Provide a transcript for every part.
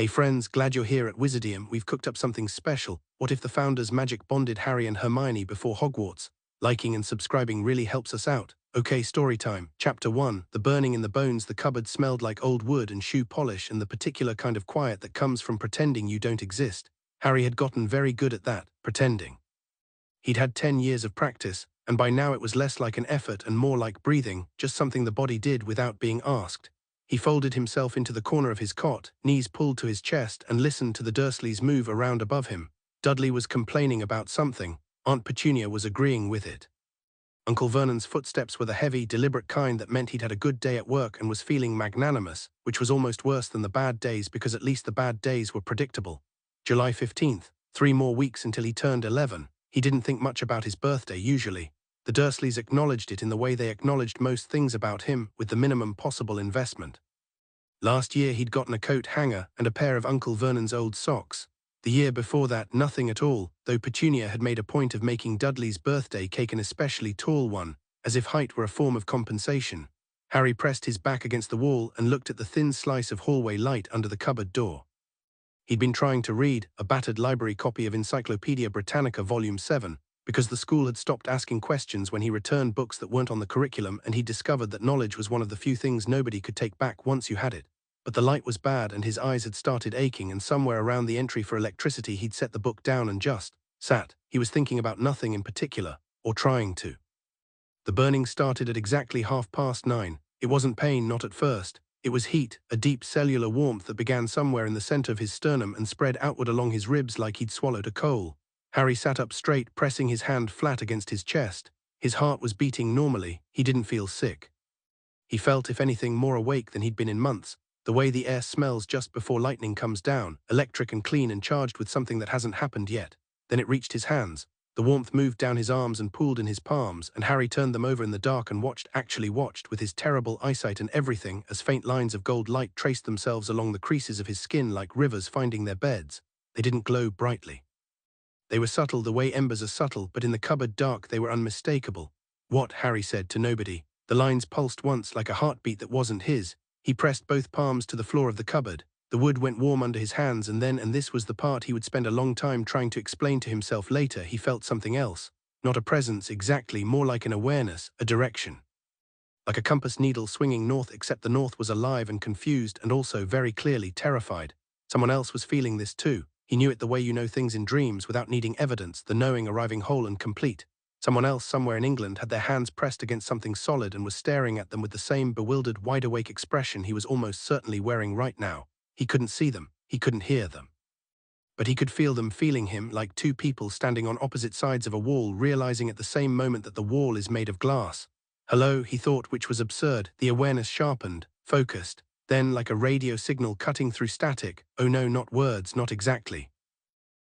Hey friends, glad you're here at Wizardium. We've cooked up something special. What if the Founders magic bonded Harry and Hermione before Hogwarts? Liking and subscribing really helps us out. Okay, story time. Chapter 1. The burning in the bones. The cupboard smelled like old wood and shoe polish and the particular kind of quiet that comes from pretending you don't exist. Harry had gotten very good at that, pretending. He'd had 10 years of practice, and by now it was less like an effort and more like breathing, just something the body did without being asked. He folded himself into the corner of his cot, knees pulled to his chest, and listened to the Dursleys move around above him. Dudley was complaining about something. Aunt Petunia was agreeing with it. Uncle Vernon's footsteps were the heavy, deliberate kind that meant he'd had a good day at work and was feeling magnanimous, which was almost worse than the bad days because at least the bad days were predictable. July 15th, 3 more weeks until he turned 11. He didn't think much about his birthday usually. The Dursleys acknowledged it in the way they acknowledged most things about him, with the minimum possible investment. Last year he'd gotten a coat hanger and a pair of Uncle Vernon's old socks. The year before that, nothing at all, though Petunia had made a point of making Dudley's birthday cake an especially tall one, as if height were a form of compensation. Harry pressed his back against the wall and looked at the thin slice of hallway light under the cupboard door. He'd been trying to read a battered library copy of Encyclopedia Britannica Volume 7, because the school had stopped asking questions when he returned books that weren't on the curriculum, and he discovered that knowledge was one of the few things nobody could take back once you had it. But the light was bad and his eyes had started aching, and somewhere around the entry for electricity he'd set the book down and just sat. He was thinking about nothing in particular, or trying to. The burning started at exactly 9:30. It wasn't pain, not at first. It was heat, a deep cellular warmth that began somewhere in the center of his sternum and spread outward along his ribs like he'd swallowed a coal. Harry sat up straight, pressing his hand flat against his chest. His heart was beating normally. He didn't feel sick. He felt, if anything, more awake than he'd been in months. The way the air smells just before lightning comes down, electric and clean and charged with something that hasn't happened yet. Then it reached his hands. The warmth moved down his arms and pooled in his palms, and Harry turned them over in the dark and actually watched, with his terrible eyesight and everything, as faint lines of gold light traced themselves along the creases of his skin like rivers finding their beds. They didn't glow brightly. They were subtle the way embers are subtle, but in the cupboard dark they were unmistakable. What? Harry said to nobody. The lines pulsed once like a heartbeat that wasn't his. He pressed both palms to the floor of the cupboard. The wood went warm under his hands, and then, and this was the part he would spend a long time trying to explain to himself later, he felt something else. Not a presence exactly, more like an awareness, a direction. Like a compass needle swinging north, except the north was alive and confused and also very clearly terrified. Someone else was feeling this too. He knew it the way you know things in dreams without needing evidence, the knowing arriving whole and complete. Someone else somewhere in England had their hands pressed against something solid and was staring at them with the same bewildered, wide-awake expression he was almost certainly wearing right now. He couldn't see them, he couldn't hear them. But he could feel them feeling him, like two people standing on opposite sides of a wall, realizing at the same moment that the wall is made of glass. Hello, he thought, which was absurd. The awareness sharpened, focused. Then, like a radio signal cutting through static, oh no, not words, not exactly.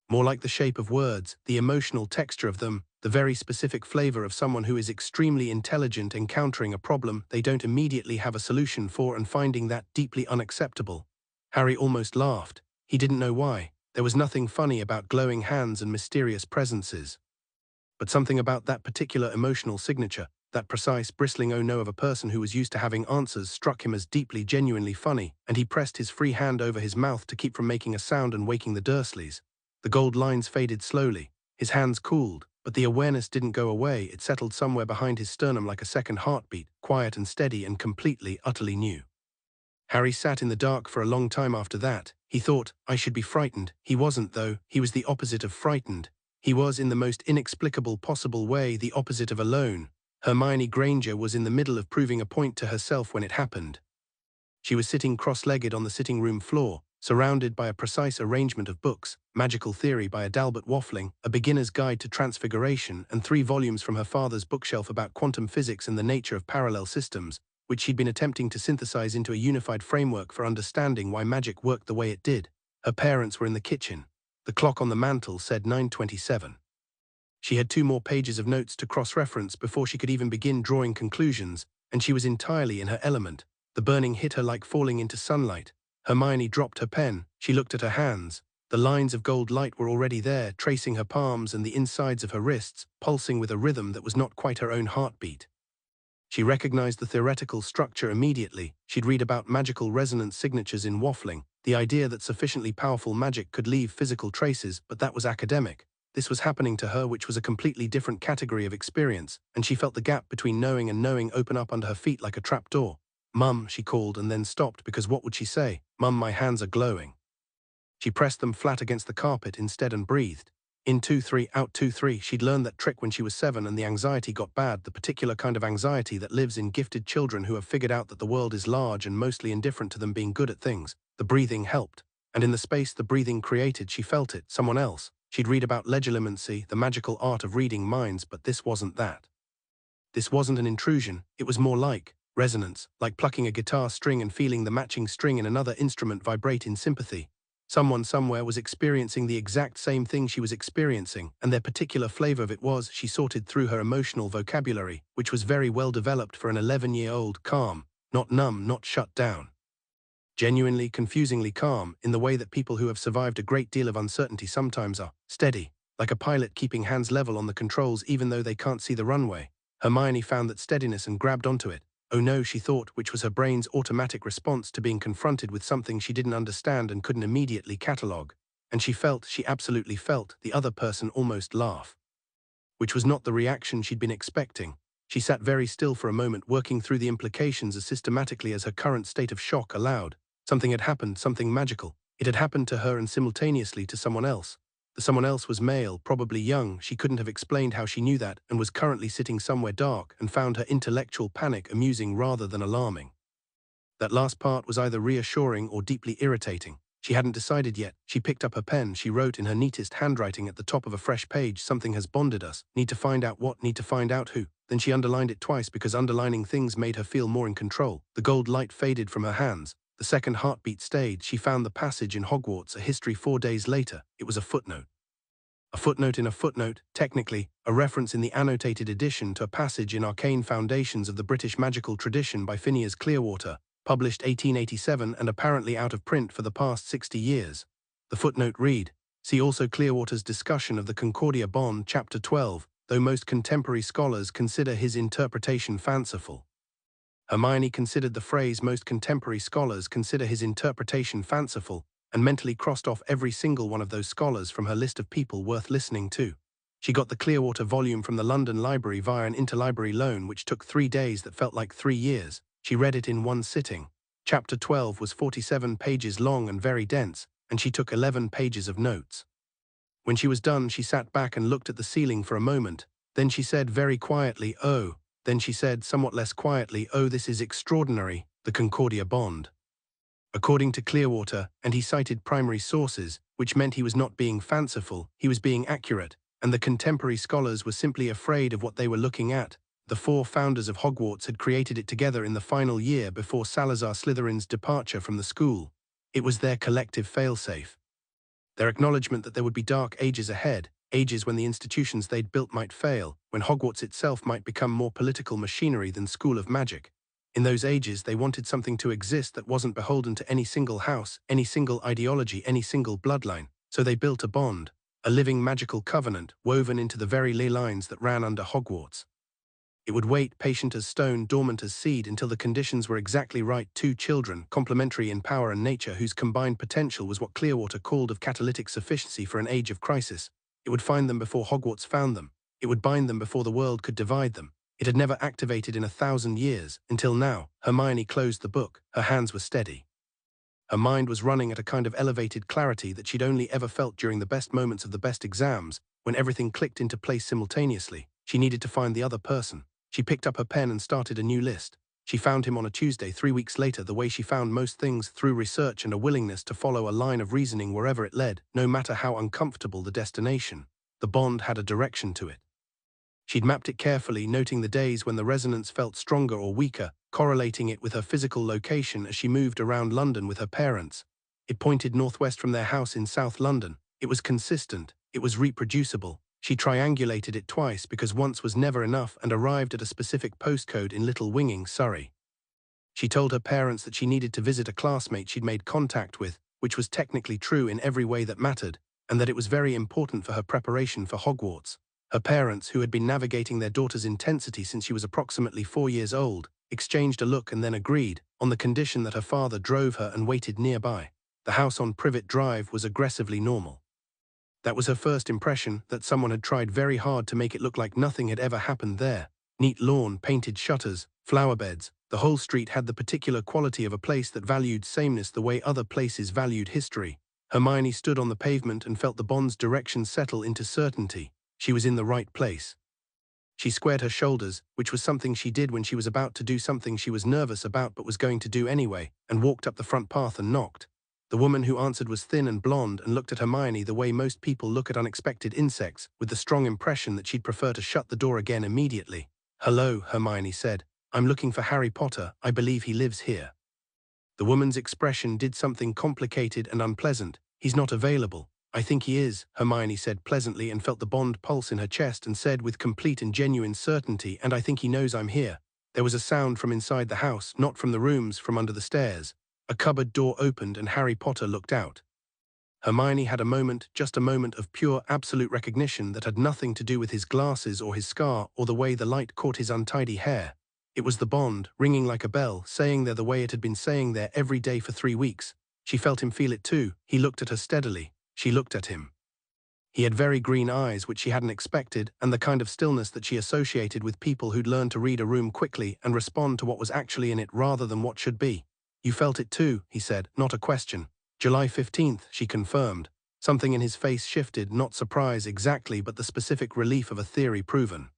More like the shape of words, the emotional texture of them, the very specific flavor of someone who is extremely intelligent encountering a problem they don't immediately have a solution for and finding that deeply unacceptable. Harry almost laughed. He didn't know why. There was nothing funny about glowing hands and mysterious presences. But something about that particular emotional signature, that precise, bristling oh no of a person who was used to having answers, struck him as deeply, genuinely funny, and he pressed his free hand over his mouth to keep from making a sound and waking the Dursleys. The gold lines faded slowly. His hands cooled, but the awareness didn't go away. It settled somewhere behind his sternum like a second heartbeat, quiet and steady and completely, utterly new. Harry sat in the dark for a long time after that. He thought, I should be frightened. He wasn't, though. He was the opposite of frightened. He was, in the most inexplicable possible way, the opposite of alone. Hermione Granger was in the middle of proving a point to herself when it happened. She was sitting cross-legged on the sitting room floor, surrounded by a precise arrangement of books, Magical Theory by Adalbert Waffling, A Beginner's Guide to Transfiguration, and 3 volumes from her father's bookshelf about quantum physics and the nature of parallel systems, which she'd been attempting to synthesize into a unified framework for understanding why magic worked the way it did. Her parents were in the kitchen. The clock on the mantel said 9:27. She had 2 more pages of notes to cross-reference before she could even begin drawing conclusions, and she was entirely in her element. The burning hit her like falling into sunlight. Hermione dropped her pen. She looked at her hands. The lines of gold light were already there, tracing her palms and the insides of her wrists, pulsing with a rhythm that was not quite her own heartbeat. She recognized the theoretical structure immediately. She'd read about magical resonance signatures in Waffling, The idea that sufficiently powerful magic could leave physical traces, but that was academic. This was happening to her, which was a completely different category of experience, and she felt the gap between knowing and knowing open up under her feet like a trap door. "Mum," she called and then stopped because what would she say? "Mum, my hands are glowing." She pressed them flat against the carpet instead and breathed. In 2-3, out 2-3, she'd learned that trick when she was 7 and the anxiety got bad, the particular kind of anxiety that lives in gifted children who have figured out that the world is large and mostly indifferent to them being good at things. The breathing helped. And in the space the breathing created, she felt it, someone else. She'd read about legilimency, the magical art of reading minds, but this wasn't that. This wasn't an intrusion, it was more like resonance, like plucking a guitar string and feeling the matching string in another instrument vibrate in sympathy. Someone somewhere was experiencing the exact same thing she was experiencing, and their particular flavor of it was, she sorted through her emotional vocabulary, which was very well developed for an 11-year-old, calm, not numb, not shut down. Genuinely, confusingly calm, in the way that people who have survived a great deal of uncertainty sometimes are, steady, like a pilot keeping hands level on the controls even though they can't see the runway. Hermione found that steadiness and grabbed onto it. Oh no, she thought, which was her brain's automatic response to being confronted with something she didn't understand and couldn't immediately catalogue. And she absolutely felt, the other person almost laugh. Which was not the reaction she'd been expecting. She sat very still for a moment, working through the implications as systematically as her current state of shock allowed. Something had happened, something magical. It had happened to her and simultaneously to someone else. The someone else was male, probably young, she couldn't have explained how she knew that, and was currently sitting somewhere dark, and found her intellectual panic amusing rather than alarming. That last part was either reassuring or deeply irritating. She hadn't decided yet. She picked up her pen, she wrote in her neatest handwriting at the top of a fresh page, "Something has bonded us. Need to find out what, need to find out who." Then she underlined it twice because underlining things made her feel more in control. The gold light faded from her hands. The second heartbeat stayed. She found the passage in Hogwarts, a history 4 days later. It was a footnote. A footnote in a footnote, technically, a reference in the annotated edition to a passage in Arcane Foundations of the British Magical Tradition by Phineas Clearwater, published 1887 and apparently out of print for the past 60 years. The footnote read, "See also Clearwater's discussion of the Concordia Bond, Chapter 12, though most contemporary scholars consider his interpretation fanciful." Hermione considered the phrase "most contemporary scholars consider his interpretation fanciful," and mentally crossed off every single one of those scholars from her list of people worth listening to. She got the Clearwater volume from the London Library via an interlibrary loan which took 3 days that felt like 3 years. She read it in one sitting. Chapter 12 was 47 pages long and very dense, and she took 11 pages of notes. When she was done, she sat back and looked at the ceiling for a moment. Then she said very quietly, "Oh." Then she said somewhat less quietly, "Oh, this is extraordinary, the Concordia Bond." According to Clearwater, and he cited primary sources, which meant he was not being fanciful, he was being accurate, and the contemporary scholars were simply afraid of what they were looking at. The 4 founders of Hogwarts had created it together in the final year before Salazar Slytherin's departure from the school. It was their collective failsafe. Their acknowledgement that there would be dark ages ahead, ages when the institutions they'd built might fail, when Hogwarts itself might become more political machinery than School of Magic. In those ages, they wanted something to exist that wasn't beholden to any single house, any single ideology, any single bloodline. So they built a bond, a living magical covenant woven into the very ley lines that ran under Hogwarts. It would wait, patient as stone, dormant as seed, until the conditions were exactly right. 2 children, complementary in power and nature, whose combined potential was what Clearwater called of catalytic sufficiency for an age of crisis. It would find them before Hogwarts found them. It would bind them before the world could divide them. It had never activated in 1,000 years, until now. Hermione closed the book. Her hands were steady. Her mind was running at a kind of elevated clarity that she'd only ever felt during the best moments of the best exams, when everything clicked into place simultaneously. She needed to find the other person. She picked up her pen and started a new list. She found him on a Tuesday 3 weeks later, the way she found most things, through research and a willingness to follow a line of reasoning wherever it led, no matter how uncomfortable the destination. The bond had a direction to it. She'd mapped it carefully, noting the days when the resonance felt stronger or weaker, correlating it with her physical location as she moved around London with her parents. It pointed northwest from their house in South London. It was consistent. It was reproducible. She triangulated it twice because once was never enough and arrived at a specific postcode in Little Winging, Surrey. She told her parents that she needed to visit a classmate she'd made contact with, which was technically true in every way that mattered, and that it was very important for her preparation for Hogwarts. Her parents, who had been navigating their daughter's intensity since she was approximately 4 years old, exchanged a look and then agreed, on the condition that her father drove her and waited nearby. The house on Privet Drive was aggressively normal. That was her first impression, that someone had tried very hard to make it look like nothing had ever happened there. Neat lawn, painted shutters, flower beds. The whole street had the particular quality of a place that valued sameness the way other places valued history. Hermione stood on the pavement and felt the bond's direction settle into certainty. She was in the right place. She squared her shoulders, which was something she did when she was about to do something she was nervous about but was going to do anyway, and walked up the front path and knocked. The woman who answered was thin and blonde and looked at Hermione the way most people look at unexpected insects, with the strong impression that she'd prefer to shut the door again immediately. "Hello," Hermione said. "I'm looking for Harry Potter. I believe he lives here." The woman's expression did something complicated and unpleasant. "He's not available." "I think he is," Hermione said pleasantly, and felt the bond pulse in her chest and said with complete and genuine certainty, "And I think he knows I'm here." There was a sound from inside the house, not from the rooms, from under the stairs. A cupboard door opened and Harry Potter looked out. Hermione had a moment, just a moment of pure, absolute recognition that had nothing to do with his glasses or his scar or the way the light caught his untidy hair. It was the bond, ringing like a bell, saying there the way it had been saying there every day for 3 weeks. She felt him feel it too. He looked at her steadily. She looked at him. He had very green eyes, which she hadn't expected, and the kind of stillness that she associated with people who'd learned to read a room quickly and respond to what was actually in it rather than what should be. "You felt it too," he said, not a question. "July 15th, she confirmed. Something in his face shifted, not surprise exactly, but the specific relief of a theory proven.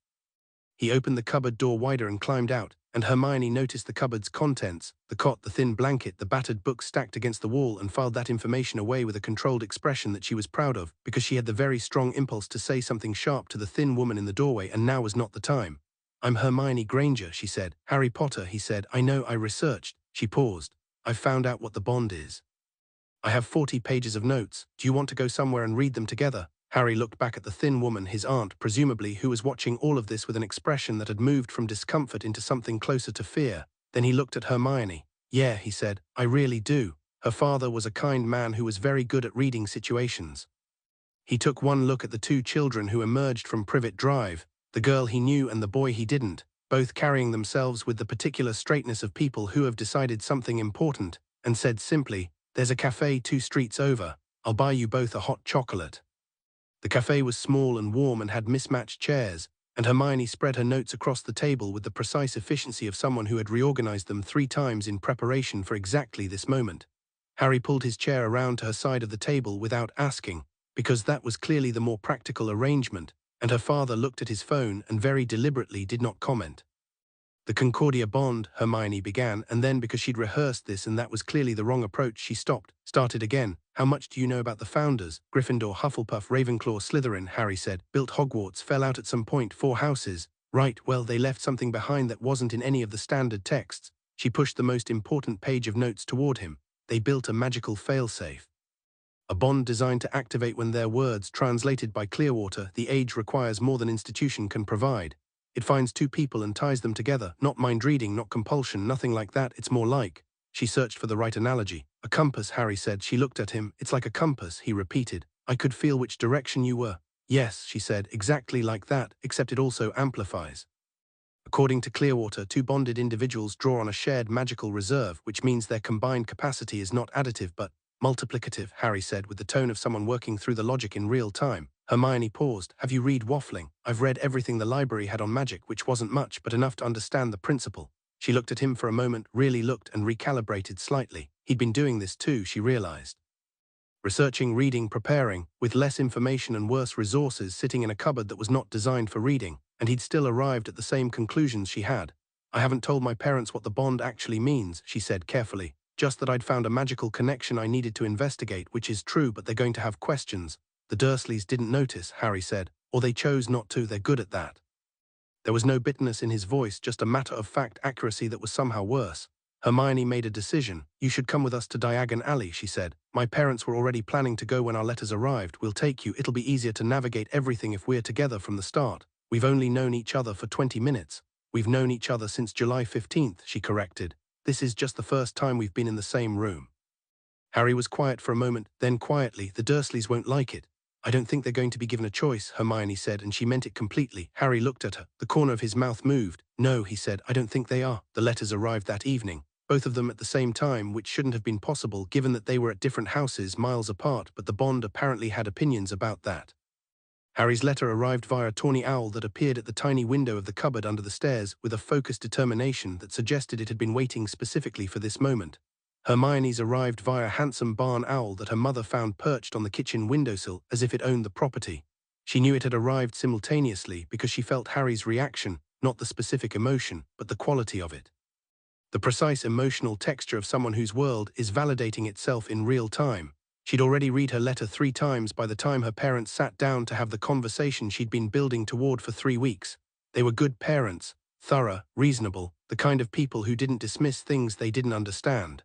He opened the cupboard door wider and climbed out, and Hermione noticed the cupboard's contents, the cot, the thin blanket, the battered books stacked against the wall, and filed that information away with a controlled expression that she was proud of, because she had the very strong impulse to say something sharp to the thin woman in the doorway, and now was not the time. "I'm Hermione Granger," she said. "Harry Potter," he said. "I know, I researched." She paused. "I've found out what the bond is. I have 40 pages of notes. Do you want to go somewhere and read them together?" Harry looked back at the thin woman, his aunt, presumably, who was watching all of this with an expression that had moved from discomfort into something closer to fear. Then he looked at Hermione. "Yeah," he said, "I really do." Her father was a kind man who was very good at reading situations. He took one look at the two children who emerged from Privet Drive, the girl he knew and the boy he didn't, both carrying themselves with the particular straightness of people who have decided something important, and said simply, "There's a cafe 2 streets over. I'll buy you both a hot chocolate." The cafe was small and warm and had mismatched chairs, and Hermione spread her notes across the table with the precise efficiency of someone who had reorganized them 3 times in preparation for exactly this moment. Harry pulled his chair around to her side of the table without asking, because that was clearly the more practical arrangement, and her father looked at his phone and very deliberately did not comment. "The Concordia bond," Hermione began, and then, because she'd rehearsed this and that was clearly the wrong approach, she started again. "How much do you know about the founders? Gryffindor, Hufflepuff, Ravenclaw, Slytherin," Harry said. "Built Hogwarts, fell out at some point, 4 houses. Right, well, they left something behind that wasn't in any of the standard texts." She pushed the most important page of notes toward him. "They built a magical failsafe. A bond designed to activate when their words, translated by Clearwater, the age requires more than institution can provide. It finds 2 people and ties them together, not mind reading, not compulsion, nothing like that, it's more like..." She searched for the right analogy. "A compass," Harry said. She looked at him. "It's like a compass," he repeated. "I could feel which direction you were." "Yes," she said, "exactly like that, except it also amplifies. According to Clearwater, 2 bonded individuals draw on a shared magical reserve, which means their combined capacity is not additive but multiplicative," Harry said with the tone of someone working through the logic in real time. Hermione paused. "Have you read waffling?" "I've read everything the library had on magic, which wasn't much, but enough to understand the principle." She looked at him for a moment, really looked, and recalibrated slightly. He'd been doing this too, she realized. Researching, reading, preparing, with less information and worse resources, sitting in a cupboard that was not designed for reading, and he'd still arrived at the same conclusions she had. "I haven't told my parents what the bond actually means," she said carefully. "Just that I'd found a magical connection I needed to investigate, which is true, but they're going to have questions." "The Dursleys didn't notice," Harry said. "Or they chose not to, they're good at that." There was no bitterness in his voice, just a matter-of-fact accuracy that was somehow worse. Hermione made a decision. "You should come with us to Diagon Alley," she said. "My parents were already planning to go when our letters arrived. We'll take you. It'll be easier to navigate everything if we're together from the start. We've only known each other for 20 minutes. We've known each other since July 15th, she corrected. "This is just the first time we've been in the same room." Harry was quiet for a moment, then quietly, "The Dursleys won't like it." "I don't think they're going to be given a choice," Hermione said, and she meant it completely. Harry looked at her. The corner of his mouth moved. "No," he said, "I don't think they are. The letters arrived that evening. both of them at the same time, which shouldn't have been possible given that they were at different houses miles apart, but the bond apparently had opinions about that. Harry's letter arrived via a tawny owl that appeared at the tiny window of the cupboard under the stairs with a focused determination that suggested it had been waiting specifically for this moment. Hermione's arrived via a handsome barn owl that her mother found perched on the kitchen windowsill as if it owned the property. She knew it had arrived simultaneously because she felt Harry's reaction, not the specific emotion, but the quality of it. The precise emotional texture of someone whose world is validating itself in real time. She'd already read her letter 3 times by the time her parents sat down to have the conversation she'd been building toward for 3 weeks. They were good parents, thorough, reasonable, the kind of people who didn't dismiss things they didn't understand.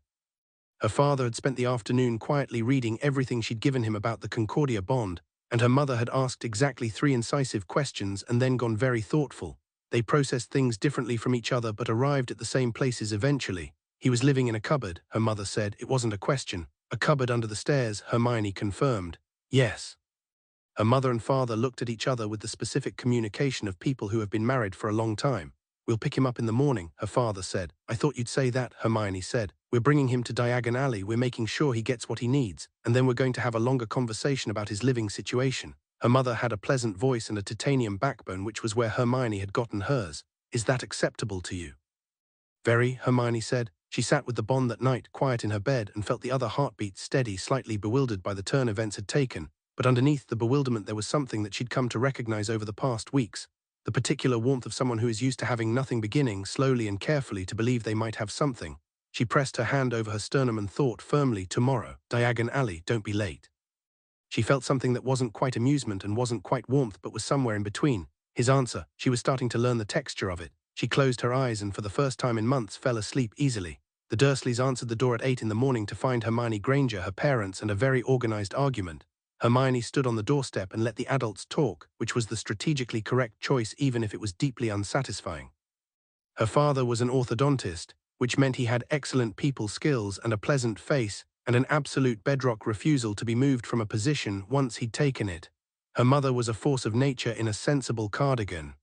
Her father had spent the afternoon quietly reading everything she'd given him about the Concordia bond, and her mother had asked exactly 3 incisive questions and then gone very thoughtful. They processed things differently from each other but arrived at the same places eventually. He was living in a cupboard, her mother said. It wasn't a question. A cupboard under the stairs, Hermione confirmed. Yes. Her mother and father looked at each other with the specific communication of people who have been married for a long time. We'll pick him up in the morning, her father said. I thought you'd say that, Hermione said. We're bringing him to Diagon Alley, we're making sure he gets what he needs, and then we're going to have a longer conversation about his living situation. Her mother had a pleasant voice and a titanium backbone, which was where Hermione had gotten hers. Is that acceptable to you? Very, Hermione said. She sat with the bond that night, quiet in her bed, and felt the other heartbeat steady, slightly bewildered by the turn events had taken. But underneath the bewilderment there was something that she'd come to recognize over the past weeks. The particular warmth of someone who is used to having nothing, beginning, slowly and carefully, to believe they might have something. She pressed her hand over her sternum and thought firmly, tomorrow, Diagon Alley, don't be late. She felt something that wasn't quite amusement and wasn't quite warmth but was somewhere in between. His answer, she was starting to learn the texture of it. She closed her eyes and for the first time in months fell asleep easily. The Dursleys answered the door at 8 in the morning to find Hermione Granger, her parents, and a very organized argument. Hermione stood on the doorstep and let the adults talk, which was the strategically correct choice even if it was deeply unsatisfying. Her father was an orthodontist, which meant he had excellent people skills and a pleasant face, and an absolute bedrock refusal to be moved from a position once he'd taken it. Her mother was a force of nature in a sensible cardigan.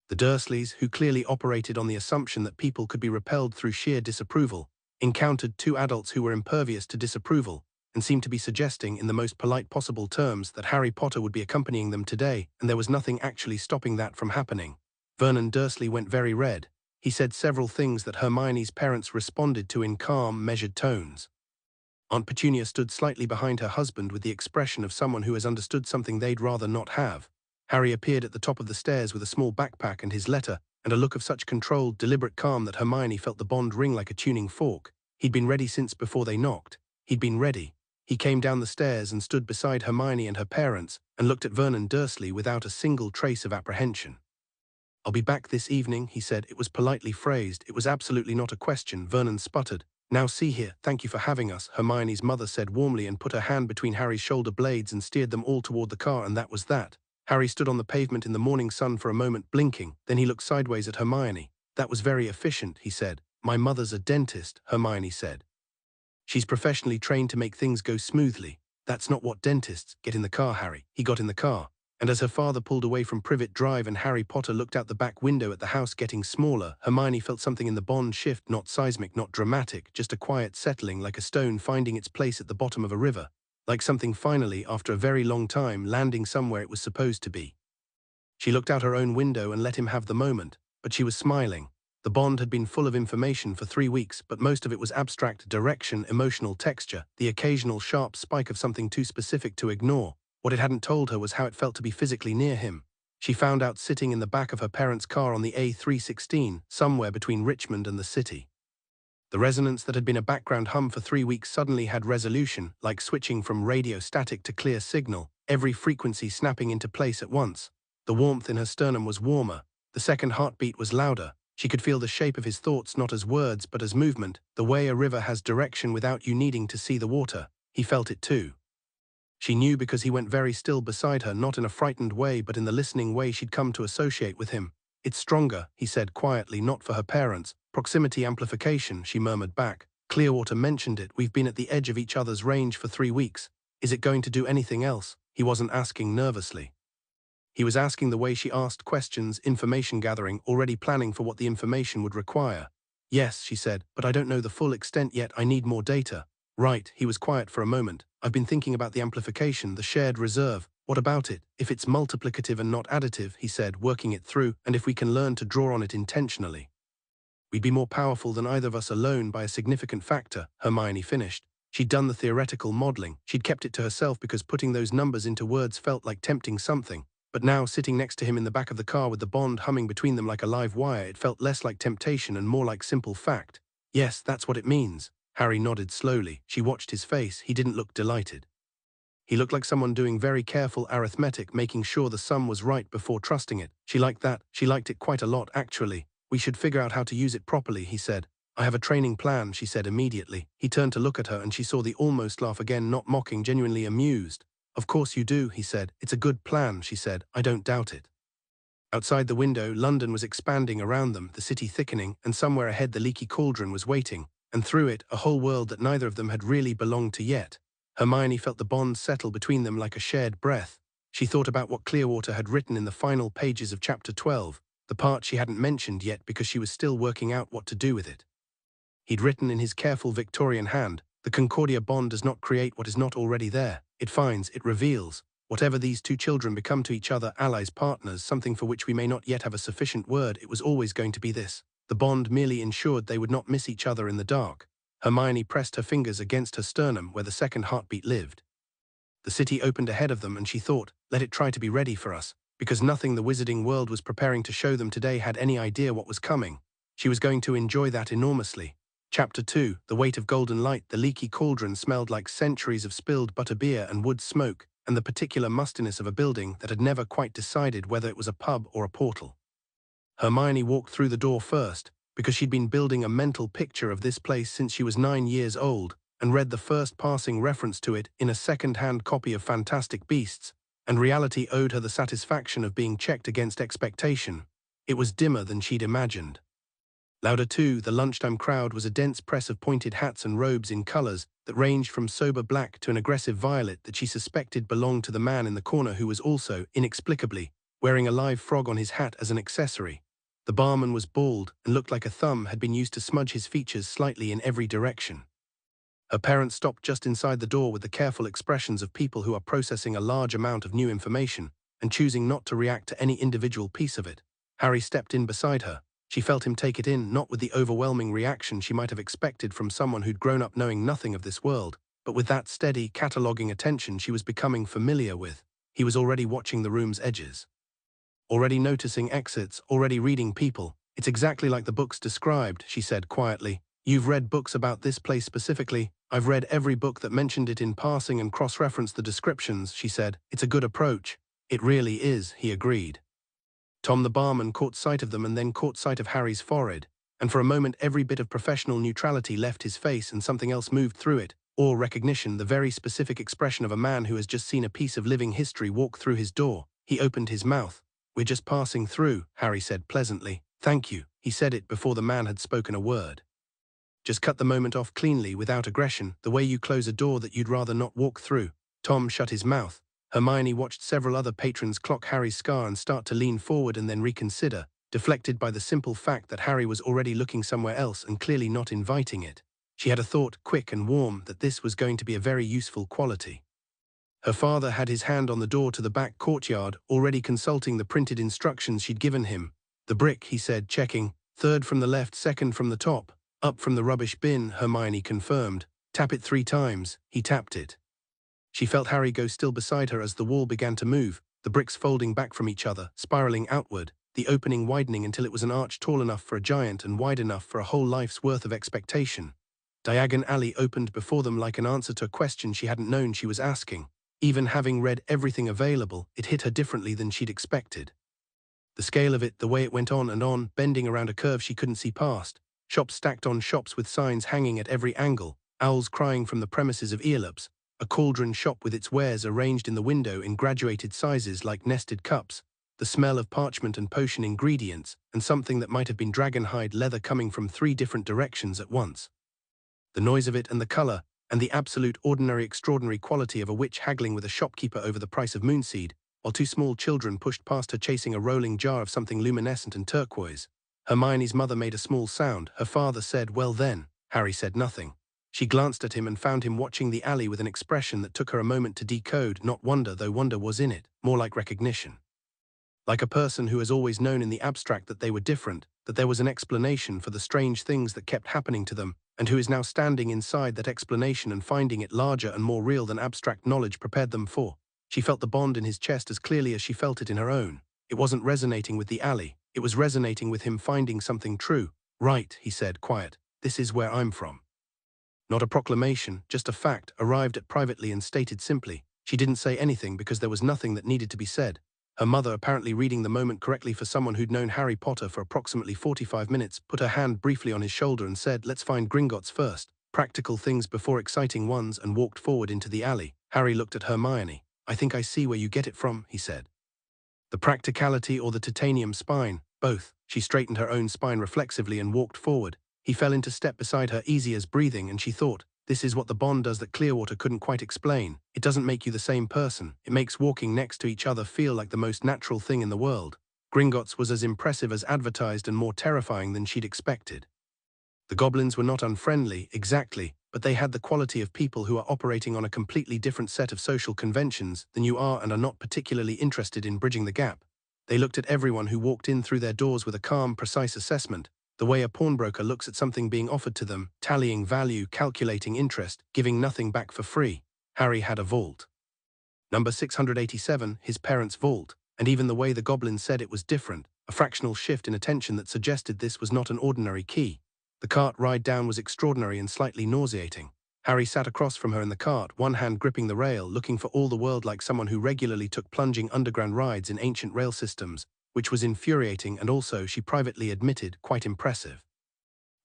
The Dursleys, who clearly operated on the assumption that people could be repelled through sheer disapproval, encountered 2 adults who were impervious to disapproval, and seemed to be suggesting in the most polite possible terms that Harry Potter would be accompanying them today, and there was nothing actually stopping that from happening. Vernon Dursley went very red. He said several things that Hermione's parents responded to in calm, measured tones. Aunt Petunia stood slightly behind her husband with the expression of someone who has understood something they'd rather not have. Harry appeared at the top of the stairs with a small backpack and his letter, and a look of such controlled, deliberate calm that Hermione felt the bond ring like a tuning fork. He'd been ready since before they knocked. He'd been ready. He came down the stairs and stood beside Hermione and her parents, and looked at Vernon Dursley without a single trace of apprehension. I'll be back this evening, he said. It was politely phrased. It was absolutely not a question, Vernon sputtered. Now see here, thank you for having us, Hermione's mother said warmly and put her hand between Harry's shoulder blades and steered them all toward the car, and that was that. Harry stood on the pavement in the morning sun for a moment, blinking. Then he looked sideways at Hermione. That was very efficient, he said. My mother's a dentist, Hermione said. She's professionally trained to make things go smoothly. That's not what dentists. Get in the car, Harry. He got in the car. And as her father pulled away from Privet Drive and Harry Potter looked out the back window at the house getting smaller, Hermione felt something in the bond shift, not seismic, not dramatic, just a quiet settling, like a stone finding its place at the bottom of a river. Like something finally, after a very long time, landing somewhere it was supposed to be. She looked out her own window and let him have the moment, but she was smiling. The bond had been full of information for 3 weeks, but most of it was abstract direction, emotional texture, the occasional sharp spike of something too specific to ignore. What it hadn't told her was how it felt to be physically near him. She found out sitting in the back of her parents' car on the A316, somewhere between Richmond and the city. The resonance that had been a background hum for 3 weeks suddenly had resolution, like switching from radio static to clear signal, every frequency snapping into place at once. The warmth in her sternum was warmer. The second heartbeat was louder. She could feel the shape of his thoughts not as words but as movement, the way a river has direction without you needing to see the water. He felt it too. She knew because he went very still beside her, not in a frightened way but in the listening way she'd come to associate with him. It's stronger, he said quietly, not for her parents. Proximity amplification, she murmured back. Clearwater mentioned it. We've been at the edge of each other's range for 3 weeks. Is it going to do anything else? He wasn't asking nervously. He was asking the way she asked questions, information gathering, already planning for what the information would require. Yes, she said, but I don't know the full extent yet. I need more data. Right, he was quiet for a moment. I've been thinking about the amplification, the shared reserve. What about it? If it's multiplicative and not additive, he said, working it through, and if we can learn to draw on it intentionally, we'd be more powerful than either of us alone by a significant factor, Hermione finished. She'd done the theoretical modeling. She'd kept it to herself because putting those numbers into words felt like tempting something. But now, sitting next to him in the back of the car with the bond humming between them like a live wire, it felt less like temptation and more like simple fact. Yes, that's what it means. Harry nodded slowly. She watched his face. He didn't look delighted. He looked like someone doing very careful arithmetic, making sure the sum was right before trusting it. She liked that. She liked it quite a lot, actually. We should figure out how to use it properly, he said. I have a training plan, she said immediately. He turned to look at her and she saw the almost laugh again, not mocking, genuinely amused. Of course you do, he said. It's a good plan, she said. I don't doubt it. Outside the window, London was expanding around them, the city thickening, and somewhere ahead the leaky cauldron was waiting, and through it, a whole world that neither of them had really belonged to yet. Hermione felt the bond settle between them like a shared breath. She thought about what Clearwater had written in the final pages of Chapter 12, the part she hadn't mentioned yet because she was still working out what to do with it. He'd written in his careful Victorian hand, "The Concordia bond does not create what is not already there. It finds, it reveals. Whatever these two children become to each other, allies, partners, something for which we may not yet have a sufficient word, it was always going to be this." The bond merely ensured they would not miss each other in the dark. Hermione pressed her fingers against her sternum where the second heartbeat lived. The city opened ahead of them and she thought, let it try to be ready for us, because nothing the wizarding world was preparing to show them today had any idea what was coming. She was going to enjoy that enormously. Chapter 2, The Weight of Golden Light. The leaky cauldron smelled like centuries of spilled butterbeer and wood smoke, and the particular mustiness of a building that had never quite decided whether it was a pub or a portal. Hermione walked through the door first, because she'd been building a mental picture of this place since she was 9 years old, and read the first passing reference to it in a second-hand copy of Fantastic Beasts, and reality owed her the satisfaction of being checked against expectation. It was dimmer than she'd imagined. Louder too, the lunchtime crowd was a dense press of pointed hats and robes in colors that ranged from sober black to an aggressive violet that she suspected belonged to the man in the corner who was also, inexplicably, wearing a live frog on his hat as an accessory. The barman was bald and looked like a thumb had been used to smudge his features slightly in every direction. Her parents stopped just inside the door with the careful expressions of people who are processing a large amount of new information and choosing not to react to any individual piece of it. Harry stepped in beside her. She felt him take it in, not with the overwhelming reaction she might have expected from someone who'd grown up knowing nothing of this world, but with that steady, cataloguing attention she was becoming familiar with. He was already watching the room's edges. Already noticing exits, already reading people. It's exactly like the books described, she said quietly. You've read books about this place specifically. I've read every book that mentioned it in passing and cross-referenced the descriptions, she said. It's a good approach. It really is, he agreed. Tom the barman caught sight of them and then caught sight of Harry's forehead, and for a moment every bit of professional neutrality left his face and something else moved through it, awe, recognition, the very specific expression of a man who has just seen a piece of living history walk through his door. He opened his mouth. We're just passing through, Harry said pleasantly. Thank you. He said it before the man had spoken a word. Just cut the moment off cleanly, without aggression, the way you close a door that you'd rather not walk through. Tom shut his mouth. Hermione watched several other patrons clock Harry's scar and start to lean forward and then reconsider, deflected by the simple fact that Harry was already looking somewhere else and clearly not inviting it. She had a thought, quick and warm, that this was going to be a very useful quality. Her father had his hand on the door to the back courtyard, already consulting the printed instructions she'd given him. The brick, he said, checking. Third from the left, second from the top. Up from the rubbish bin, Hermione confirmed. Tap it 3 times. He tapped it. She felt Harry go still beside her as the wall began to move, the bricks folding back from each other, spiraling outward, the opening widening until it was an arch tall enough for a giant and wide enough for a whole life's worth of expectation. Diagon Alley opened before them like an answer to a question she hadn't known she was asking. Even having read everything available, it hit her differently than she'd expected. The scale of it, the way it went on, bending around a curve she couldn't see past, shops stacked on shops with signs hanging at every angle, owls crying from the premises of earlops, a cauldron shop with its wares arranged in the window in graduated sizes like nested cups, the smell of parchment and potion ingredients, and something that might have been dragonhide leather coming from 3 different directions at once. The noise of it and the color, and the absolute ordinary extraordinary quality of a witch haggling with a shopkeeper over the price of moonseed, while 2 small children pushed past her chasing a rolling jar of something luminescent and turquoise. Hermione's mother made a small sound. Her father said, "Well then." Harry said nothing. She glanced at him and found him watching the alley with an expression that took her a moment to decode, not wonder, though wonder was in it, more like recognition. Like a person who has always known in the abstract that they were different, that there was an explanation for the strange things that kept happening to them, and who is now standing inside that explanation and finding it larger and more real than abstract knowledge prepared them for. She felt the bond in his chest as clearly as she felt it in her own. It wasn't resonating with the alley, it was resonating with him finding something true. "Right," he said, quiet. "This is where I'm from." Not a proclamation, just a fact, arrived at privately and stated simply. She didn't say anything because there was nothing that needed to be said. Her mother, apparently reading the moment correctly for someone who'd known Harry Potter for approximately 45 minutes, put her hand briefly on his shoulder and said, "Let's find Gringotts first. Practical things before exciting ones," and walked forward into the alley. Harry looked at Hermione. "I think I see where you get it from," he said. "The practicality or the titanium spine?" "Both." She straightened her own spine reflexively and walked forward. He fell into step beside her, easy as breathing, and she thought, this is what the bond does that Clearwater couldn't quite explain. It doesn't make you the same person. It makes walking next to each other feel like the most natural thing in the world. Gringotts was as impressive as advertised and more terrifying than she'd expected. The goblins were not unfriendly, exactly, but they had the quality of people who are operating on a completely different set of social conventions than you are and are not particularly interested in bridging the gap. They looked at everyone who walked in through their doors with a calm, precise assessment, the way a pawnbroker looks at something being offered to them, tallying value, calculating interest, giving nothing back for free. Harry had a vault. Number 687, his parents' vault, and even the way the goblin said it was different, a fractional shift in attention that suggested this was not an ordinary key. The cart ride down was extraordinary and slightly nauseating. Harry sat across from her in the cart, one hand gripping the rail, looking for all the world like someone who regularly took plunging underground rides in ancient rail systems, which was infuriating and also, she privately admitted, quite impressive.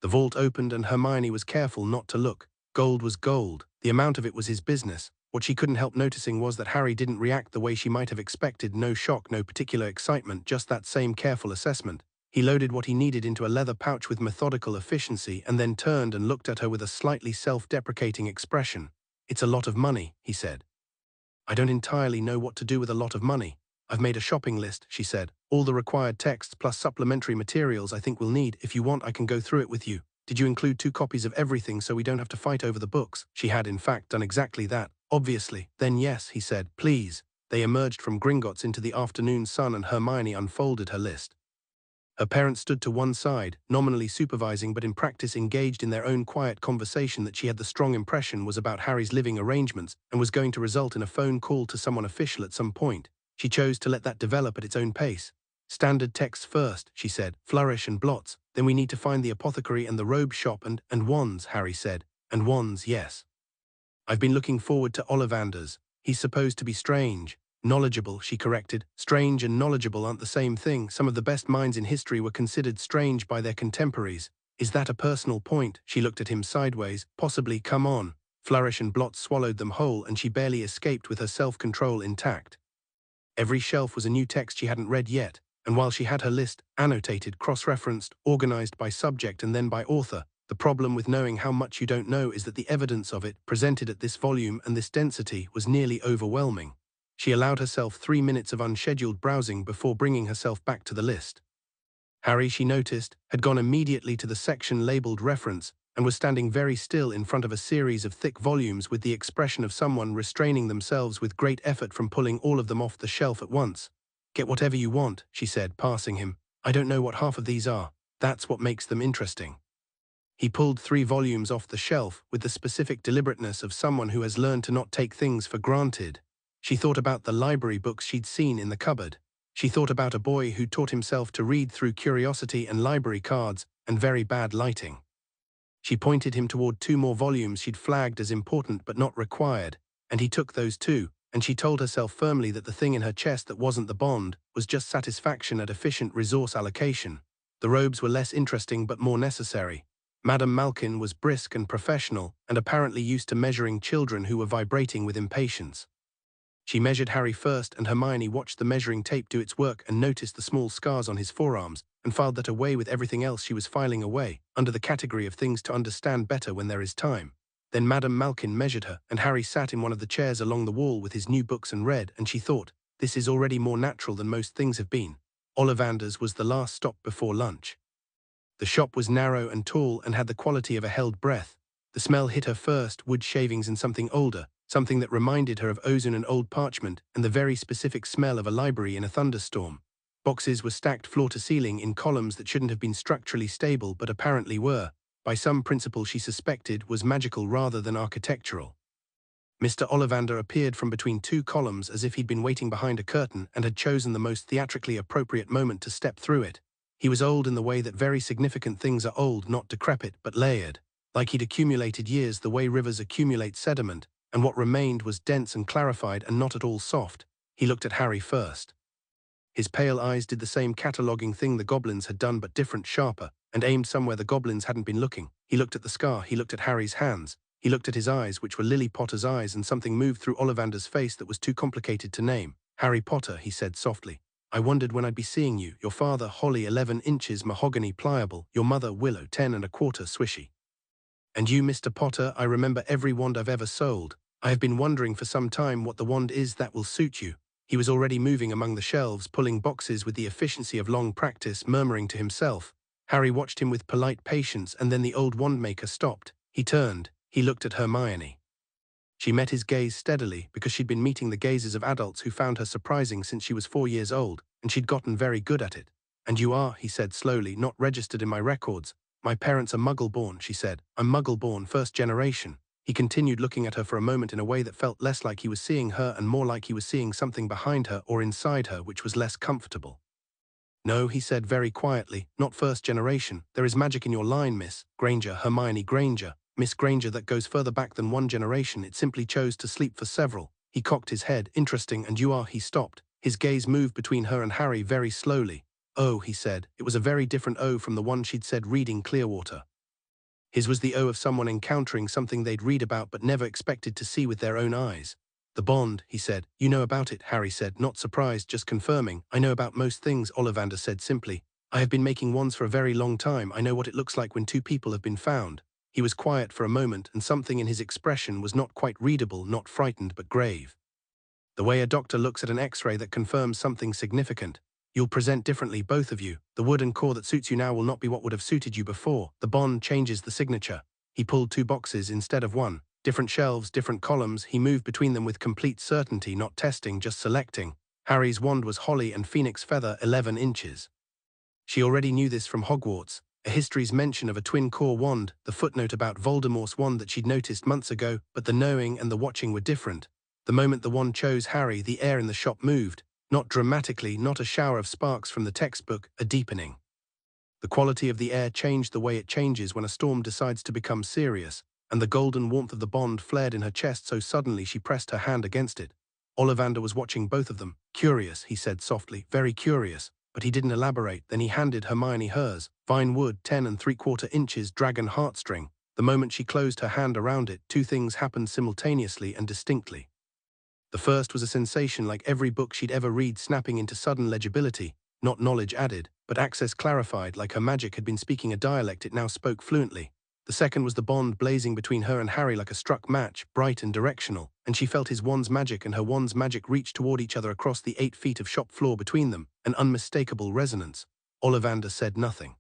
The vault opened and Hermione was careful not to look. Gold was gold. The amount of it was his business. What she couldn't help noticing was that Harry didn't react the way she might have expected. No shock, no particular excitement, just that same careful assessment. He loaded what he needed into a leather pouch with methodical efficiency and then turned and looked at her with a slightly self-deprecating expression. "It's a lot of money," he said. "I don't entirely know what to do with a lot of money. I've made a shopping list," she said. "All the required texts plus supplementary materials I think we'll need. If you want, I can go through it with you. Did you include 2 copies of everything so we don't have to fight over the books?" She had, in fact, done exactly that. "Obviously." "Then yes," he said. "Please." They emerged from Gringotts into the afternoon sun and Hermione unfolded her list. Her parents stood to one side, nominally supervising but in practice engaged in their own quiet conversation that she had the strong impression was about Harry's living arrangements and was going to result in a phone call to someone official at some point. She chose to let that develop at its own pace. "Standard texts first," she said, "flourish and blots. Then we need to find the apothecary and the robe shop and wands," Harry said. "And wands, yes. I've been looking forward to Ollivanders. He's supposed to be strange." "Knowledgeable," she corrected. "Strange and knowledgeable aren't the same thing. Some of the best minds in history were considered strange by their contemporaries." "Is that a personal point?" She looked at him sideways. "Possibly, come on." Flourish and blots swallowed them whole and she barely escaped with her self-control intact. Every shelf was a new text she hadn't read yet, and while she had her list, annotated, cross-referenced, organized by subject and then by author, the problem with knowing how much you don't know is that the evidence of it, presented at this volume and this density, was nearly overwhelming. She allowed herself 3 minutes of unscheduled browsing before bringing herself back to the list. Harry, she noticed, had gone immediately to the section labeled reference and was standing very still in front of a series of thick volumes with the expression of someone restraining themselves with great effort from pulling all of them off the shelf at once. "Get whatever you want," she said, passing him. "I don't know what half of these are. That's what makes them interesting." He pulled 3 volumes off the shelf with the specific deliberateness of someone who has learned to not take things for granted. She thought about the library books she'd seen in the cupboard. She thought about a boy who taught himself to read through curiosity and library cards and very bad lighting. She pointed him toward 2 more volumes she'd flagged as important but not required, and he took those too, and she told herself firmly that the thing in her chest that wasn't the bond was just satisfaction at efficient resource allocation. The robes were less interesting but more necessary. Madame Malkin was brisk and professional and apparently used to measuring children who were vibrating with impatience. She measured Harry first and Hermione watched the measuring tape do its work and noticed the small scars on his forearms and filed that away with everything else she was filing away, under the category of things to understand better when there is time. Then Madame Malkin measured her and Harry sat in one of the chairs along the wall with his new books and read, and she thought, this is already more natural than most things have been. Ollivanders was the last stop before lunch. The shop was narrow and tall and had the quality of a held breath. The smell hit her first, wood shavings and something older, something that reminded her of ozone and old parchment, and the very specific smell of a library in a thunderstorm. Boxes were stacked floor to ceiling in columns that shouldn't have been structurally stable but apparently were, by some principle she suspected was magical rather than architectural. Mr. Ollivander appeared from between two columns as if he'd been waiting behind a curtain and had chosen the most theatrically appropriate moment to step through it. He was old in the way that very significant things are old, not decrepit, but layered. Like he'd accumulated years the way rivers accumulate sediment, and what remained was dense and clarified and not at all soft. He looked at Harry first. His pale eyes did the same cataloguing thing the goblins had done but different, sharper, and aimed somewhere the goblins hadn't been looking. He looked at the scar, he looked at Harry's hands, he looked at his eyes, which were Lily Potter's eyes, and something moved through Ollivander's face that was too complicated to name. "Harry Potter," he said softly. "I wondered when I'd be seeing you. Your father, holly 11 inches, mahogany pliable. Your mother, willow 10 and a quarter, swishy. And you, Mr. Potter, I remember every wand I've ever sold. I have been wondering for some time what the wand is that will suit you." He was already moving among the shelves, pulling boxes with the efficiency of long practice, murmuring to himself. Harry watched him with polite patience, and then the old wandmaker stopped. He turned. He looked at Hermione. She met his gaze steadily, because she'd been meeting the gazes of adults who found her surprising since she was 4 years old, and she'd gotten very good at it. "And you are," he said slowly, "not registered in my records. My parents are Muggle-born," she said. "I'm Muggle-born, first generation." He continued looking at her for a moment in a way that felt less like he was seeing her and more like he was seeing something behind her or inside her, which was less comfortable. "No," he said very quietly, "not first generation. There is magic in your line, Miss Granger, Hermione Granger. Miss Granger that goes further back than one generation. It simply chose to sleep for several." He cocked his head. "Interesting, and you are—" He stopped. His gaze moved between her and Harry very slowly. "Oh," he said. It was a very different "oh" from the one she'd said reading Clearwater. His was the "oh" of someone encountering something they'd read about but never expected to see with their own eyes. "The bond," he said. "You know about it," Harry said, not surprised, just confirming. "I know about most things," Ollivander said simply. "I have been making wands for a very long time. I know what it looks like when two people have been found." He was quiet for a moment, and something in his expression was not quite readable, not frightened but grave. The way a doctor looks at an X-ray that confirms something significant. "You'll present differently, both of you. The wood and core that suits you now will not be what would have suited you before. The bond changes the signature." He pulled two boxes instead of one. Different shelves, different columns. He moved between them with complete certainty, not testing, just selecting. Harry's wand was holly and phoenix feather, 11 inches. She already knew this from Hogwarts. A history's mention of a twin-core wand, the footnote about Voldemort's wand that she'd noticed months ago, but the knowing and the watching were different. The moment the wand chose Harry, the air in the shop moved. Not dramatically, not a shower of sparks from the textbook, a deepening. The quality of the air changed the way it changes when a storm decides to become serious, and the golden warmth of the bond flared in her chest so suddenly she pressed her hand against it. Ollivander was watching both of them. "Curious," he said softly, "very curious." But he didn't elaborate. Then he handed Hermione hers. Vine wood, 10 3/4 inches, dragon heartstring. The moment she closed her hand around it, two things happened simultaneously and distinctly. The first was a sensation like every book she'd ever read snapping into sudden legibility, not knowledge added, but access clarified, like her magic had been speaking a dialect it now spoke fluently. The second was the bond blazing between her and Harry like a struck match, bright and directional, and she felt his wand's magic and her wand's magic reach toward each other across the 8 feet of shop floor between them, an unmistakable resonance. Ollivander said nothing.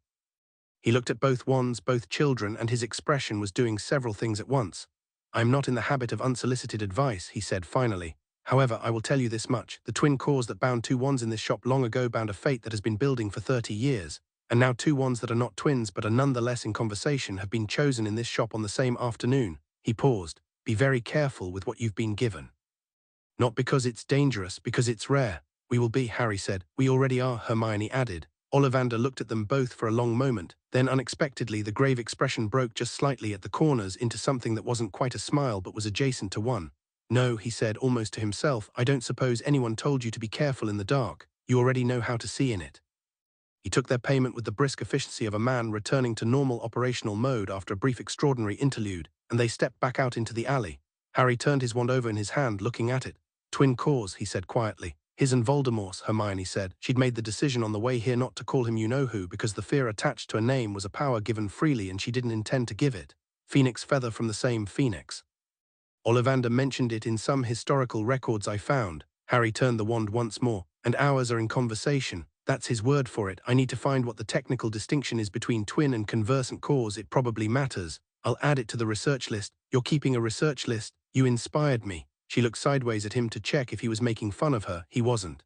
He looked at both wands, both children, and his expression was doing several things at once. "I am not in the habit of unsolicited advice," he said finally. "However, I will tell you this much. The twin cores that bound two wands in this shop long ago bound a fate that has been building for 30 years. And now two wands that are not twins but are nonetheless in conversation have been chosen in this shop on the same afternoon." He paused. "Be very careful with what you've been given. Not because it's dangerous, because it's rare." "We will be," Harry said. "We already are," Hermione added. Ollivander looked at them both for a long moment. Then unexpectedly the grave expression broke just slightly at the corners into something that wasn't quite a smile but was adjacent to one. "No," he said almost to himself, "I don't suppose anyone told you to be careful in the dark. You already know how to see in it." He took their payment with the brisk efficiency of a man returning to normal operational mode after a brief extraordinary interlude, and they stepped back out into the alley. Harry turned his wand over in his hand, looking at it. "Twin cores," he said quietly. "His and Voldemort's," Hermione said. She'd made the decision on the way here not to call him you-know-who because the fear attached to a name was a power given freely and she didn't intend to give it. "Phoenix feather from the same phoenix. Ollivander mentioned it in some historical records I found." Harry turned the wand once more. "And ours are in conversation. That's his word for it. I need to find what the technical distinction is between twin and conversant cause. It probably matters. I'll add it to the research list. You're keeping a research list? You inspired me. She looked sideways at him to check if he was making fun of her. He wasn't.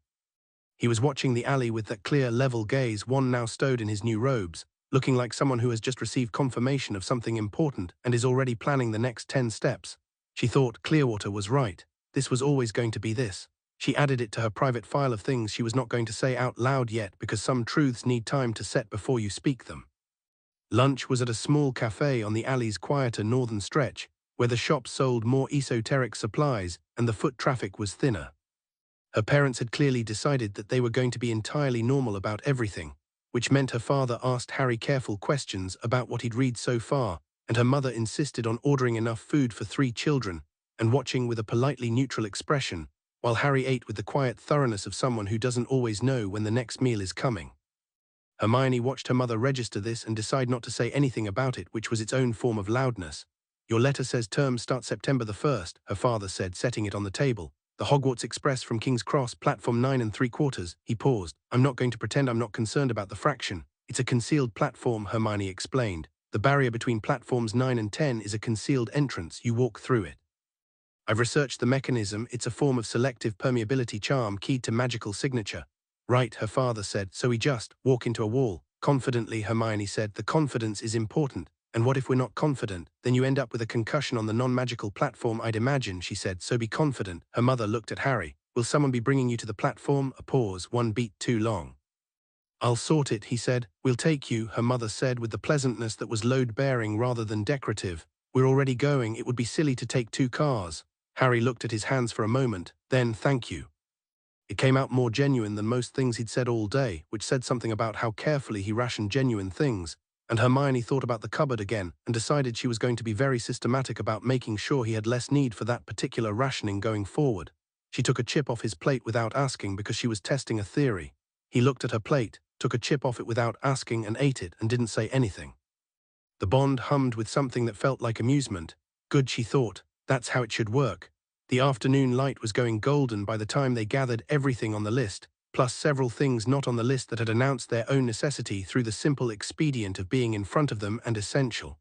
He was watching the alley with that clear, level gaze, one now stowed in his new robes, looking like someone who has just received confirmation of something important and is already planning the next 10 steps. She thought Clearwater was right. This was always going to be this. She added it to her private file of things she was not going to say out loud yet because some truths need time to set before you speak them. Lunch was at a small cafe on the alley's quieter northern stretch, where the shops sold more esoteric supplies and the foot traffic was thinner. Her parents had clearly decided that they were going to be entirely normal about everything, which meant her father asked Harry careful questions about what he'd read so far, and her mother insisted on ordering enough food for 3 children and watching with a politely neutral expression, while Harry ate with the quiet thoroughness of someone who doesn't always know when the next meal is coming. Hermione watched her mother register this and decide not to say anything about it, which was its own form of loudness. Your letter says term starts September the 1st, her father said, setting it on the table. The Hogwarts Express from King's Cross, platform 9 3/4. He paused. I'm not going to pretend I'm not concerned about the fraction. It's a concealed platform, Hermione explained. The barrier between platforms 9 and 10 is a concealed entrance. You walk through it. I've researched the mechanism. It's a form of selective permeability charm keyed to magical signature. Right, her father said, so we just walk into a wall. Confidently, Hermione said, the confidence is important. And what if we're not confident? Then you end up with a concussion on the non-magical platform, I'd imagine, she said, so be confident. Her mother looked at Harry. Will someone be bringing you to the platform? A pause, one beat too long. I'll sort it, he said. We'll take you, her mother said with the pleasantness that was load-bearing rather than decorative. We're already going. It would be silly to take 2 cars. Harry looked at his hands for a moment. Then, thank you. It came out more genuine than most things he'd said all day, which said something about how carefully he rationed genuine things. And Hermione thought about the cupboard again and decided she was going to be very systematic about making sure he had less need for that particular rationing going forward. She took a chip off his plate without asking because she was testing a theory. He looked at her plate, took a chip off it without asking and ate it and didn't say anything. The bond hummed with something that felt like amusement. Good, she thought. That's how it should work. The afternoon light was going golden by the time they gathered everything on the list, plus several things not on the list that had announced their own necessity through the simple expedient of being in front of them and essential.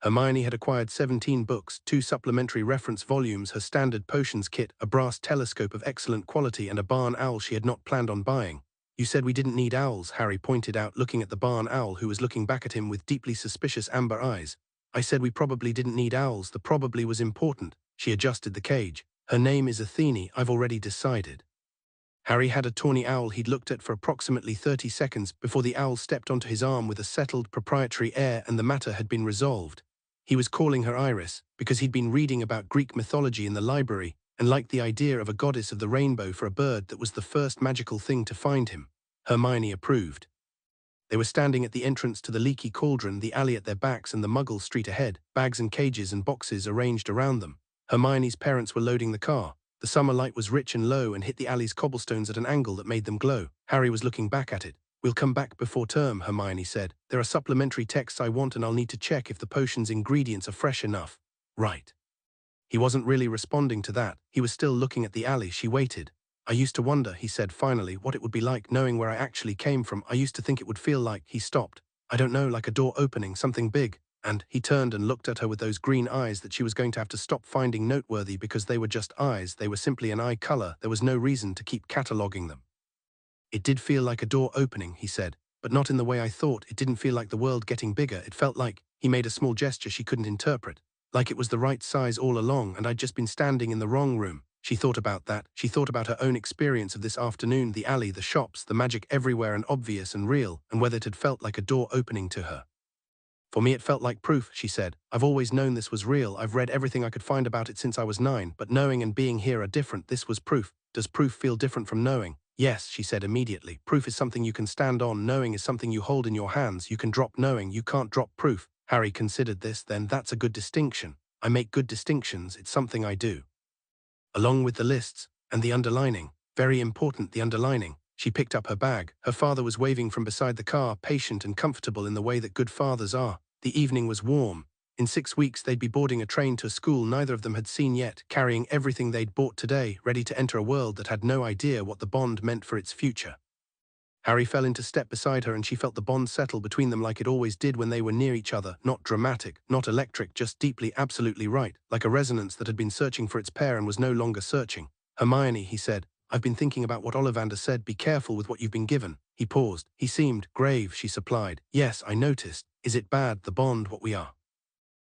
Hermione had acquired 17 books, 2 supplementary reference volumes, her standard potions kit, a brass telescope of excellent quality, and a barn owl she had not planned on buying. You said we didn't need owls, Harry pointed out, looking at the barn owl who was looking back at him with deeply suspicious amber eyes. I said we probably didn't need owls. The probably was important. She adjusted the cage. Her name is Athene, I've already decided. Harry had a tawny owl he'd looked at for approximately 30 seconds before the owl stepped onto his arm with a settled, proprietary air and the matter had been resolved. He was calling her Iris because he'd been reading about Greek mythology in the library and liked the idea of a goddess of the rainbow for a bird that was the first magical thing to find him. Hermione approved. They were standing at the entrance to the leaky cauldron, the alley at their backs and the Muggle street ahead, bags and cages and boxes arranged around them. Hermione's parents were loading the car. The summer light was rich and low and hit the alley's cobblestones at an angle that made them glow. Harry was looking back at it. We'll come back before term, Hermione said. There are supplementary texts I want and I'll need to check if the potion's ingredients are fresh enough. Right. He wasn't really responding to that. He was still looking at the alley. She waited. I used to wonder, he said finally, what it would be like knowing where I actually came from. I used to think it would feel like, he stopped. I don't know, like a door opening, something big. And he turned and looked at her with those green eyes that she was going to have to stop finding noteworthy because they were just eyes, they were simply an eye color, there was no reason to keep cataloging them. It did feel like a door opening, he said, but not in the way I thought. It didn't feel like the world getting bigger. It felt like, he made a small gesture she couldn't interpret, like it was the right size all along and I'd just been standing in the wrong room. She thought about that. She thought about her own experience of this afternoon, the alley, the shops, the magic everywhere and obvious and real, and whether it had felt like a door opening to her. For me it felt like proof, she said. I've always known this was real. I've read everything I could find about it since I was 9, but knowing and being here are different. This was proof. Does proof feel different from knowing? Yes, she said immediately. Proof is something you can stand on. Knowing is something you hold in your hands. You can drop knowing. You can't drop proof. Harry considered this. Then that's a good distinction. I make good distinctions. It's something I do. Along with the lists, and the underlining. Very important, the underlining. She picked up her bag. Her father was waving from beside the car, patient and comfortable in the way that good fathers are. The evening was warm. In 6 weeks they'd be boarding a train to a school neither of them had seen yet, carrying everything they'd bought today, ready to enter a world that had no idea what the bond meant for its future. Harry fell into step beside her and she felt the bond settle between them like it always did when they were near each other, not dramatic, not electric, just deeply, absolutely right, like a resonance that had been searching for its pair and was no longer searching. Hermione, he said, I've been thinking about what Ollivander said, be careful with what you've been given. He paused. He seemed grave, she supplied. Yes, I noticed. Is it bad, the bond, what we are?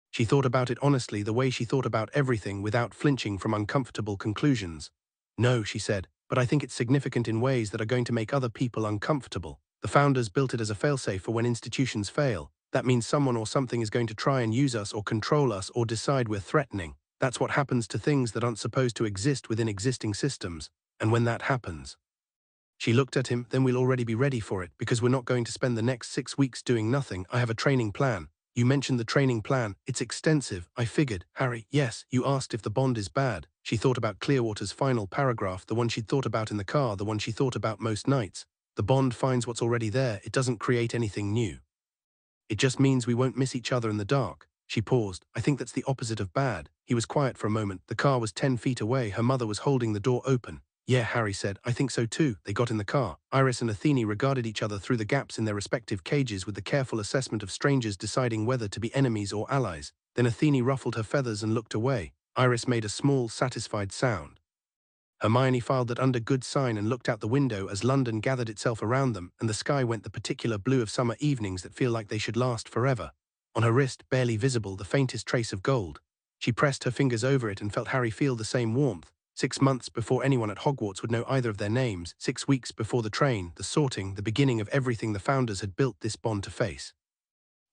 She thought about it honestly, the way she thought about everything, without flinching from uncomfortable conclusions. No, she said, but I think it's significant in ways that are going to make other people uncomfortable. The founders built it as a failsafe for when institutions fail. That means someone or something is going to try and use us or control us or decide we're threatening. That's what happens to things that aren't supposed to exist within existing systems. And when that happens, she looked at him, then we'll already be ready for it, because we're not going to spend the next 6 weeks doing nothing. I have a training plan. You mentioned the training plan. It's extensive, I figured. Harry, yes, you asked if the bond is bad. She thought about Clearwater's final paragraph, the one she'd thought about in the car, the one she thought about most nights. The bond finds what's already there. It doesn't create anything new. It just means we won't miss each other in the dark. She paused. I think that's the opposite of bad. He was quiet for a moment. The car was 10 feet away. Her mother was holding the door open. Yeah, Harry said, I think so too. They got in the car. Iris and Athene regarded each other through the gaps in their respective cages with the careful assessment of strangers deciding whether to be enemies or allies. Then Athene ruffled her feathers and looked away. Iris made a small, satisfied sound. Hermione filed that under good sign and looked out the window as London gathered itself around them and the sky went the particular blue of summer evenings that feel like they should last forever. On her wrist, barely visible, the faintest trace of gold. She pressed her fingers over it and felt Harry feel the same warmth. 6 months before anyone at Hogwarts would know either of their names, 6 weeks before the train, the sorting, the beginning of everything the founders had built this bond to face.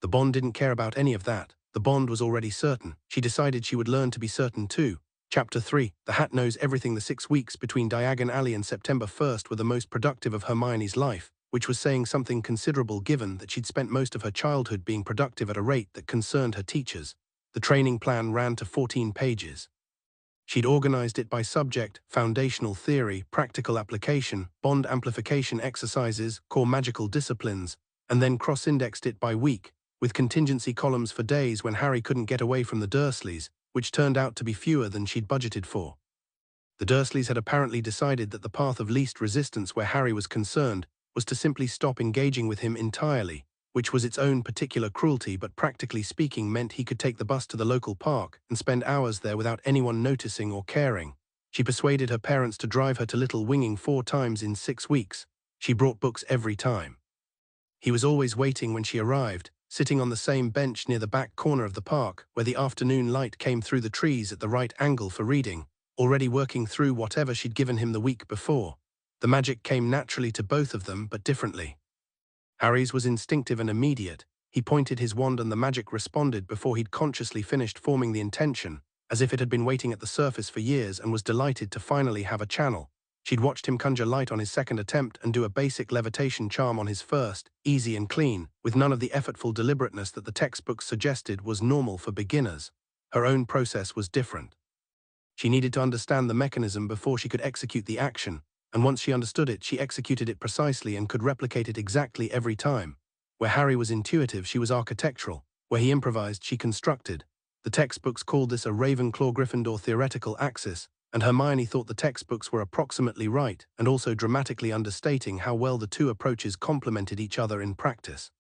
The bond didn't care about any of that. The bond was already certain. She decided she would learn to be certain too. Chapter 3. The Hat knows everything. The 6 weeks between Diagon Alley and September 1st were the most productive of Hermione's life, which was saying something considerable given that she'd spent most of her childhood being productive at a rate that concerned her teachers. The training plan ran to 14 pages. She'd organized it by subject, foundational theory, practical application, bond amplification exercises, core magical disciplines, and then cross-indexed it by week, with contingency columns for days when Harry couldn't get away from the Dursleys, which turned out to be fewer than she'd budgeted for. The Dursleys had apparently decided that the path of least resistance where Harry was concerned was to simply stop engaging with him entirely, which was its own particular cruelty, but practically speaking meant he could take the bus to the local park and spend hours there without anyone noticing or caring. She persuaded her parents to drive her to Little Winging 4 times in 6 weeks. She brought books every time. He was always waiting when she arrived, sitting on the same bench near the back corner of the park, where the afternoon light came through the trees at the right angle for reading, already working through whatever she'd given him the week before. The magic came naturally to both of them, but differently. Harry's was instinctive and immediate. He pointed his wand and the magic responded before he'd consciously finished forming the intention, as if it had been waiting at the surface for years and was delighted to finally have a channel. She'd watched him conjure light on his second attempt and do a basic levitation charm on his first, easy and clean, with none of the effortful deliberateness that the textbooks suggested was normal for beginners. Her own process was different. She needed to understand the mechanism before she could execute the action, and once she understood it, she executed it precisely and could replicate it exactly every time. Where Harry was intuitive, she was architectural. Where he improvised, she constructed. The textbooks called this a Ravenclaw-Gryffindor theoretical axis, and Hermione thought the textbooks were approximately right and also dramatically understating how well the two approaches complemented each other in practice.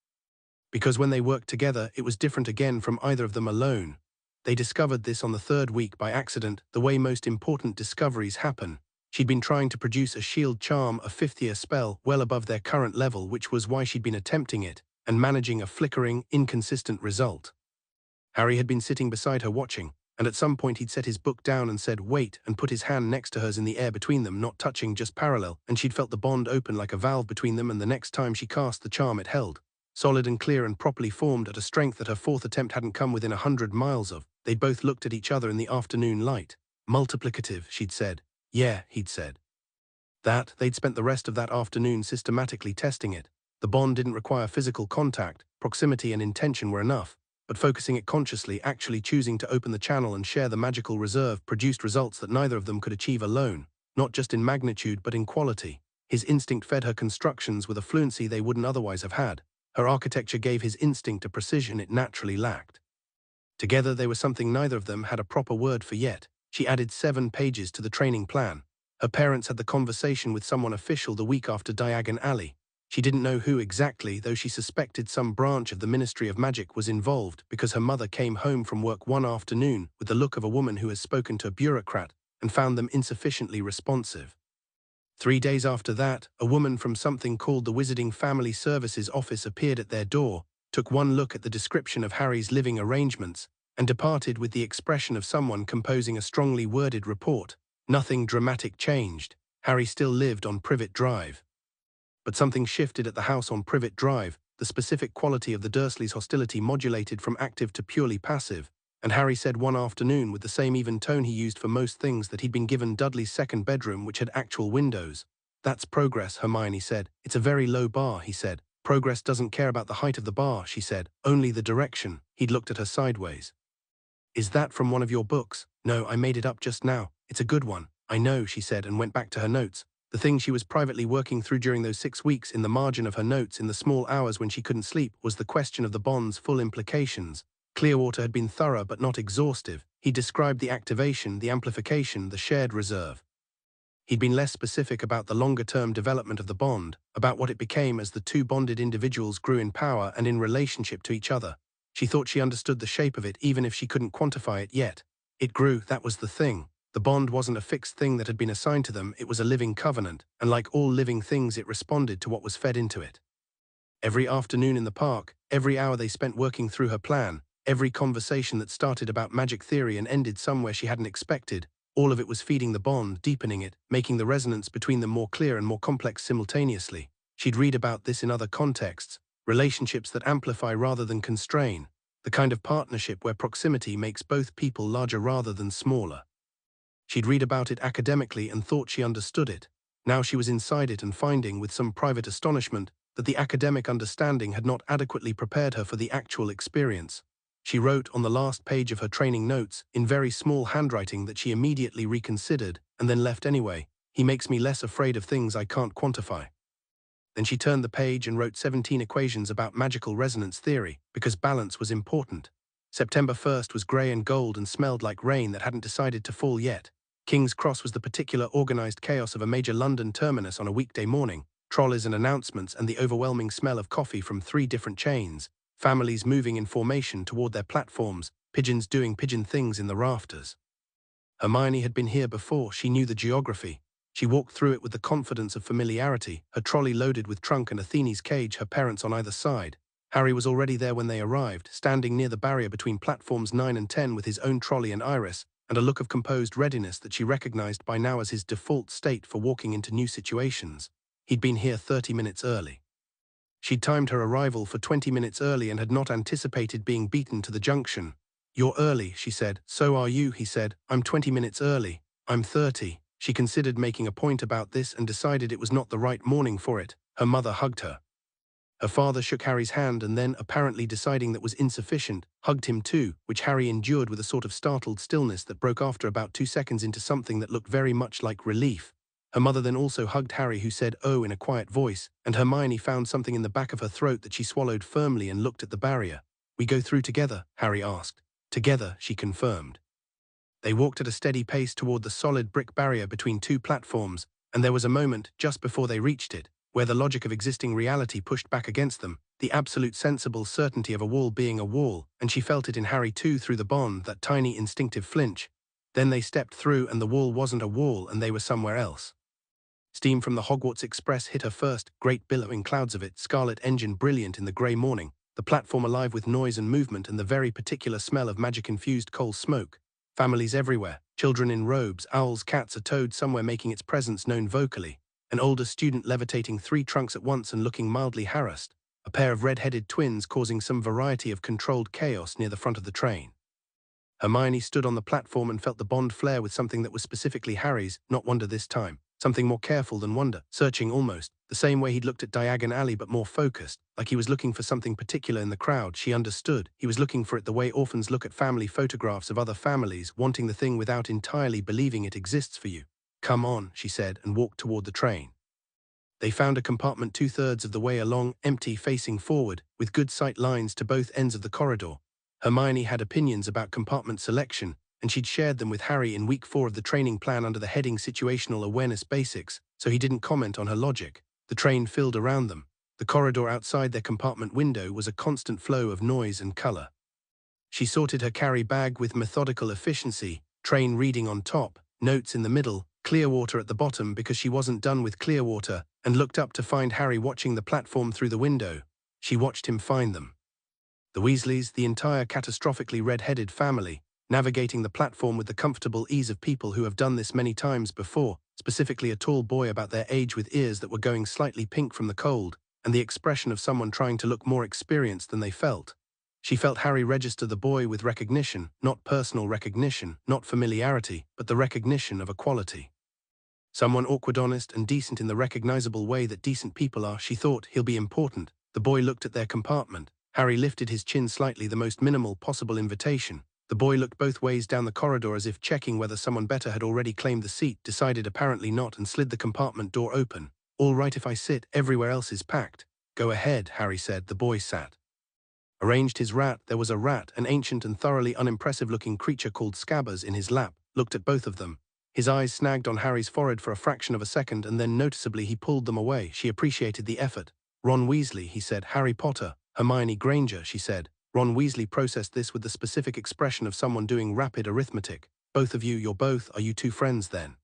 Because when they worked together, it was different again from either of them alone. They discovered this on the 3rd week by accident, the way most important discoveries happen. She'd been trying to produce a shield charm, a 5th-year spell, well above their current level, which was why she'd been attempting it, and managing a flickering, inconsistent result. Harry had been sitting beside her watching, and at some point he'd set his book down and said, wait, and put his hand next to hers in the air between them, not touching, just parallel, and she'd felt the bond open like a valve between them, and the next time she cast the charm it held. Solid and clear and properly formed at a strength that her 4th attempt hadn't come within 100 miles of. They'd both looked at each other in the afternoon light. Multiplicative, she'd said. Yeah, he'd said. They'd spent the rest of that afternoon systematically testing it. The bond didn't require physical contact, proximity and intention were enough, but focusing it consciously, actually choosing to open the channel and share the magical reserve produced results that neither of them could achieve alone, not just in magnitude but in quality. His instinct fed her constructions with a fluency they wouldn't otherwise have had. Her architecture gave his instinct a precision it naturally lacked. Together they were something neither of them had a proper word for yet. She added 7 pages to the training plan. Her parents had the conversation with someone official the week after Diagon Alley. She didn't know who exactly, though she suspected some branch of the Ministry of Magic was involved because her mother came home from work one afternoon with the look of a woman who has spoken to a bureaucrat and found them insufficiently responsive. 3 days after that, a woman from something called the Wizarding Family Services Office appeared at their door, took one look at the description of Harry's living arrangements, and departed with the expression of someone composing a strongly worded report. Nothing dramatic changed. Harry still lived on Privet Drive. But something shifted at the house on Privet Drive. The specific quality of the Dursleys' hostility modulated from active to purely passive, and Harry said one afternoon with the same even tone he used for most things that he'd been given Dudley's second bedroom, which had actual windows. "That's progress," Hermione said. "It's a very low bar," he said. "Progress doesn't care about the height of the bar," she said, "only the direction." He'd looked at her sideways. "Is that from one of your books?" "No, I made it up just now. It's a good one." "I know," she said, and went back to her notes. The thing she was privately working through during those 6 weeks in the margin of her notes in the small hours when she couldn't sleep was the question of the bond's full implications. Clearwater had been thorough but not exhaustive. He described the activation, the amplification, the shared reserve. He'd been less specific about the longer-term development of the bond, about what it became as the two bonded individuals grew in power and in relationship to each other. She thought she understood the shape of it even if she couldn't quantify it yet. It grew, that was the thing. The bond wasn't a fixed thing that had been assigned to them, it was a living covenant, and like all living things it responded to what was fed into it. Every afternoon in the park, every hour they spent working through her plan, every conversation that started about magic theory and ended somewhere she hadn't expected, all of it was feeding the bond, deepening it, making the resonance between them more clear and more complex simultaneously. She'd read about this in other contexts, relationships that amplify rather than constrain, the kind of partnership where proximity makes both people larger rather than smaller. She'd read about it academically and thought she understood it. Now she was inside it and finding, with some private astonishment, that the academic understanding had not adequately prepared her for the actual experience. She wrote on the last page of her training notes, in very small handwriting that she immediately reconsidered, and then left anyway, "He makes me less afraid of things I can't quantify." Then she turned the page and wrote 17 equations about magical resonance theory, because balance was important. September 1st was grey and gold and smelled like rain that hadn't decided to fall yet. King's Cross was the particular organised chaos of a major London terminus on a weekday morning, trolleys and announcements and the overwhelming smell of coffee from 3 different chains, families moving in formation toward their platforms, pigeons doing pigeon things in the rafters. Hermione had been here before, she knew the geography. She walked through it with the confidence of familiarity, her trolley loaded with trunk and Athene's cage, her parents on either side. Harry was already there when they arrived, standing near the barrier between platforms 9 and 10 with his own trolley and Iris, and a look of composed readiness that she recognized by now as his default state for walking into new situations. He'd been here 30 minutes early. She'd timed her arrival for 20 minutes early and had not anticipated being beaten to the junction. "You're early," she said. "So are you," he said. "I'm 20 minutes early. I'm 30. She considered making a point about this and decided it was not the right morning for it. Her mother hugged her. Her father shook Harry's hand and then, apparently deciding that was insufficient, hugged him too, which Harry endured with a sort of startled stillness that broke after about 2 seconds into something that looked very much like relief. Her mother then also hugged Harry, who said "oh" in a quiet voice, and Hermione found something in the back of her throat that she swallowed firmly and looked at the barrier. "We go through together?" Harry asked. "Together," she confirmed. They walked at a steady pace toward the solid brick barrier between 2 platforms, and there was a moment, just before they reached it, where the logic of existing reality pushed back against them, the absolute sensible certainty of a wall being a wall, and she felt it in Harry too through the bond, that tiny instinctive flinch. Then they stepped through and the wall wasn't a wall and they were somewhere else. Steam from the Hogwarts Express hit her first, great billowing clouds of it, scarlet engine brilliant in the grey morning, the platform alive with noise and movement and the very particular smell of magic-infused coal smoke. Families everywhere, children in robes, owls, cats, a toad somewhere making its presence known vocally, an older student levitating 3 trunks at once and looking mildly harassed, a pair of red-headed twins causing some variety of controlled chaos near the front of the train. Hermione stood on the platform and felt the bond flare with something that was specifically Harry's, not wonder this time, something more careful than wonder, searching almost, the same way he'd looked at Diagon Alley but more focused, like he was looking for something particular in the crowd. She understood, he was looking for it the way orphans look at family photographs of other families, wanting the thing without entirely believing it exists for you. "Come on," she said, and walked toward the train. They found a compartment 2/3 of the way along, empty, facing forward, with good sight lines to both ends of the corridor. Hermione had opinions about compartment selection, and she'd shared them with Harry in week 4 of the training plan under the heading Situational Awareness Basics, so he didn't comment on her logic. The train filled around them. The corridor outside their compartment window was a constant flow of noise and color. She sorted her carry bag with methodical efficiency, train reading on top, notes in the middle, clear water at the bottom because she wasn't done with clear water, and looked up to find Harry watching the platform through the window. She watched him find them. The Weasleys, the entire catastrophically red-headed family, navigating the platform with the comfortable ease of people who have done this many times before, specifically a tall boy about their age with ears that were going slightly pink from the cold, and the expression of someone trying to look more experienced than they felt. She felt Harry register the boy with recognition, not personal recognition, not familiarity, but the recognition of a quality. Someone awkward, honest, and decent in the recognizable way that decent people are. She thought, he'll be important. The boy looked at their compartment. Harry lifted his chin slightly, the most minimal possible invitation. The boy looked both ways down the corridor as if checking whether someone better had already claimed the seat, decided apparently not, and slid the compartment door open. All right if I sit, everywhere else is packed. Go ahead, Harry said. The boy sat. Arranged his rat. There was a rat, an ancient and thoroughly unimpressive-looking creature called Scabbers, in his lap, looked at both of them. His eyes snagged on Harry's forehead for a fraction of a second, and then noticeably he pulled them away. She appreciated the effort. Ron Weasley, he said. Harry Potter, Hermione Granger, she said. Ron Weasley processed this with the specific expression of someone doing rapid arithmetic. Both of you, you're both, are you two friends then?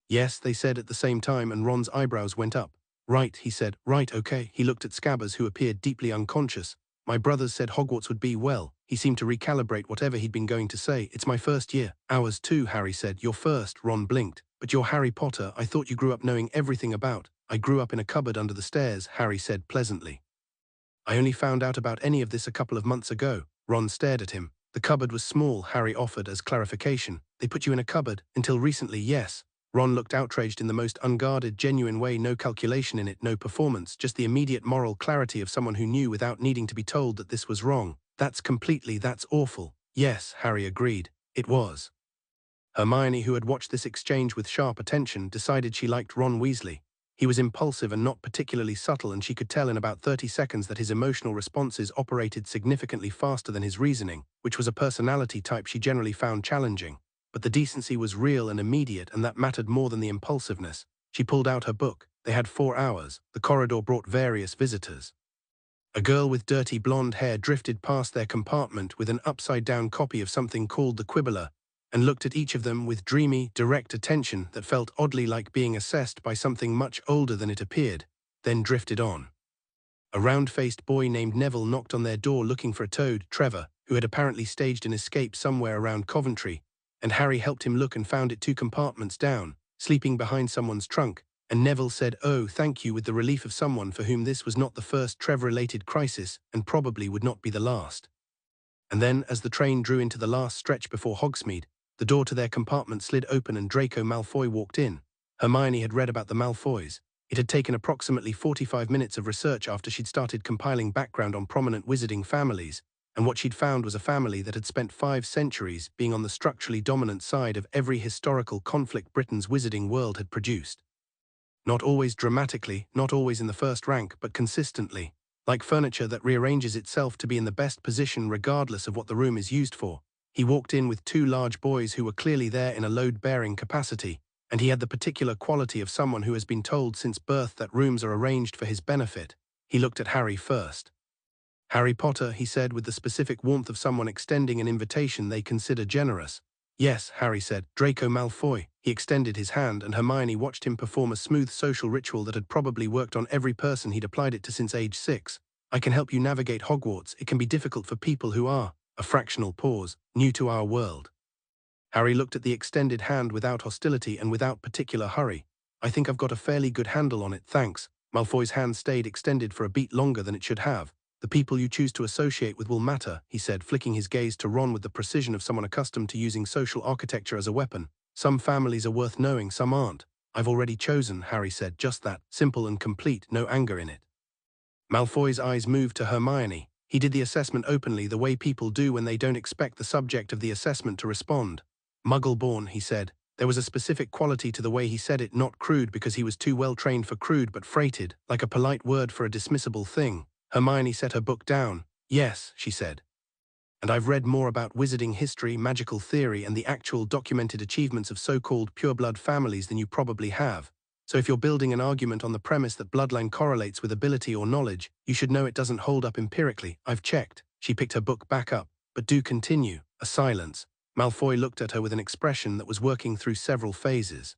Yes, they said at the same time, and Ron's eyebrows went up. Right, he said. Right, okay. He looked at Scabbers, who appeared deeply unconscious. My brothers said Hogwarts would be well. He seemed to recalibrate whatever he'd been going to say. It's my first year. Ours too, Harry said. Your first, Ron blinked. But you're Harry Potter. I thought you grew up knowing everything about. I grew up in a cupboard under the stairs, Harry said pleasantly. I only found out about any of this a couple of months ago. Ron stared at him. The cupboard was small, Harry offered as clarification. They put you in a cupboard? Until recently, yes. Ron looked outraged in the most unguarded, genuine way. No calculation in it, no performance, just the immediate moral clarity of someone who knew without needing to be told that this was wrong. That's awful. Yes, Harry agreed. It was. Hermione, who had watched this exchange with sharp attention, decided she liked Ron Weasley. He was impulsive and not particularly subtle, and she could tell in about 30 seconds that his emotional responses operated significantly faster than his reasoning, which was a personality type she generally found challenging. But the decency was real and immediate, and that mattered more than the impulsiveness. She pulled out her book. They had 4 hours. The corridor brought various visitors. A girl with dirty blonde hair drifted past their compartment with an upside-down copy of something called the Quibbler, and looked at each of them with dreamy, direct attention that felt oddly like being assessed by something much older than it appeared, then drifted on. A round-faced boy named Neville knocked on their door looking for a toad, Trevor, who had apparently staged an escape somewhere around Coventry, and Harry helped him look and found it 2 compartments down, sleeping behind someone's trunk, and Neville said, "Oh, thank you," with the relief of someone for whom this was not the first Trevor-related crisis, and probably would not be the last. And then, as the train drew into the last stretch before Hogsmeade, the door to their compartment slid open and Draco Malfoy walked in. Hermione had read about the Malfoys. It had taken approximately 45 minutes of research after she'd started compiling background on prominent wizarding families, and what she'd found was a family that had spent 5 centuries being on the structurally dominant side of every historical conflict Britain's wizarding world had produced. Not always dramatically, not always in the first rank, but consistently, like furniture that rearranges itself to be in the best position regardless of what the room is used for. He walked in with 2 large boys who were clearly there in a load-bearing capacity, and he had the particular quality of someone who has been told since birth that rooms are arranged for his benefit. He looked at Harry first. Harry Potter, he said with the specific warmth of someone extending an invitation they consider generous. Yes, Harry said. Draco Malfoy. He extended his hand, and Hermione watched him perform a smooth social ritual that had probably worked on every person he'd applied it to since age 6. I can help you navigate Hogwarts. It can be difficult for people who are, a fractional pause, new to our world. Harry looked at the extended hand without hostility and without particular hurry. I think I've got a fairly good handle on it, thanks. Malfoy's hand stayed extended for a beat longer than it should have. The people you choose to associate with will matter, he said, flicking his gaze to Ron with the precision of someone accustomed to using social architecture as a weapon. Some families are worth knowing, some aren't. I've already chosen, Harry said, just that, simple and complete, no anger in it. Malfoy's eyes moved to Hermione. He did the assessment openly, the way people do when they don't expect the subject of the assessment to respond. Muggle-born, he said. There was a specific quality to the way he said it, not crude because he was too well trained for crude, but freighted, like a polite word for a dismissible thing. Hermione set her book down. Yes, she said. And I've read more about wizarding history, magical theory, and the actual documented achievements of so-called pureblood families than you probably have. So if you're building an argument on the premise that bloodline correlates with ability or knowledge, you should know it doesn't hold up empirically. I've checked. She picked her book back up. But do continue. A silence. Malfoy looked at her with an expression that was working through several phases.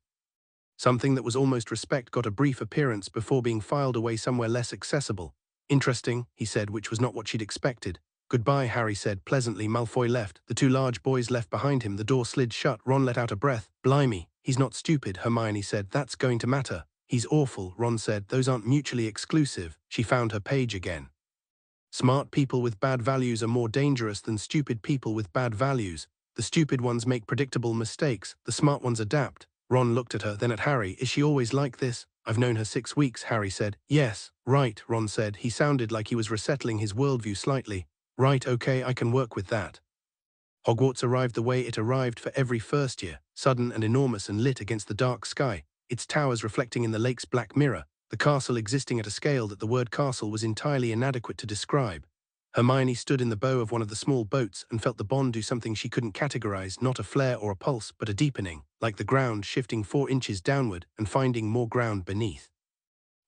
Something that was almost respect got a brief appearance before being filed away somewhere less accessible. Interesting, he said, which was not what she'd expected. Goodbye, Harry said pleasantly. Malfoy left. The two large boys left behind him. The door slid shut. Ron let out a breath. Blimey, he's not stupid, Hermione said. That's going to matter. He's awful, Ron said. Those aren't mutually exclusive. She found her page again. Smart people with bad values are more dangerous than stupid people with bad values. The stupid ones make predictable mistakes. The smart ones adapt. Ron looked at her, then at Harry. Is she always like this? I've known her 6 weeks, Harry said. Yes, right, Ron said. He sounded like he was resettling his worldview slightly. Right, okay, I can work with that. Hogwarts arrived the way it arrived for every first year, sudden and enormous and lit against the dark sky, its towers reflecting in the lake's black mirror, the castle existing at a scale that the word castle was entirely inadequate to describe. Hermione stood in the bow of one of the small boats and felt the bond do something she couldn't categorize, not a flare or a pulse, but a deepening, like the ground shifting 4 inches downward and finding more ground beneath.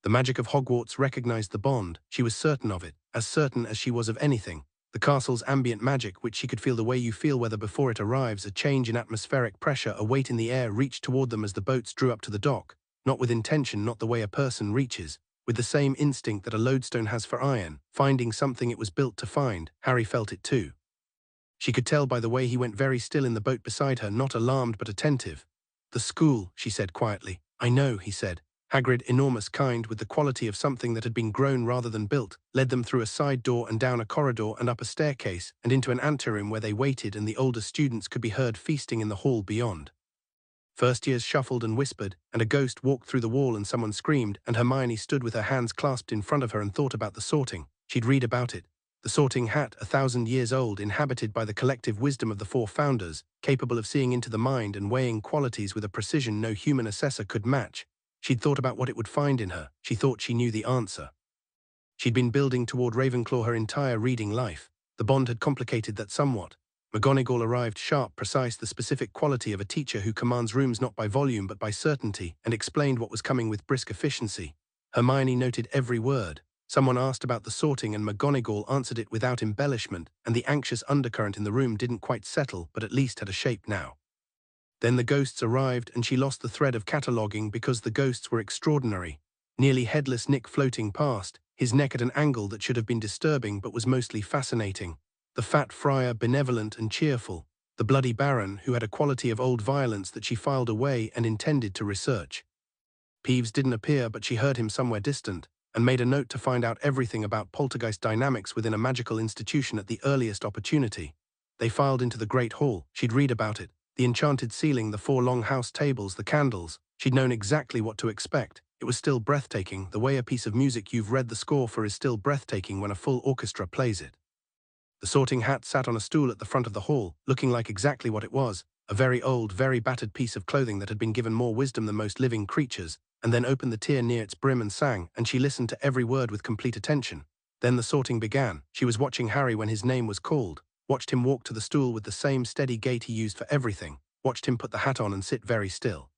The magic of Hogwarts recognized the bond. She was certain of it, as certain as she was of anything. The castle's ambient magic, which she could feel the way you feel weather before it arrives, a change in atmospheric pressure, a weight in the air, reached toward them as the boats drew up to the dock, not with intention, not the way a person reaches, with the same instinct that a lodestone has for iron, finding something it was built to find. Harry felt it too. She could tell by the way he went very still in the boat beside her, not alarmed but attentive. The school, she said quietly. I know, he said. Hagrid, enormous, kind, with the quality of something that had been grown rather than built, led them through a side door and down a corridor and up a staircase and into an anteroom where they waited, and the older students could be heard feasting in the hall beyond. First years shuffled and whispered, and a ghost walked through the wall and someone screamed, and Hermione stood with her hands clasped in front of her and thought about the sorting. She'd read about it. The sorting hat, 1,000 years old, inhabited by the collective wisdom of the 4 founders, capable of seeing into the mind and weighing qualities with a precision no human assessor could match. She'd thought about what it would find in her. She thought she knew the answer. She'd been building toward Ravenclaw her entire reading life. The bond had complicated that somewhat. McGonagall arrived sharp, precise, the specific quality of a teacher who commands rooms not by volume but by certainty, and explained what was coming with brisk efficiency. Hermione noted every word. Someone asked about the sorting and McGonagall answered it without embellishment, and the anxious undercurrent in the room didn't quite settle, but at least had a shape now. Then the ghosts arrived, and she lost the thread of cataloguing because the ghosts were extraordinary. Nearly headless Nick floating past, his neck at an angle that should have been disturbing but was mostly fascinating. The fat friar, benevolent and cheerful. The bloody baron, who had a quality of old violence that she filed away and intended to research. Peeves didn't appear, but she heard him somewhere distant, and made a note to find out everything about poltergeist dynamics within a magical institution at the earliest opportunity. They filed into the great hall. She'd read about it. The enchanted ceiling, the 4 long house tables, the candles. She'd known exactly what to expect. It was still breathtaking, the way a piece of music you've read the score for is still breathtaking when a full orchestra plays it. The sorting hat sat on a stool at the front of the hall, looking like exactly what it was, a very old, very battered piece of clothing that had been given more wisdom than most living creatures, and then opened the tier near its brim and sang, and she listened to every word with complete attention. Then the sorting began. She was watching Harry when his name was called, watched him walk to the stool with the same steady gait he used for everything, watched him put the hat on and sit very still.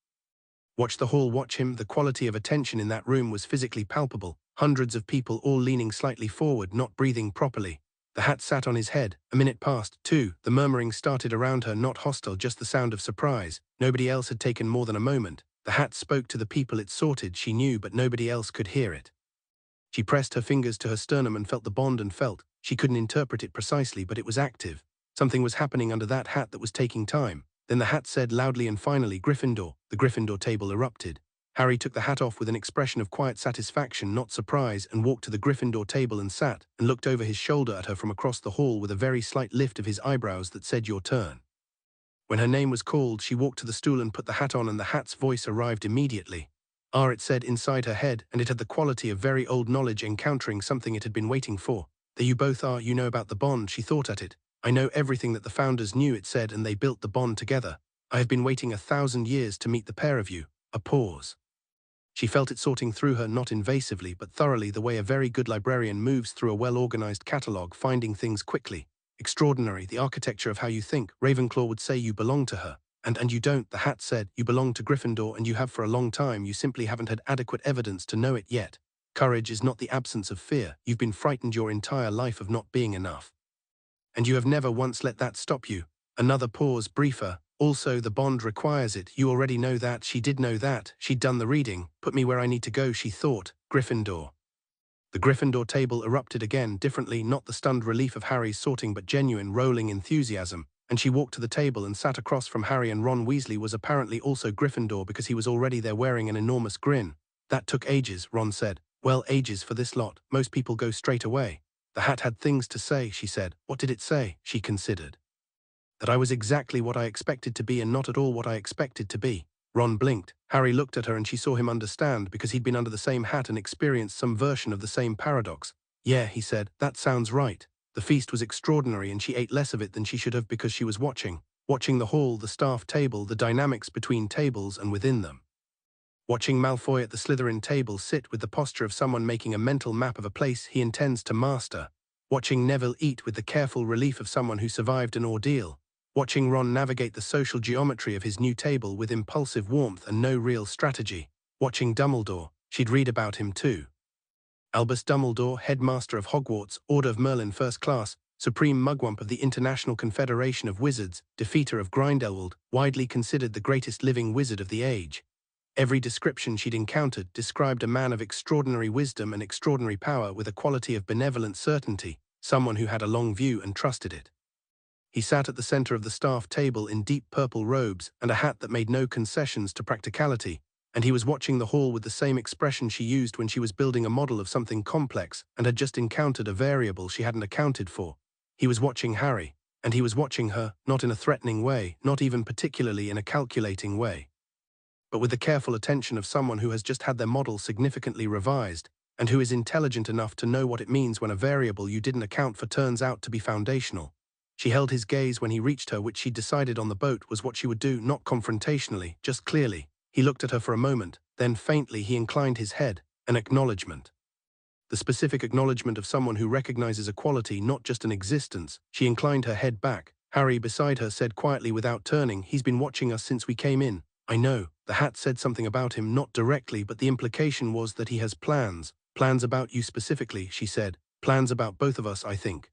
Watched the hall watch him. The quality of attention in that room was physically palpable, hundreds of people all leaning slightly forward, not breathing properly. The hat sat on his head. A minute passed, 2. The murmuring started around her, not hostile, just the sound of surprise. Nobody else had taken more than a moment. The hat spoke to the people it sorted, she knew, but nobody else could hear it. She pressed her fingers to her sternum and felt the bond and felt. She couldn't interpret it precisely, but it was active. Something was happening under that hat that was taking time. Then the hat said loudly and finally, Gryffindor. The Gryffindor table erupted. Harry took the hat off with an expression of quiet satisfaction, not surprise, and walked to the Gryffindor table and sat, and looked over his shoulder at her from across the hall with a very slight lift of his eyebrows that said, your turn. When her name was called, she walked to the stool and put the hat on, and the hat's voice arrived immediately. It said inside her head, and it had the quality of very old knowledge encountering something it had been waiting for. There you both are, you know about the bond, she thought at it. I know everything that the founders knew, it said, and they built the bond together. I have been waiting 1,000 years to meet the pair of you. A pause. She felt it sorting through her, not invasively, but thoroughly, the way a very good librarian moves through a well-organized catalogue, finding things quickly. Extraordinary, the architecture of how you think. Ravenclaw would say you belong to her. And you don't, the hat said. You belong to Gryffindor and you have for a long time. You simply haven't had adequate evidence to know it yet. Courage is not the absence of fear. You've been frightened your entire life of not being enough. And you have never once let that stop you. Another pause, briefer. Also, the bond requires it. You already know that. She did know that. She'd done the reading. Put me where I need to go, she thought. Gryffindor. The Gryffindor table erupted again, differently, not the stunned relief of Harry's sorting but genuine, rolling enthusiasm. And she walked to the table and sat across from Harry, and Ron Weasley was apparently also Gryffindor because he was already there wearing an enormous grin. That took ages, Ron said. Well, ages for this lot. Most people go straight away. The hat had things to say, she said. What did it say? She considered. That I was exactly what I expected to be and not at all what I expected to be. Ron blinked. Harry looked at her and she saw him understand because he'd been under the same hat and experienced some version of the same paradox. Yeah, he said, that sounds right. The feast was extraordinary and she ate less of it than she should have because she was watching the hall, the staff table, the dynamics between tables and within them. Watching Malfoy at the Slytherin table sit with the posture of someone making a mental map of a place he intends to master. Watching Neville eat with the careful relief of someone who survived an ordeal. Watching Ron navigate the social geometry of his new table with impulsive warmth and no real strategy. Watching Dumbledore, she'd read about him too. Albus Dumbledore, headmaster of Hogwarts, Order of Merlin First Class, Supreme Mugwump of the International Confederation of Wizards, defeater of Grindelwald, widely considered the greatest living wizard of the age. Every description she'd encountered described a man of extraordinary wisdom and extraordinary power with a quality of benevolent certainty, someone who had a long view and trusted it. He sat at the center of the staff table in deep purple robes and a hat that made no concessions to practicality, and he was watching the hall with the same expression she used when she was building a model of something complex and had just encountered a variable she hadn't accounted for. He was watching Harry, and he was watching her, not in a threatening way, not even particularly in a calculating way, but with the careful attention of someone who has just had their model significantly revised, and who is intelligent enough to know what it means when a variable you didn't account for turns out to be foundational. She held his gaze when he reached her, which she decided on the boat was what she would do, not confrontationally, just clearly. He looked at her for a moment, then faintly he inclined his head, an acknowledgement. The specific acknowledgement of someone who recognizes a quality, not just an existence. She inclined her head back. Harry beside her said quietly without turning, "He's been watching us since we came in." "I know." The hat said something about him, not directly, but the implication was that he has plans. "Plans about you specifically," she said. "Plans about both of us, I think."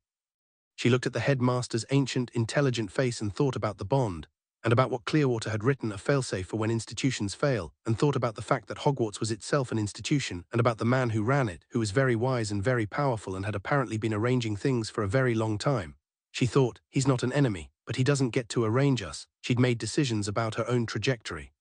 She looked at the headmaster's ancient, intelligent face and thought about the bond, and about what Clearwater had written, a failsafe for when institutions fail, and thought about the fact that Hogwarts was itself an institution, and about the man who ran it, who was very wise and very powerful and had apparently been arranging things for a very long time. She thought, he's not an enemy, but he doesn't get to arrange us. She'd made decisions about her own trajectory.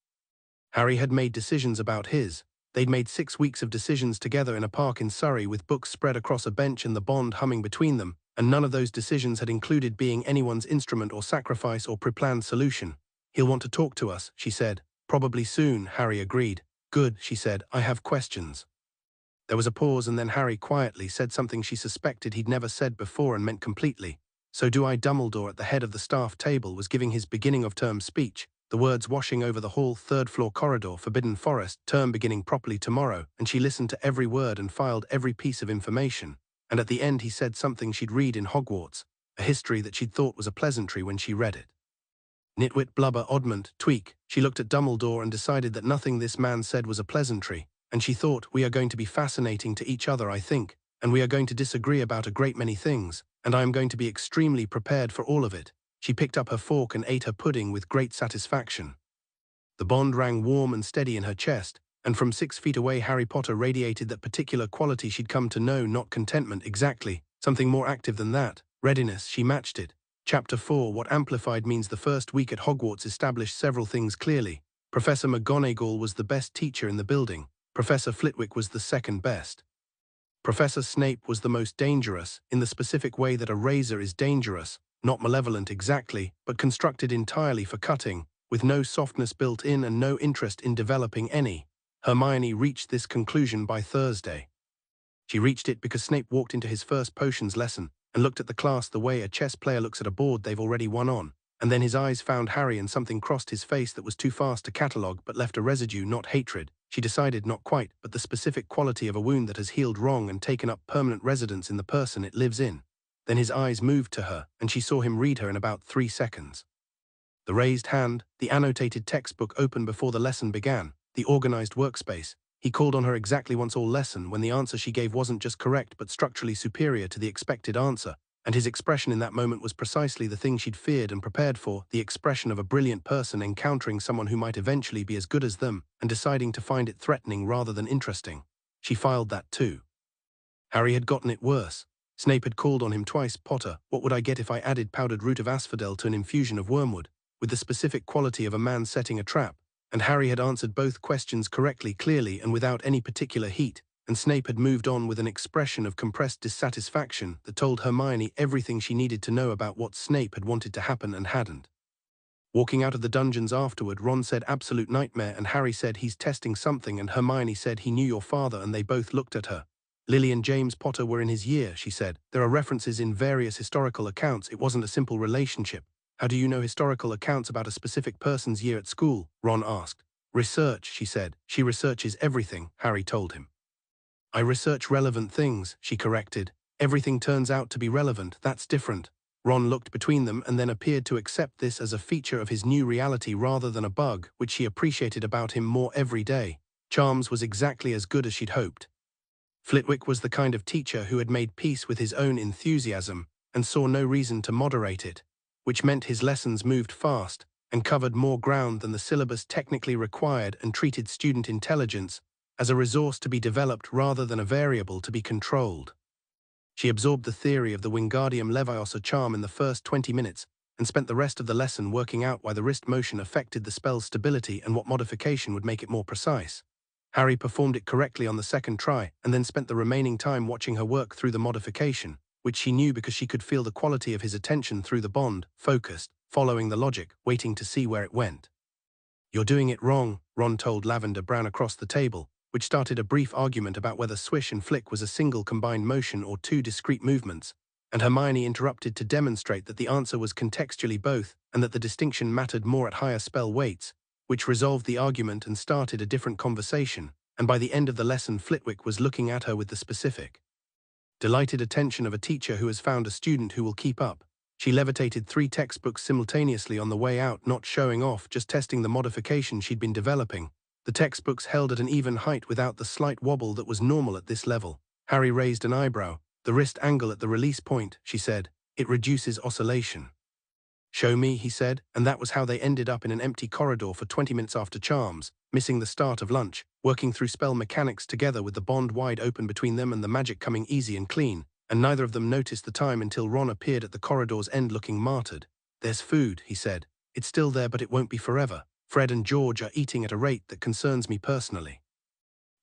Harry had made decisions about his. They'd made 6 weeks of decisions together in a park in Surrey with books spread across a bench and the bond humming between them, and none of those decisions had included being anyone's instrument or sacrifice or pre-planned solution. "He'll want to talk to us," she said. "Probably soon," Harry agreed. "Good," she said. "I have questions." There was a pause and then Harry quietly said something she suspected he'd never said before and meant completely. "So do I." Dumbledore at the head of the staff table was giving his beginning-of-term speech, the words washing over the hall, third-floor corridor, Forbidden Forest, term beginning properly tomorrow, and she listened to every word and filed every piece of information. And at the end he said something she'd read in Hogwarts, a history that she'd thought was a pleasantry when she read it. Nitwit, blubber, oddment, tweak. She looked at Dumbledore and decided that nothing this man said was a pleasantry, and she thought, we are going to be fascinating to each other, I think, and we are going to disagree about a great many things, and I am going to be extremely prepared for all of it. She picked up her fork and ate her pudding with great satisfaction. The bond rang warm and steady in her chest, and from 6 feet away Harry Potter radiated that particular quality she'd come to know, not contentment exactly, something more active than that, readiness. She matched it. Chapter 4. What amplified means the first week at Hogwarts established several things clearly. Professor McGonagall was the best teacher in the building. Professor Flitwick was the second best. Professor Snape was the most dangerous, in the specific way that a razor is dangerous, not malevolent exactly, but constructed entirely for cutting, with no softness built in and no interest in developing any. Hermione reached this conclusion by Thursday. She reached it because Snape walked into his first potions lesson and looked at the class the way a chess player looks at a board they've already won on, and then his eyes found Harry and something crossed his face that was too fast to catalogue but left a residue, not hatred. She decided not quite, but the specific quality of a wound that has healed wrong and taken up permanent residence in the person it lives in. Then his eyes moved to her, and she saw him read her in about 3 seconds. The raised hand, the annotated textbook open before the lesson began, the organized workspace. He called on her exactly once all lesson when the answer she gave wasn't just correct but structurally superior to the expected answer, and his expression in that moment was precisely the thing she'd feared and prepared for, the expression of a brilliant person encountering someone who might eventually be as good as them and deciding to find it threatening rather than interesting. She filed that too. Harry had gotten it worse. Snape had called on him twice. Potter, what would I get if I added powdered root of asphodel to an infusion of wormwood, with the specific quality of a man setting a trap? And Harry had answered both questions correctly, clearly, and without any particular heat, and Snape had moved on with an expression of compressed dissatisfaction that told Hermione everything she needed to know about what Snape had wanted to happen and hadn't. Walking out of the dungeons afterward, Ron said absolute nightmare, and Harry said he's testing something, and Hermione said he knew your father, and they both looked at her. Lily and James Potter were in his year, she said. There are references in various historical accounts. It wasn't a simple relationship. How do you know historical accounts about a specific person's year at school? Ron asked. Research, she said. She researches everything, Harry told him. I research relevant things, she corrected. Everything turns out to be relevant, that's different. Ron looked between them and then appeared to accept this as a feature of his new reality rather than a bug, which she appreciated about him more every day. Charms was exactly as good as she'd hoped. Flitwick was the kind of teacher who had made peace with his own enthusiasm and saw no reason to moderate it, which meant his lessons moved fast and covered more ground than the syllabus technically required and treated student intelligence as a resource to be developed rather than a variable to be controlled. She absorbed the theory of the Wingardium Leviosa charm in the first 20 minutes and spent the rest of the lesson working out why the wrist motion affected the spell's stability and what modification would make it more precise. Harry performed it correctly on the second try and then spent the remaining time watching her work through the modification, which she knew because she could feel the quality of his attention through the bond, focused, following the logic, waiting to see where it went. You're doing it wrong, Ron told Lavender Brown across the table, which started a brief argument about whether swish and flick was a single combined motion or two discrete movements, and Hermione interrupted to demonstrate that the answer was contextually both and that the distinction mattered more at higher spell weights, which resolved the argument and started a different conversation, and by the end of the lesson Flitwick was looking at her with the specific, delighted attention of a teacher who has found a student who will keep up. She levitated 3 textbooks simultaneously on the way out, not showing off, just testing the modification she'd been developing. The textbooks held at an even height without the slight wobble that was normal at this level. Harry raised an eyebrow. The wrist angle at the release point, she said. It reduces oscillation. Show me, he said, and that was how they ended up in an empty corridor for 20 minutes after charms, missing the start of lunch, working through spell mechanics together with the bond wide open between them and the magic coming easy and clean, and neither of them noticed the time until Ron appeared at the corridor's end looking martyred. There's food, he said. It's still there, but it won't be forever. Fred and George are eating at a rate that concerns me personally.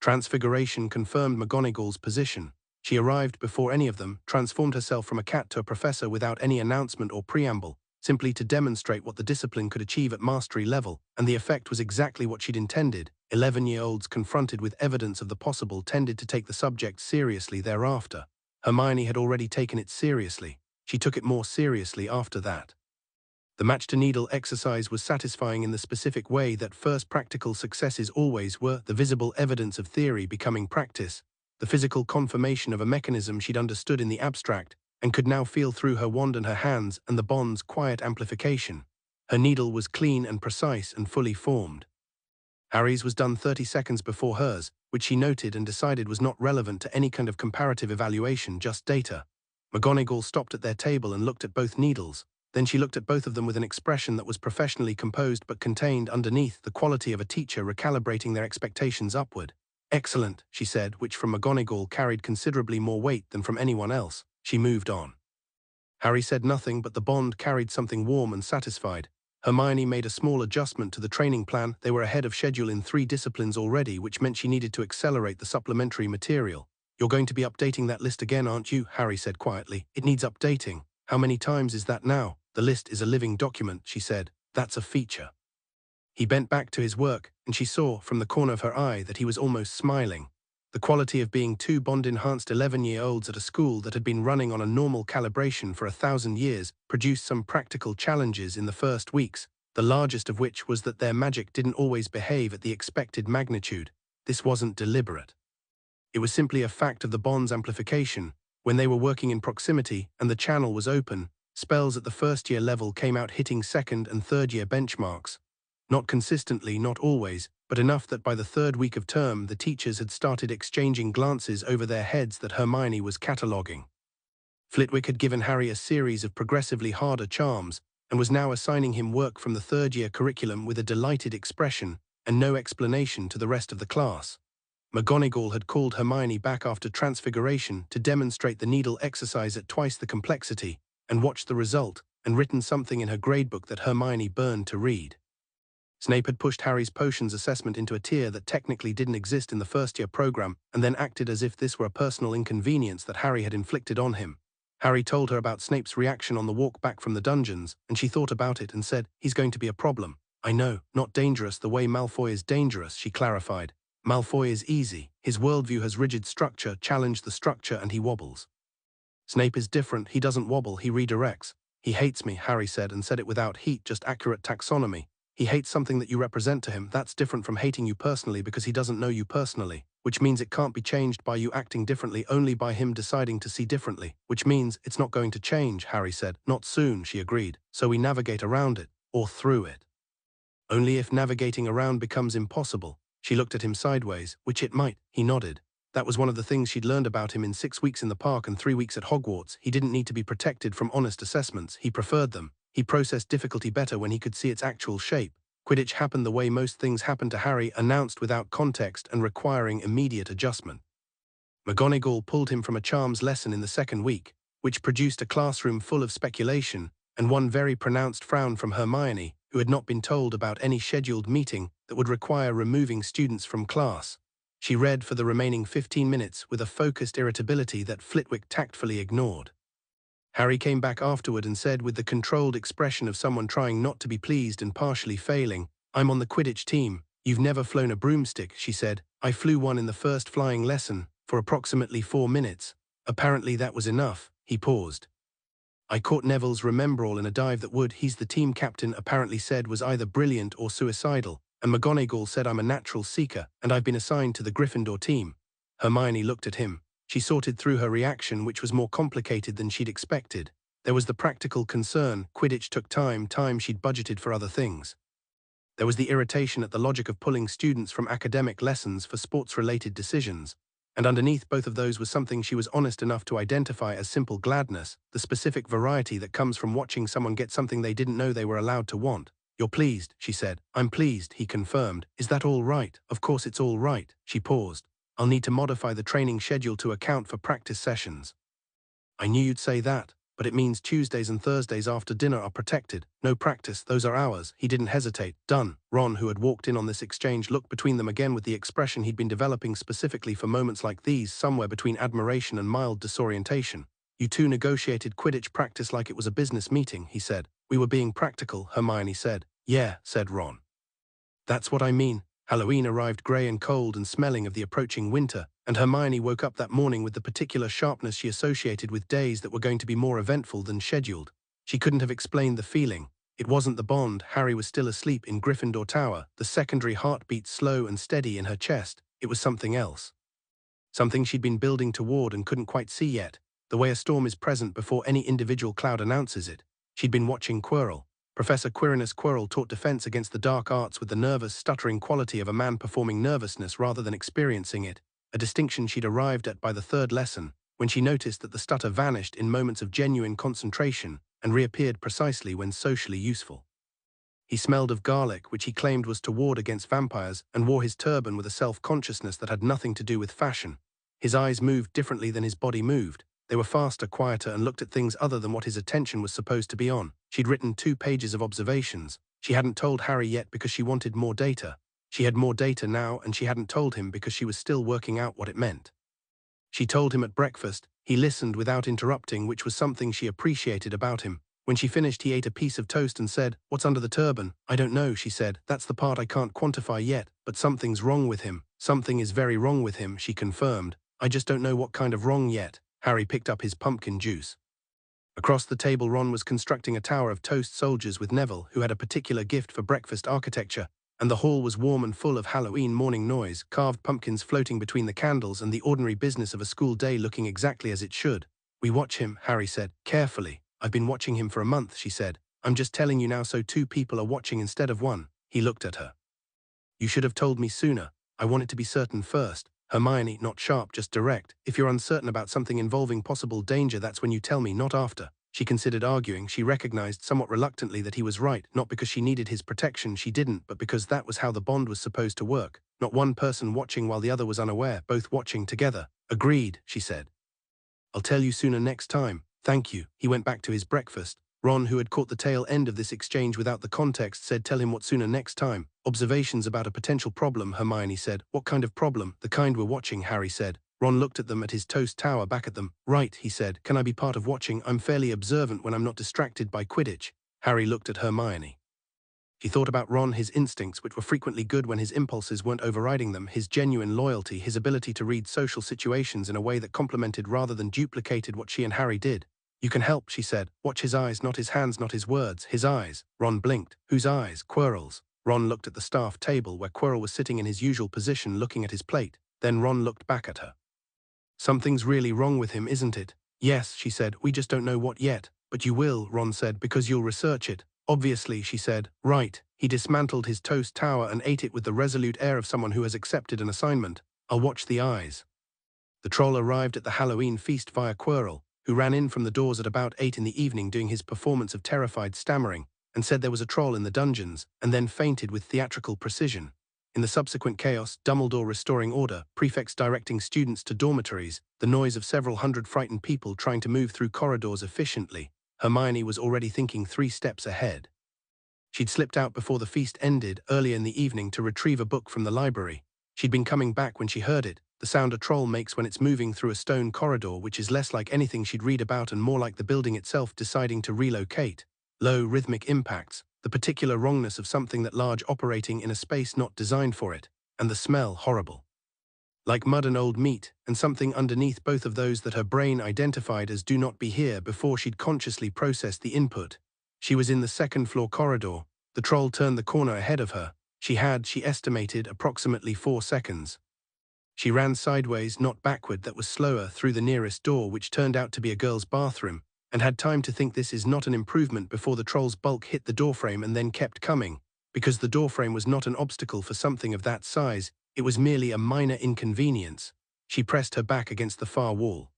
Transfiguration confirmed McGonagall's position. She arrived before any of them, transformed herself from a cat to a professor without any announcement or preamble, simply to demonstrate what the discipline could achieve at mastery level, and the effect was exactly what she'd intended. 11-year-olds confronted with evidence of the possible tended to take the subject seriously thereafter. Hermione had already taken it seriously. She took it more seriously after that. The match-to-needle exercise was satisfying in the specific way that first practical successes always were, the visible evidence of theory becoming practice, the physical confirmation of a mechanism she'd understood in the abstract, and could now feel through her wand and her hands, and the bond's quiet amplification. Her needle was clean and precise and fully formed. Harry's was done 30 seconds before hers, which she noted and decided was not relevant to any kind of comparative evaluation, just data. McGonagall stopped at their table and looked at both needles. Then she looked at both of them with an expression that was professionally composed but contained underneath the quality of a teacher recalibrating their expectations upward. Excellent, she said, which from McGonagall carried considerably more weight than from anyone else. She moved on. Harry said nothing, but the bond carried something warm and satisfied. Hermione made a small adjustment to the training plan. They were ahead of schedule in 3 disciplines already, which meant she needed to accelerate the supplementary material. You're going to be updating that list again, aren't you? Harry said quietly. It needs updating. How many times is that now? The list is a living document, she said. That's a feature. He bent back to his work, and she saw, from the corner of her eye, that he was almost smiling. The quality of being 2 bond-enhanced 11-year-olds at a school that had been running on a normal calibration for 1,000 years produced some practical challenges in the first weeks, the largest of which was that their magic didn't always behave at the expected magnitude. This wasn't deliberate. It was simply a fact of the bond's amplification. When they were working in proximity and the channel was open, Spells at the first-year level came out hitting second- and third-year benchmarks. Not consistently, not always, but enough that by the third week of term, the teachers had started exchanging glances over their heads that Hermione was cataloguing. Flitwick had given Harry a series of progressively harder charms and was now assigning him work from the third-year curriculum with a delighted expression and no explanation to the rest of the class. McGonagall had called Hermione back after Transfiguration to demonstrate the needle exercise at twice the complexity and watched the result and written something in her gradebook that Hermione burned to read. Snape had pushed Harry's potions assessment into a tier that technically didn't exist in the first-year program and then acted as if this were a personal inconvenience that Harry had inflicted on him. Harry told her about Snape's reaction on the walk back from the dungeons, and she thought about it and said, "He's going to be a problem." "I know, not dangerous the way Malfoy is dangerous," she clarified. "Malfoy is easy. His worldview has rigid structure, challenge the structure, and he wobbles. Snape is different. He doesn't wobble, he redirects." "He hates me," Harry said, and said it without heat, just accurate taxonomy. "He hates something that you represent to him. That's different from hating you personally because he doesn't know you personally, which means it can't be changed by you acting differently, only by him deciding to see differently, which means it's not going to change," Harry said. "Not soon," she agreed. "So we navigate around it, or through it." "Only if navigating around becomes impossible." She looked at him sideways, "Which it might." He nodded. That was one of the things she'd learned about him in 6 weeks in the park and 3 weeks at Hogwarts. He didn't need to be protected from honest assessments. He preferred them. He processed difficulty better when he could see its actual shape. Quidditch happened the way most things happened to Harry, announced without context and requiring immediate adjustment. McGonagall pulled him from a charms lesson in the second week, which produced a classroom full of speculation and one very pronounced frown from Hermione, who had not been told about any scheduled meeting that would require removing students from class. She read for the remaining 15 minutes with a focused irritability that Flitwick tactfully ignored. Harry came back afterward and said with the controlled expression of someone trying not to be pleased and partially failing, "I'm on the Quidditch team." "You've never flown a broomstick," she said. "I flew one in the first flying lesson, for approximately 4 minutes. Apparently that was enough." He paused. "I caught Neville's Remembrall in a dive that would, he's the team captain, apparently said was either brilliant or suicidal, and McGonagall said I'm a natural seeker, and I've been assigned to the Gryffindor team." Hermione looked at him. She sorted through her reaction, which was more complicated than she'd expected. There was the practical concern, Quidditch took time she'd budgeted for other things. There was the irritation at the logic of pulling students from academic lessons for sports-related decisions. And underneath both of those was something she was honest enough to identify as simple gladness, the specific variety that comes from watching someone get something they didn't know they were allowed to want. "You're pleased," she said. "I'm pleased," he confirmed. "Is that all right?" "Of course it's all right." She paused. "I'll need to modify the training schedule to account for practice sessions." "I knew you'd say that, but it means Tuesdays and Thursdays after dinner are protected. No practice, those are ours." He didn't hesitate. "Done." Ron, who had walked in on this exchange, looked between them again with the expression he'd been developing specifically for moments like these, somewhere between admiration and mild disorientation. "You two negotiated Quidditch practice like it was a business meeting," he said. "We were being practical," Hermione said. "Yeah," said Ron. "That's what I mean." Halloween arrived grey and cold and smelling of the approaching winter, and Hermione woke up that morning with the particular sharpness she associated with days that were going to be more eventful than scheduled. She couldn't have explained the feeling. It wasn't the bond. Harry was still asleep in Gryffindor Tower, the secondary heartbeat slow and steady in her chest. It was something else. Something she'd been building toward and couldn't quite see yet, the way a storm is present before any individual cloud announces it. She'd been watching Quirrell. Professor Quirinus Quirrell taught defense against the dark arts with the nervous, stuttering quality of a man performing nervousness rather than experiencing it, a distinction she'd arrived at by the third lesson, when she noticed that the stutter vanished in moments of genuine concentration and reappeared precisely when socially useful. He smelled of garlic, which he claimed was to ward against vampires, and wore his turban with a self-consciousness that had nothing to do with fashion. His eyes moved differently than his body moved. They were faster, quieter, and looked at things other than what his attention was supposed to be on. She'd written 2 pages of observations. She hadn't told Harry yet because she wanted more data. She had more data now, and she hadn't told him because she was still working out what it meant. She told him at breakfast. He listened without interrupting, which was something she appreciated about him. When she finished, he ate a piece of toast and said, "What's under the turban?" "I don't know," she said. "That's the part I can't quantify yet, but something's wrong with him." "Something is very wrong with him," she confirmed. "I just don't know what kind of wrong yet." Harry picked up his pumpkin juice. Across the table, Ron was constructing a tower of toast soldiers with Neville, who had a particular gift for breakfast architecture, and the hall was warm and full of Halloween morning noise, carved pumpkins floating between the candles and the ordinary business of a school day looking exactly as it should. "We watch him," Harry said, "carefully. I've been watching him for a month, she said. I'm just telling you now so two people are watching instead of one. He looked at her. You should have told me sooner. I wanted to be certain first. Hermione, not sharp, just direct. If you're uncertain about something involving possible danger, that's when you tell me, not after. She considered arguing. She recognized somewhat reluctantly that he was right, not because she needed his protection, she didn't, but because that was how the bond was supposed to work. Not one person watching while the other was unaware, both watching together. Agreed, she said. I'll tell you sooner next time. Thank you. He went back to his breakfast. Ron, who had caught the tail end of this exchange without the context, said, tell him what sooner next time. Observations about a potential problem, Hermione said. What kind of problem? The kind we're watching, Harry said. Ron looked at them, at his toast tower back at them. Right, he said. Can I be part of watching? I'm fairly observant when I'm not distracted by Quidditch. Harry looked at Hermione. He thought about Ron, his instincts, which were frequently good when his impulses weren't overriding them, his genuine loyalty, his ability to read social situations in a way that complemented rather than duplicated what she and Harry did. You can help, she said. Watch his eyes, not his hands, not his words. His eyes. Ron blinked. Whose eyes? Quirrell's. Ron looked at the staff table where Quirrell was sitting in his usual position looking at his plate. Then Ron looked back at her. Something's really wrong with him, isn't it? Yes, she said. We just don't know what yet. But you will, Ron said, because you'll research it. Obviously, she said. Right. He dismantled his toast tower and ate it with the resolute air of someone who has accepted an assignment. I'll watch the eyes. The troll arrived at the Halloween feast via Quirrell, who ran in from the doors at about 8 in the evening doing his performance of terrified stammering, and said there was a troll in the dungeons, and then fainted with theatrical precision. In the subsequent chaos, Dumbledore restoring order, prefects directing students to dormitories, the noise of several hundred frightened people trying to move through corridors efficiently, Hermione was already thinking 3 steps ahead. She'd slipped out before the feast ended, earlier in the evening, to retrieve a book from the library. She'd been coming back when she heard it, the sound a troll makes when it's moving through a stone corridor, which is less like anything she'd read about and more like the building itself deciding to relocate. Low, rhythmic impacts, the particular wrongness of something that large operating in a space not designed for it, and the smell horrible. Like mud and old meat, and something underneath both of those that her brain identified as do not be here before she'd consciously processed the input. She was in the second-floor corridor. The troll turned the corner ahead of her. She estimated, approximately 4 seconds. She ran sideways, not backward, that was slower, through the nearest door, which turned out to be a girl's bathroom, and had time to think this is not an improvement before the troll's bulk hit the doorframe and then kept coming. Because the doorframe was not an obstacle for something of that size, it was merely a minor inconvenience. She pressed her back against the far wall.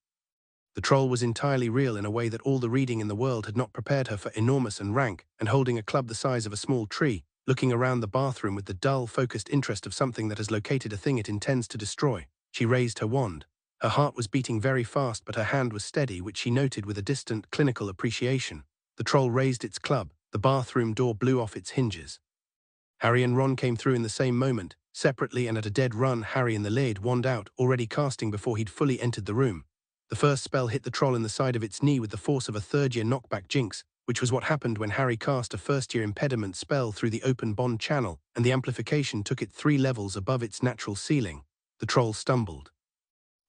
The troll was entirely real in a way that all the reading in the world had not prepared her for. Enormous and rank, and holding a club the size of a small tree, looking around the bathroom with the dull, focused interest of something that has located a thing it intends to destroy. She raised her wand. Her heart was beating very fast, but her hand was steady, which she noted with a distant, clinical appreciation. The troll raised its club. The bathroom door blew off its hinges. Harry and Ron came through in the same moment. Separately and at a dead run, Harry and the laid wand out, already casting before he'd fully entered the room. The first spell hit the troll in the side of its knee with the force of a third-year knockback jinx, which was what happened when Harry cast a first-year impediment spell through the open bond channel, and the amplification took it 3 levels above its natural ceiling. The troll stumbled.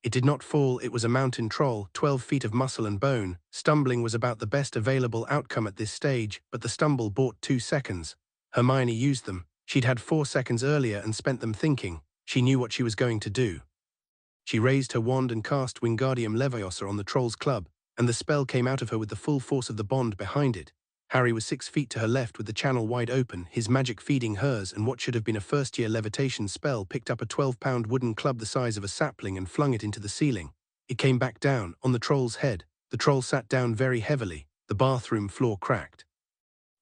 It did not fall. It was a mountain troll, 12 feet of muscle and bone. Stumbling was about the best available outcome at this stage, but the stumble bought 2 seconds. Hermione used them. She'd had 4 seconds earlier and spent them thinking. She knew what she was going to do. She raised her wand and cast Wingardium Leviosa on the troll's club, and the spell came out of her with the full force of the bond behind it. Harry was 6 feet to her left with the channel wide open, his magic feeding hers, and what should have been a first-year levitation spell picked up a 12-pound wooden club the size of a sapling and flung it into the ceiling. It came back down, on the troll's head. The troll sat down very heavily. The bathroom floor cracked.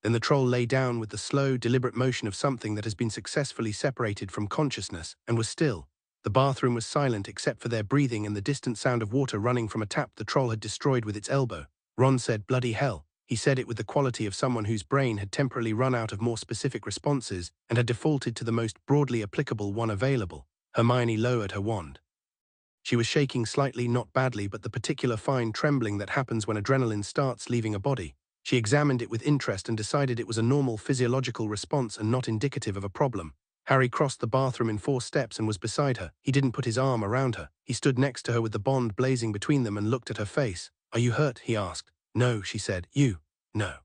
Then the troll lay down with the slow, deliberate motion of something that has been successfully separated from consciousness, and was still. The bathroom was silent except for their breathing and the distant sound of water running from a tap the troll had destroyed with its elbow. Ron said, "Bloody hell." He said it with the quality of someone whose brain had temporarily run out of more specific responses and had defaulted to the most broadly applicable one available. Hermione lowered her wand. She was shaking slightly, not badly, but the particular fine trembling that happens when adrenaline starts leaving a body. She examined it with interest and decided it was a normal physiological response and not indicative of a problem. Harry crossed the bathroom in 4 steps and was beside her. He didn't put his arm around her. He stood next to her with the bond blazing between them and looked at her face. "Are you hurt?" he asked. "No," she said. "You?" "No."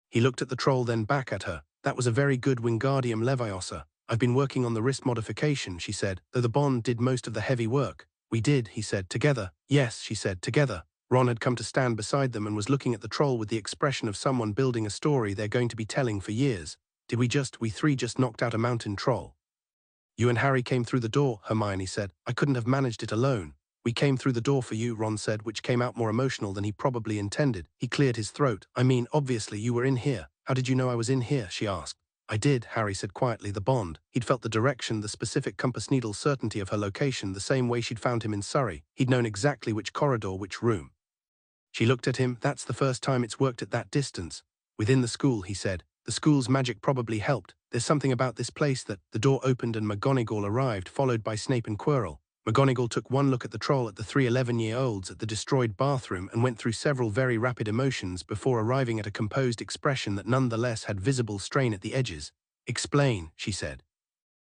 He looked at the troll, then back at her. "That was a very good Wingardium Leviosa. I've been working on the wrist modification," she said, "though the bond did most of the heavy work." "We did," he said. "Together." "Yes," she said. "Together." Ron had come to stand beside them and was looking at the troll with the expression of someone building a story they're going to be telling for years. We three just knocked out a mountain troll. You and Harry came through the door, Hermione said. I couldn't have managed it alone. We came through the door for you, Ron said, which came out more emotional than he probably intended. He cleared his throat. I mean, obviously you were in here. How did you know I was in here, she asked. I did, Harry said quietly, the bond. He'd felt the direction, the specific compass needle certainty of her location, the same way she'd found him in Surrey. He'd known exactly which corridor, which room. She looked at him. That's the first time it's worked at that distance. Within the school, he said. The school's magic probably helped. There's something about this place that... The door opened and McGonagall arrived, followed by Snape and Quirrell. McGonagall took one look at the troll, at the 3 11-year-olds, at the destroyed bathroom, and went through several very rapid emotions before arriving at a composed expression that nonetheless had visible strain at the edges. Explain, she said.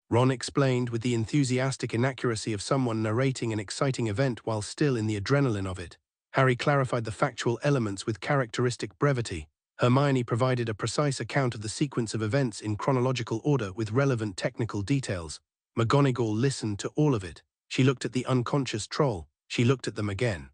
Ron explained with the enthusiastic inaccuracy of someone narrating an exciting event while still in the adrenaline of it. Harry clarified the factual elements with characteristic brevity. Hermione provided a precise account of the sequence of events in chronological order with relevant technical details. McGonagall listened to all of it. She looked at the unconscious troll. She looked at them again.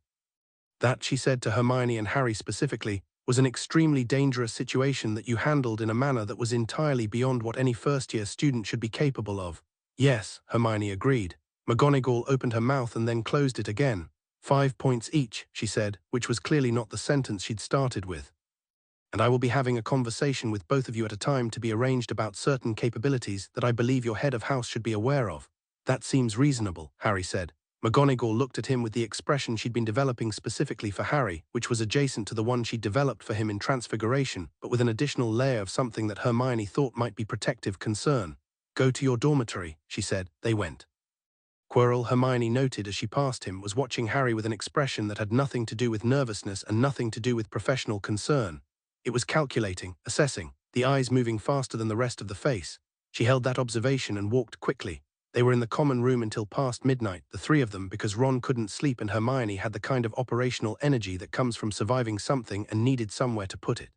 That, she said to Hermione and Harry specifically, was an extremely dangerous situation that you handled in a manner that was entirely beyond what any first-year student should be capable of. Yes, Hermione agreed. McGonagall opened her mouth and then closed it again. 5 points each, she said, which was clearly not the sentence she'd started with. And I will be having a conversation with both of you at a time to be arranged about certain capabilities that I believe your head of house should be aware of. That seems reasonable, Harry said. McGonagall looked at him with the expression she'd been developing specifically for Harry, which was adjacent to the one she'd developed for him in Transfiguration, but with an additional layer of something that Hermione thought might be protective concern. Go to your dormitory, she said. They went. Quirrell, Hermione noted as she passed him, was watching Harry with an expression that had nothing to do with nervousness and nothing to do with professional concern. It was calculating, assessing, the eyes moving faster than the rest of the face. She held that observation and walked quickly. They were in the common room until past midnight, the three of them, because Ron couldn't sleep and Hermione had the kind of operational energy that comes from surviving something and needed somewhere to put it.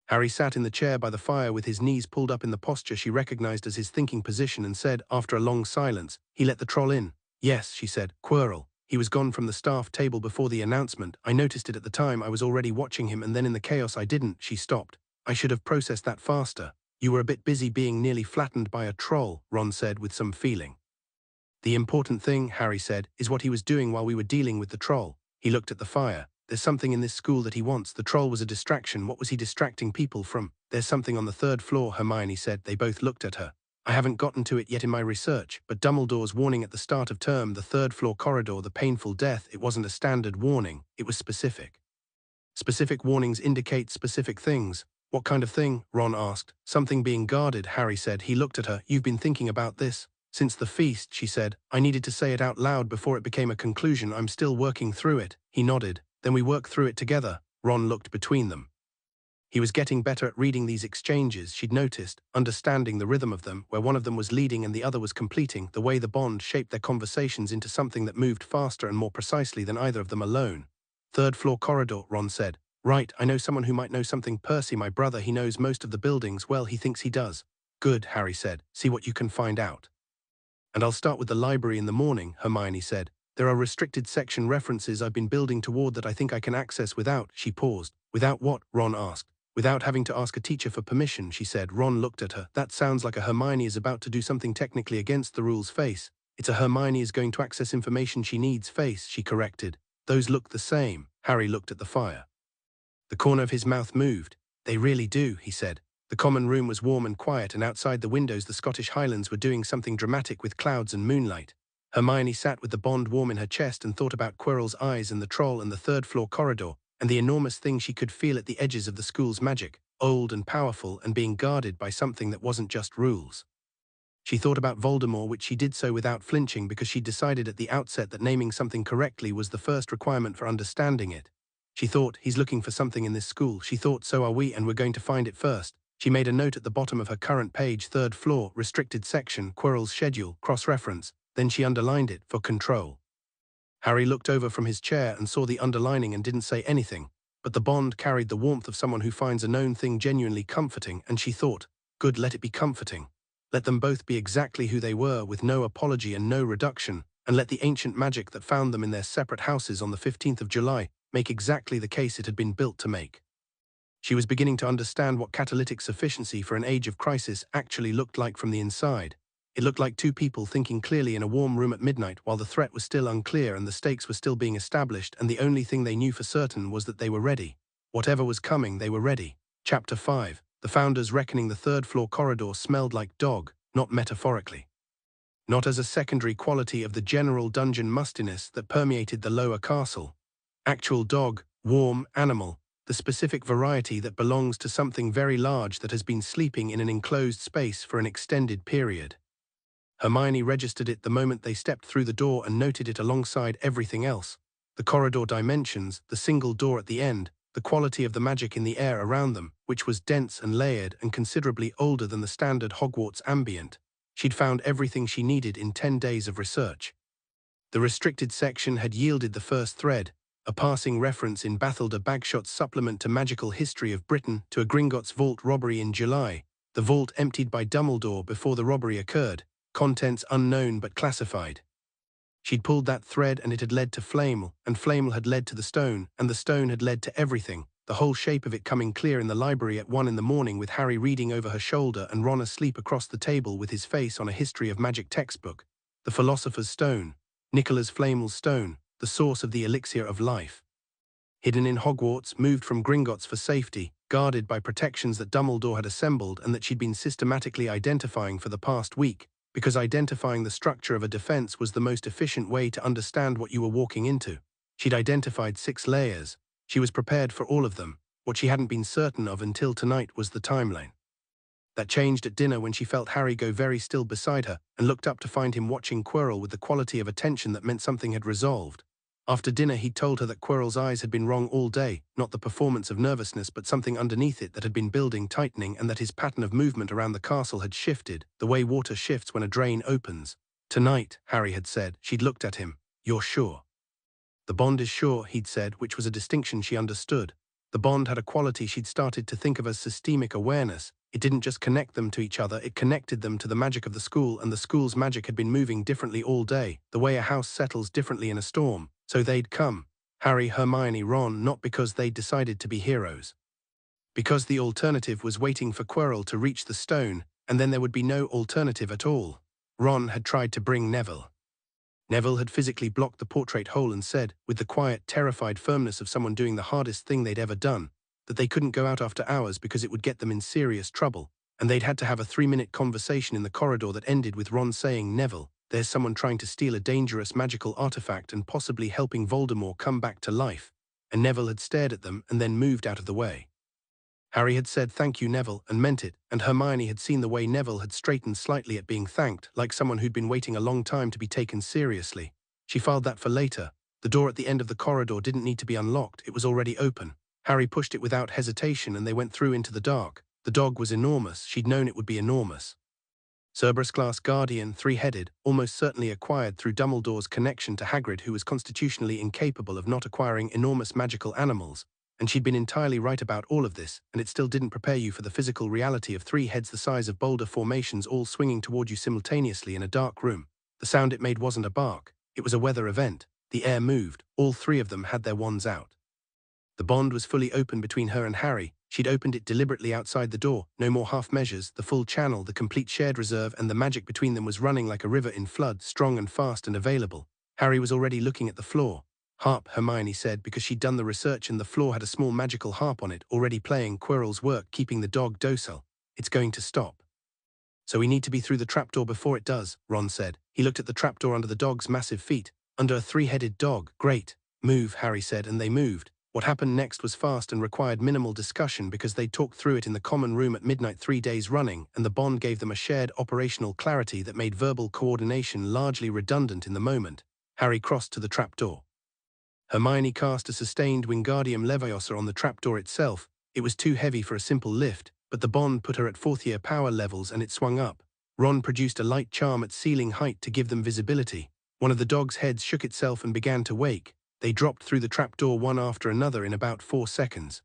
Harry sat in the chair by the fire with his knees pulled up in the posture she recognized as his thinking position and said, after a long silence, he let the troll in. Yes, she said. Quirrell. He was gone from the staff table before the announcement. I noticed it at the time. I was already watching him, and then in the chaos I didn't. She stopped. I should have processed that faster. You were a bit busy being nearly flattened by a troll, Ron said with some feeling. The important thing, Harry said, is what he was doing while we were dealing with the troll. He looked at the fire. There's something in this school that he wants. The troll was a distraction. What was he distracting people from? There's something on the 3rd floor, Hermione said. They both looked at her. I haven't gotten to it yet in my research, but Dumbledore's warning at the start of term, the 3rd floor corridor, the painful death, it wasn't a standard warning. It was specific. Specific warnings indicate specific things. What kind of thing? Ron asked. Something being guarded, Harry said. He looked at her. You've been thinking about this? Since the feast, she said. I needed to say it out loud before it became a conclusion. I'm still working through it. He nodded. Then we work through it together. Ron looked between them. He was getting better at reading these exchanges, she'd noticed, understanding the rhythm of them, where one of them was leading and the other was completing, the way the bond shaped their conversations into something that moved faster and more precisely than either of them alone. 3rd floor corridor, Ron said. Right, I know someone who might know something. Percy, my brother, he knows most of the buildings. Well, he thinks he does. Good, Harry said. See what you can find out. And I'll start with the library in the morning, Hermione said. There are restricted section references I've been building toward that I think I can access without. She paused. Without what? Ron asked. Without having to ask a teacher for permission, she said. Ron looked at her. That sounds like a Hermione is about to do something technically against the rules face. It's a Hermione is going to access information she needs face, she corrected. Those look the same. Harry looked at the fire. The corner of his mouth moved. They really do, he said. The common room was warm and quiet, and outside the windows the Scottish Highlands were doing something dramatic with clouds and moonlight. Hermione sat with the bond warm in her chest and thought about Quirrell's eyes and the troll and the 3rd floor corridor, and the enormous thing she could feel at the edges of the school's magic, old and powerful and being guarded by something that wasn't just rules. She thought about Voldemort, which she did so without flinching because she'd decided at the outset that naming something correctly was the first requirement for understanding it. She thought, he's looking for something in this school. She thought, so are we, and we're going to find it first. She made a note at the bottom of her current page, 3rd floor, restricted section, Quirrell's schedule, cross-reference. Then she underlined it, for control. Harry looked over from his chair and saw the underlining and didn't say anything, but the bond carried the warmth of someone who finds a known thing genuinely comforting, and she thought, good, let it be comforting. Let them both be exactly who they were, with no apology and no reduction, and let the ancient magic that found them in their separate houses on the 15th of July make exactly the case it had been built to make. She was beginning to understand what catalytic sufficiency for an age of crisis actually looked like from the inside. It looked like two people thinking clearly in a warm room at midnight while the threat was still unclear and the stakes were still being established, and the only thing they knew for certain was that they were ready. Whatever was coming, they were ready. Chapter 5. The Founders reckoning the third-floor corridor smelled like dog, not metaphorically. Not as a secondary quality of the general dungeon mustiness that permeated the lower castle. Actual dog, warm, animal, the specific variety that belongs to something very large that has been sleeping in an enclosed space for an extended period. Hermione registered it the moment they stepped through the door and noted it alongside everything else. The corridor dimensions, the single door at the end, the quality of the magic in the air around them, which was dense and layered and considerably older than the standard Hogwarts ambient. She'd found everything she needed in 10 days of research. The restricted section had yielded the first thread, a passing reference in Bathilda Bagshot's supplement to Magical History of Britain to a Gringotts vault robbery in July, the vault emptied by Dumbledore before the robbery occurred, contents unknown but classified. She'd pulled that thread and it had led to Flamel, and Flamel had led to the stone, and the stone had led to everything, the whole shape of it coming clear in the library at 1 in the morning with Harry reading over her shoulder and Ron asleep across the table with his face on a history of magic textbook. The Philosopher's Stone, Nicholas Flamel's stone, the source of the elixir of life. Hidden in Hogwarts, moved from Gringotts for safety, guarded by protections that Dumbledore had assembled and that she'd been systematically identifying for the past week, because identifying the structure of a defense was the most efficient way to understand what you were walking into. She'd identified 6 layers. She was prepared for all of them. What she hadn't been certain of until tonight was the timeline. That changed at dinner when she felt Harry go very still beside her and looked up to find him watching Quirrell with the quality of attention that meant something had resolved. After dinner he'd told her that Quirrell's eyes had been wrong all day, not the performance of nervousness but something underneath it that had been building, tightening, and that his pattern of movement around the castle had shifted, the way water shifts when a drain opens. Tonight, Harry had said. She'd looked at him. You're sure? The bond is sure, he'd said, which was a distinction she understood. The bond had a quality she'd started to think of as systemic awareness. It didn't just connect them to each other, it connected them to the magic of the school, and the school's magic had been moving differently all day, the way a house settles differently in a storm. So they'd come. Harry, Hermione, Ron, not because they'd decided to be heroes. Because the alternative was waiting for Quirrell to reach the stone, and then there would be no alternative at all. Ron had tried to bring Neville. Neville had physically blocked the portrait hole and said, with the quiet, terrified firmness of someone doing the hardest thing they'd ever done, that they couldn't go out after hours because it would get them in serious trouble, and they'd had to have a 3-minute conversation in the corridor that ended with Ron saying, "Neville, there's someone trying to steal a dangerous magical artifact and possibly helping Voldemort come back to life," and Neville had stared at them and then moved out of the way. Harry had said, "Thank you, Neville," and meant it, and Hermione had seen the way Neville had straightened slightly at being thanked, like someone who'd been waiting a long time to be taken seriously. She filed that for later. The door at the end of the corridor didn't need to be unlocked, it was already open. Harry pushed it without hesitation and they went through into the dark. The dog was enormous, she'd known it would be enormous. Cerberus-class guardian, 3-headed, almost certainly acquired through Dumbledore's connection to Hagrid, who was constitutionally incapable of not acquiring enormous magical animals. And she'd been entirely right about all of this, and it still didn't prepare you for the physical reality of 3 heads the size of boulder formations all swinging toward you simultaneously in a dark room. The sound it made wasn't a bark, it was a weather event. The air moved, all 3 of them had their wands out. The bond was fully open between her and Harry. She'd opened it deliberately outside the door, no more half measures, the full channel, the complete shared reserve, and the magic between them was running like a river in flood, strong and fast and available. Harry was already looking at the floor. Harp, Hermione said, because she'd done the research and the floor had a small magical harp on it, already playing Quirrell's work, keeping the dog docile. It's going to stop. So we need to be through the trapdoor before it does, Ron said. He looked at the trapdoor under the dog's massive feet. Under a 3-headed dog. Great. Move, Harry said, and they moved. What happened next was fast and required minimal discussion because they talked through it in the common room at midnight 3 days running, and the bond gave them a shared operational clarity that made verbal coordination largely redundant in the moment. Harry crossed to the trapdoor. Hermione cast a sustained Wingardium Leviosa on the trapdoor itself. It was too heavy for a simple lift, but the bond put her at 4th-year power levels and it swung up. Ron produced a light charm at ceiling height to give them visibility. One of the dogs' heads shook itself and began to wake. They dropped through the trapdoor one after another in about 4 seconds.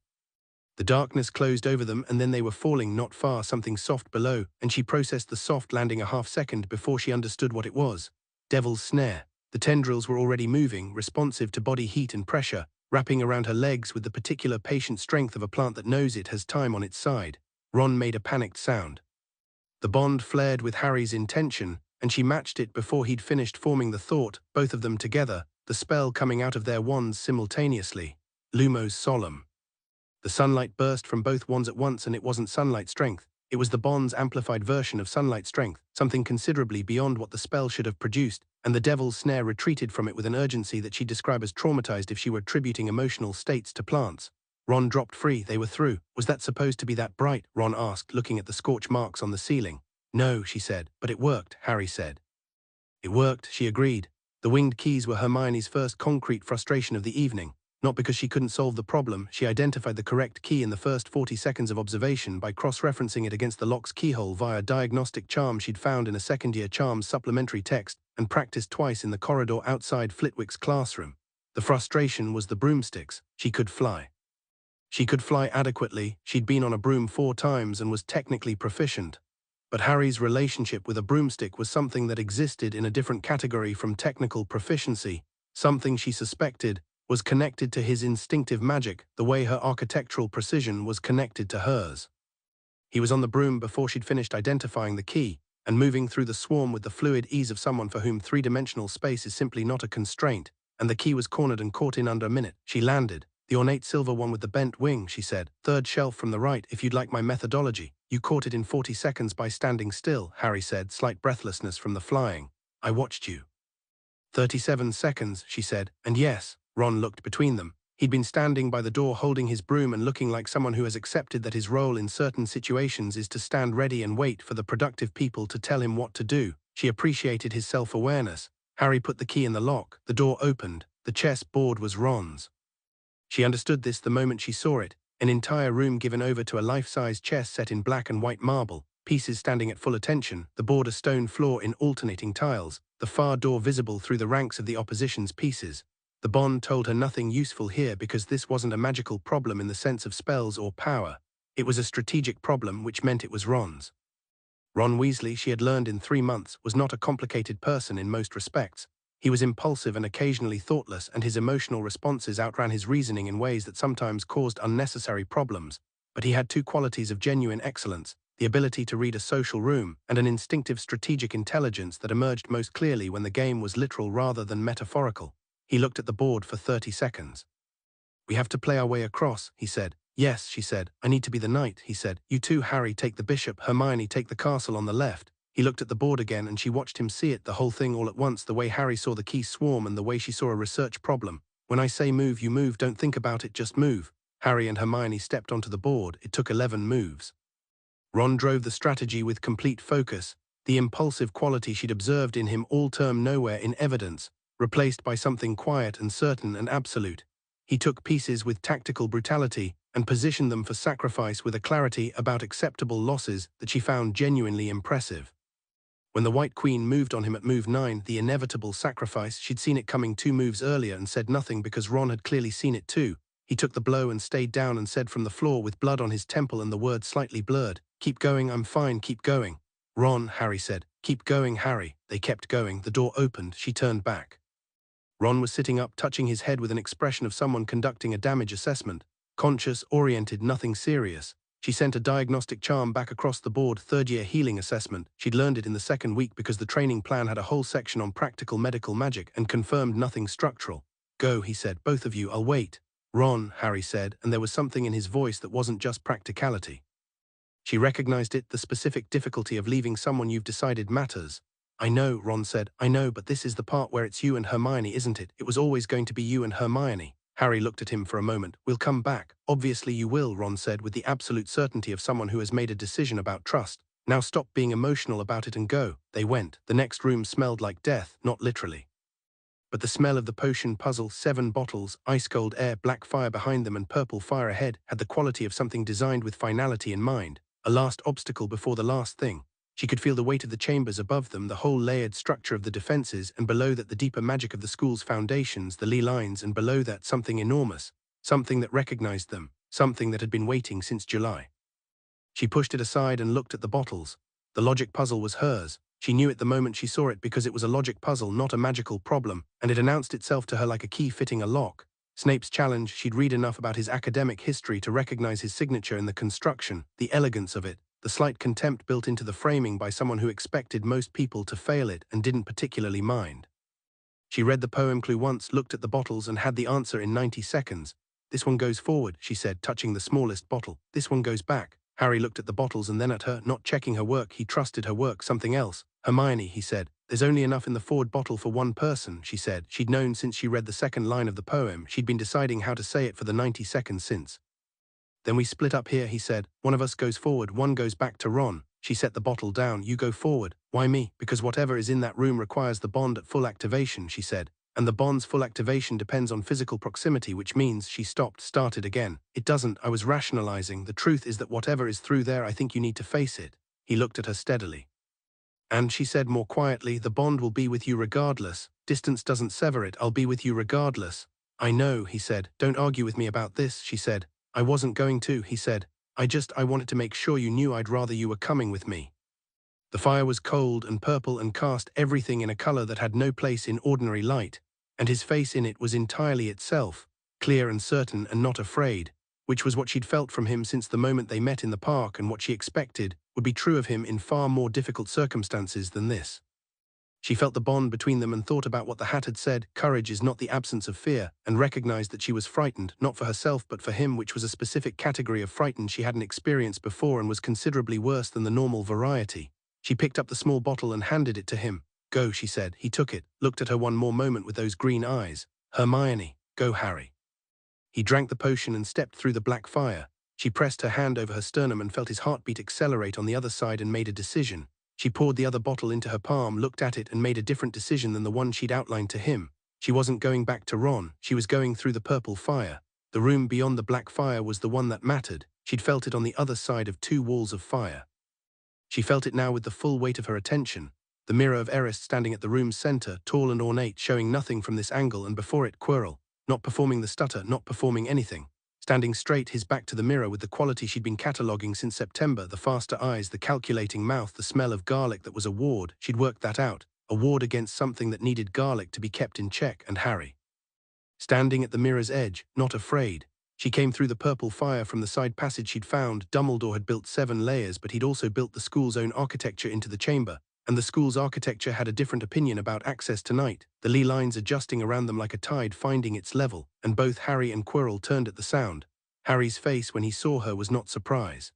The darkness closed over them and then they were falling not far, something soft below, and she processed the soft landing a half-second before she understood what it was. Devil's Snare. The tendrils were already moving, responsive to body heat and pressure, wrapping around her legs with the particular patient strength of a plant that knows it has time on its side. Ron made a panicked sound. The bond flared with Harry's intention, and she matched it before he'd finished forming the thought, both of them together, the spell coming out of their wands simultaneously. Lumos solemn. The sunlight burst from both wands at once, and it wasn't sunlight strength. It was the bond's amplified version of sunlight strength, something considerably beyond what the spell should have produced, and the devil's snare retreated from it with an urgency that she'd describe as traumatized if she were attributing emotional states to plants. Ron dropped free. They were through. Was that supposed to be that bright? Ron asked, looking at the scorch marks on the ceiling. No, she said, but it worked, Harry said. It worked, she agreed. The winged keys were Hermione's first concrete frustration of the evening. Not because she couldn't solve the problem, she identified the correct key in the first 40 seconds of observation by cross-referencing it against the lock's keyhole via a diagnostic charm she'd found in a second-year charms supplementary text and practiced twice in the corridor outside Flitwick's classroom. The frustration was the broomsticks. She could fly. She could fly adequately. She'd been on a broom 4 times and was technically proficient. But Harry's relationship with a broomstick was something that existed in a different category from technical proficiency, something she suspected was connected to his instinctive magic, the way her architectural precision was connected to hers. He was on the broom before she'd finished identifying the key, and moving through the swarm with the fluid ease of someone for whom 3-dimensional space is simply not a constraint, and the key was cornered and caught in under a minute. She landed. The ornate silver one with the bent wing, she said. 3rd shelf from the right, if you'd like my methodology. You caught it in 40 seconds by standing still, Harry said, slight breathlessness from the flying. I watched you. 37 seconds, she said, and yes. Ron looked between them. He'd been standing by the door holding his broom and looking like someone who has accepted that his role in certain situations is to stand ready and wait for the productive people to tell him what to do. She appreciated his self-awareness. Harry put the key in the lock. The door opened. The chess board was Ron's. She understood this the moment she saw it, an entire room given over to a life-size chess set in black and white marble, pieces standing at full attention, the board a stone floor in alternating tiles, the far door visible through the ranks of the opposition's pieces. The bond told her nothing useful here because this wasn't a magical problem in the sense of spells or power. It was a strategic problem, which meant it was Ron's. Ron Weasley, she had learned in 3 months, was not a complicated person in most respects. He was impulsive and occasionally thoughtless, and his emotional responses outran his reasoning in ways that sometimes caused unnecessary problems. But he had 2 qualities of genuine excellence: the ability to read a social room, and an instinctive strategic intelligence that emerged most clearly when the game was literal rather than metaphorical. He looked at the board for 30 seconds. We have to play our way across, he said. Yes, she said. I need to be the knight, he said. You too, Harry, take the bishop. Hermione, take the castle on the left. He looked at the board again and she watched him see it, the whole thing all at once, the way Harry saw the key swarm and the way she saw a research problem. When I say move, you move, don't think about it, just move. Harry and Hermione stepped onto the board. It took 11 moves. Ron drove the strategy with complete focus. The impulsive quality she'd observed in him all term nowhere in evidence, replaced by something quiet and certain and absolute. He took pieces with tactical brutality and positioned them for sacrifice with a clarity about acceptable losses that she found genuinely impressive. When the White Queen moved on him at move 9, the inevitable sacrifice, she'd seen it coming 2 moves earlier and said nothing because Ron had clearly seen it too. He took the blow and stayed down and said from the floor with blood on his temple and the word slightly blurred, "Keep going, I'm fine, keep going." "Ron," Harry said. "Keep going, Harry." They kept going. The door opened. She turned back. Ron was sitting up, touching his head with an expression of someone conducting a damage assessment. Conscious, oriented, nothing serious. She sent a diagnostic charm back across the board. 3rd-year healing assessment. She'd learned it in the 2nd week because the training plan had a whole section on practical medical magic and confirmed nothing structural. "Go," he said. "Both of you, I'll wait." "Ron," Harry said, and there was something in his voice that wasn't just practicality. She recognized it, the specific difficulty of leaving someone you've decided matters. "I know," Ron said. "I know, but this is the part where it's you and Hermione, isn't it? It was always going to be you and Hermione." Harry looked at him for a moment. "We'll come back." "Obviously you will," Ron said with the absolute certainty of someone who has made a decision about trust. "Now stop being emotional about it and go." They went. The next room smelled like death, not literally. But the smell of the potion puzzle, 7 bottles, ice-cold air, black fire behind them and purple fire ahead, had the quality of something designed with finality in mind. A last obstacle before the last thing. She could feel the weight of the chambers above them, the whole layered structure of the defenses, and below that the deeper magic of the school's foundations, the lee lines, and below that something enormous, something that recognized them, something that had been waiting since July. She pushed it aside and looked at the bottles. The logic puzzle was hers. She knew it the moment she saw it because it was a logic puzzle, not a magical problem, and it announced itself to her like a key fitting a lock. Snape's challenge, she'd read enough about his academic history to recognize his signature in the construction, the elegance of it, the slight contempt built into the framing by someone who expected most people to fail it and didn't particularly mind. She read the poem clue once, looked at the bottles and had the answer in 90 seconds. This one goes forward, she said, touching the smallest bottle. This one goes back. Harry looked at the bottles and then at her, not checking her work. He trusted her work, something else. Hermione, he said. There's only enough in the forward bottle for one person, she said. She'd known since she read the second line of the poem. She'd been deciding how to say it for the 90 seconds since. Then we split up here, he said. One of us goes forward, one goes back to Ron. She set the bottle down. You go forward. Why me? Because whatever is in that room requires the bond at full activation, she said. And the bond's full activation depends on physical proximity, which means she started again. It doesn't, I was rationalizing. The truth is that whatever is through there, I think you need to face it. He looked at her steadily. And she said more quietly, the bond will be with you regardless. Distance doesn't sever it. I'll be with you regardless. I know, he said. Don't argue with me about this, she said. I wasn't going to, he said. I wanted to make sure you knew I'd rather you were coming with me. The fire was cold and purple and cast everything in a color that had no place in ordinary light, and his face in it was entirely itself, clear and certain and not afraid, which was what she'd felt from him since the moment they met in the park, and what she expected would be true of him in far more difficult circumstances than this. She felt the bond between them and thought about what the hat had said, courage is not the absence of fear, and recognized that she was frightened, not for herself but for him, which was a specific category of frightened she hadn't experienced before and was considerably worse than the normal variety. She picked up the small bottle and handed it to him. Go, she said. He took it, looked at her one more moment with those green eyes. Hermione, go, Harry. He drank the potion and stepped through the black fire. She pressed her hand over her sternum and felt his heartbeat accelerate on the other side and made a decision. She poured the other bottle into her palm, looked at it and made a different decision than the one she'd outlined to him. She wasn't going back to Ron, she was going through the purple fire. The room beyond the black fire was the one that mattered. She'd felt it on the other side of two walls of fire. She felt it now with the full weight of her attention. The mirror of Eris standing at the room's center, tall and ornate, showing nothing from this angle, and before it Quirrell, not performing the stutter, not performing anything. Standing straight, his back to the mirror with the quality she'd been cataloguing since September, the faster eyes, the calculating mouth, the smell of garlic that was a ward. She'd worked that out, a ward against something that needed garlic to be kept in check, and Harry. Standing at the mirror's edge, not afraid. She came through the purple fire from the side passage she'd found. Dumbledore had built 7 layers, but he'd also built the school's own architecture into the chamber, and the school's architecture had a different opinion about access tonight, the lee lines adjusting around them like a tide finding its level, and both Harry and Quirrell turned at the sound. Harry's face when he saw her was not surprise.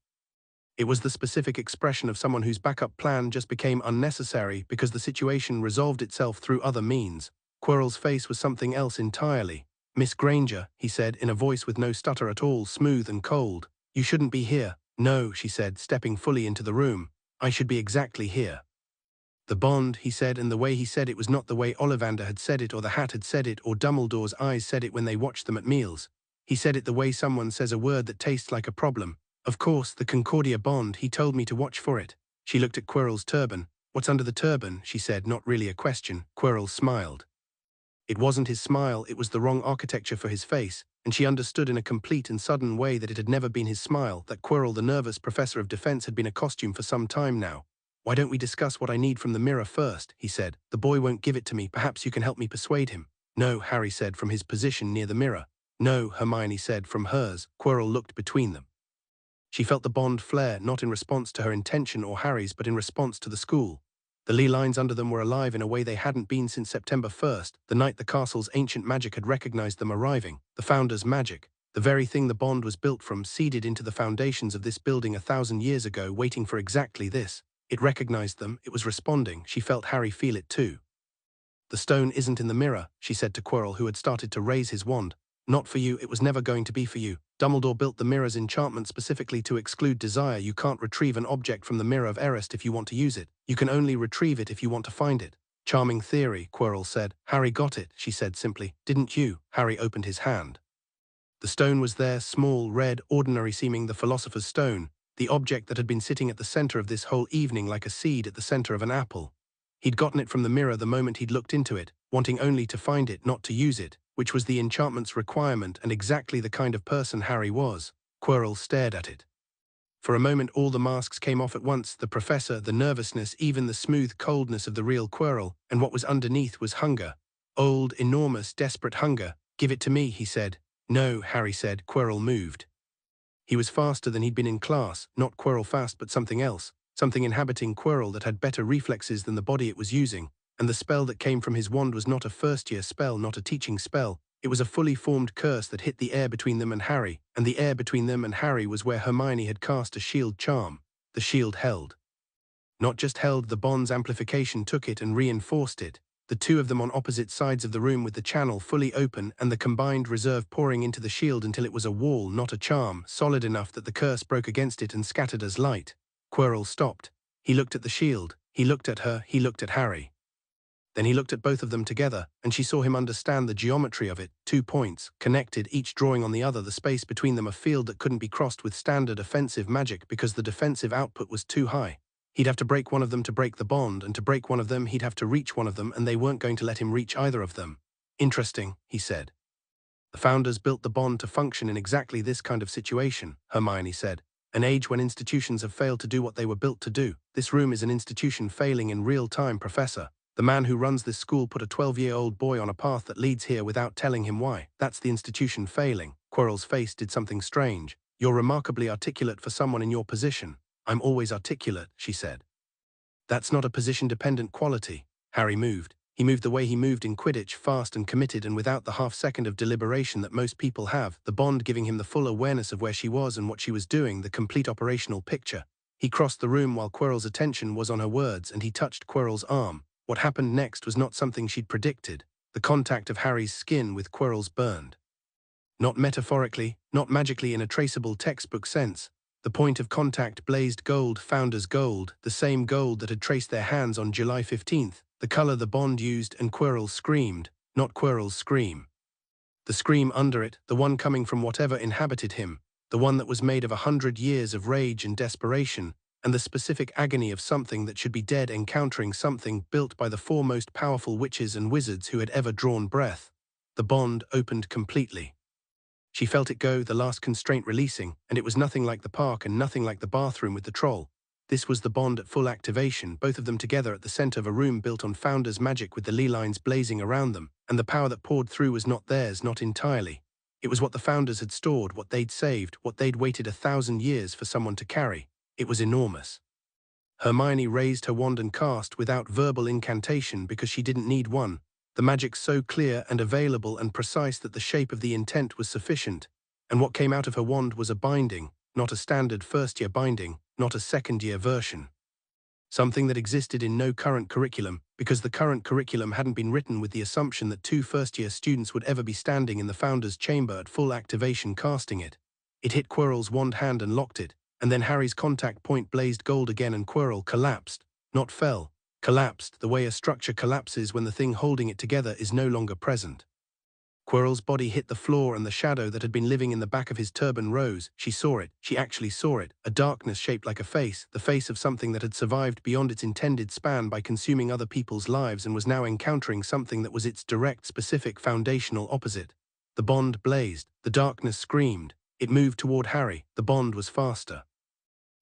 It was the specific expression of someone whose backup plan just became unnecessary because the situation resolved itself through other means. Quirrell's face was something else entirely. Miss Granger, he said, in a voice with no stutter at all, smooth and cold. You shouldn't be here. No, she said, stepping fully into the room. I should be exactly here. The bond, he said, and the way he said it was not the way Ollivander had said it or the hat had said it or Dumbledore's eyes said it when they watched them at meals. He said it the way someone says a word that tastes like a problem. Of course, the Concordia bond, he told me to watch for it. She looked at Quirrell's turban. What's under the turban, she said, not really a question. Quirrell smiled. It wasn't his smile, it was the wrong architecture for his face, and she understood in a complete and sudden way that it had never been his smile, that Quirrell, the nervous professor of defense, had been a costume for some time now. Why don't we discuss what I need from the mirror first, he said. The boy won't give it to me, perhaps you can help me persuade him. No, Harry said from his position near the mirror. No, Hermione said from hers. Quirrell looked between them. She felt the bond flare, not in response to her intention or Harry's, but in response to the school. The lee lines under them were alive in a way they hadn't been since September 1st, the night the castle's ancient magic had recognized them arriving. The Founders' magic, the very thing the bond was built from, seeded into the foundations of this building 1,000 years ago, waiting for exactly this. It recognized them, it was responding. She felt Harry feel it too. The stone isn't in the mirror, she said to Quirrell, who had started to raise his wand. Not for you, it was never going to be for you. Dumbledore built the mirror's enchantment specifically to exclude desire. You can't retrieve an object from the mirror of Eris if you want to use it. You can only retrieve it if you want to find it. Charming theory, Quirrell said. Harry got it, she said simply. Didn't you? Harry opened his hand. The stone was there, small, red, ordinary seeming, the Philosopher's Stone, the object that had been sitting at the center of this whole evening like a seed at the center of an apple. He'd gotten it from the mirror the moment he'd looked into it, wanting only to find it, not to use it, which was the enchantment's requirement and exactly the kind of person Harry was. Quirrell stared at it. For a moment all the masks came off at once, the professor, the nervousness, even the smooth coldness of the real Quirrell, and what was underneath was hunger. Old, enormous, desperate hunger, "Give it to me," he said. "No," Harry said. Quirrell moved. He was faster than he'd been in class, not Quirrell fast but something else, something inhabiting Quirrell that had better reflexes than the body it was using, and the spell that came from his wand was not a first-year spell, not a teaching spell. It was a fully formed curse that hit the air between them and Harry, and the air between them and Harry was where Hermione had cast a shield charm. The shield held. Not just held, the bond's amplification took it and reinforced it. The two of them on opposite sides of the room with the channel fully open and the combined reserve pouring into the shield until it was a wall, not a charm, solid enough that the curse broke against it and scattered as light. Quirrell stopped. He looked at the shield. He looked at her. He looked at Harry. Then he looked at both of them together, and she saw him understand the geometry of it. 2 points, connected, each drawing on the other, the space between them a field that couldn't be crossed with standard offensive magic because the defensive output was too high. He'd have to break one of them to break the bond, and to break one of them he'd have to reach one of them, and they weren't going to let him reach either of them. "Interesting," he said. "The Founders built the bond to function in exactly this kind of situation," Hermione said. "An age when institutions have failed to do what they were built to do. This room is an institution failing in real time, Professor. The man who runs this school put a 12-year-old boy on a path that leads here without telling him why. That's the institution failing." Quirrell's face did something strange. "You're remarkably articulate for someone in your position." "I'm always articulate," she said. "That's not a position-dependent quality." Harry moved. He moved the way he moved in Quidditch, fast and committed and without the half-second of deliberation that most people have, the bond giving him the full awareness of where she was and what she was doing, the complete operational picture. He crossed the room while Quirrell's attention was on her words, and he touched Quirrell's arm. What happened next was not something she'd predicted. The contact of Harry's skin with Quirrell's burned. Not metaphorically, not magically in a traceable textbook sense. The point of contact blazed gold, Founders gold, the same gold that had traced their hands on July 15th, the color the bond used, and Quirrell screamed, not Quirrell's scream. The scream under it, the one coming from whatever inhabited him, the one that was made of 100 years of rage and desperation, and the specific agony of something that should be dead encountering something built by the four most powerful witches and wizards who had ever drawn breath. The bond opened completely. She felt it go, the last constraint releasing, and it was nothing like the park and nothing like the bathroom with the troll. This was the bond at full activation, both of them together at the center of a room built on Founders magic with the ley lines blazing around them, and the power that poured through was not theirs, not entirely. It was what the Founders had stored, what they'd saved, what they'd waited 1,000 years for someone to carry. It was enormous. Hermione raised her wand and cast without verbal incantation because she didn't need one. The magic so clear and available and precise that the shape of the intent was sufficient, and what came out of her wand was a binding, not a standard first-year binding, not a second-year version. Something that existed in no current curriculum, because the current curriculum hadn't been written with the assumption that 2 first-year students would ever be standing in the Founders' chamber at full activation casting it. It hit Quirrell's wand hand and locked it, and then Harry's contact point blazed gold again and Quirrell collapsed, not fell. Collapsed, the way a structure collapses when the thing holding it together is no longer present. Quirrell's body hit the floor and the shadow that had been living in the back of his turban rose. She saw it, she actually saw it, a darkness shaped like a face, the face of something that had survived beyond its intended span by consuming other people's lives and was now encountering something that was its direct, specific, foundational opposite. The bond blazed, the darkness screamed, it moved toward Harry, the bond was faster.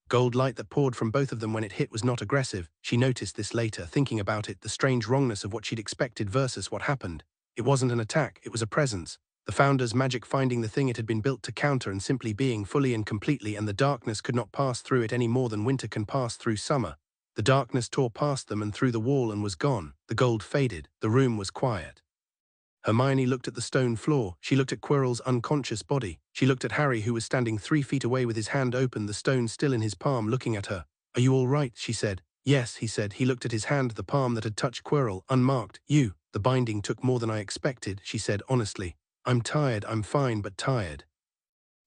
Gold light that poured from both of them when it hit was not aggressive. She noticed this later, thinking about it, the strange wrongness of what she'd expected versus what happened. It wasn't an attack, it was a presence. The Founders' magic finding the thing it had been built to counter and simply being fully and completely, and the darkness could not pass through it any more than winter can pass through summer. The darkness tore past them and through the wall and was gone. The gold faded. The room was quiet. Hermione looked at the stone floor. She looked at Quirrell's unconscious body. She looked at Harry, who was standing 3 feet away with his hand open, the stone still in his palm, looking at her. "Are you all right?" she said. "Yes," he said. He looked at his hand, the palm that had touched Quirrell, unmarked. The binding took more than I expected," she said honestly. "I'm tired, I'm fine, but tired."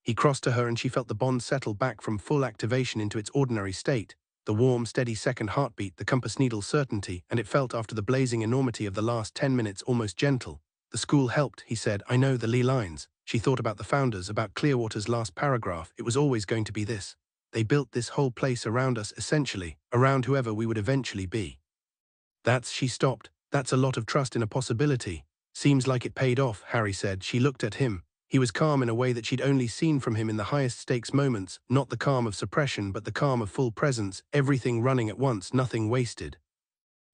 He crossed to her and she felt the bond settle back from full activation into its ordinary state. The warm, steady second heartbeat, the compass needle certainty, and it felt after the blazing enormity of the last 10 minutes almost gentle. "The school helped," he said. "I know the Lee lines." She thought about the Founders, about Clearwater's last paragraph. It was always going to be this. They built this whole place around us, essentially, around whoever we would eventually be. She stopped. "That's a lot of trust in a possibility. Seems like it paid off," Harry said. She looked at him. He was calm in a way that she'd only seen from him in the highest stakes moments, not the calm of suppression but the calm of full presence, everything running at once, nothing wasted.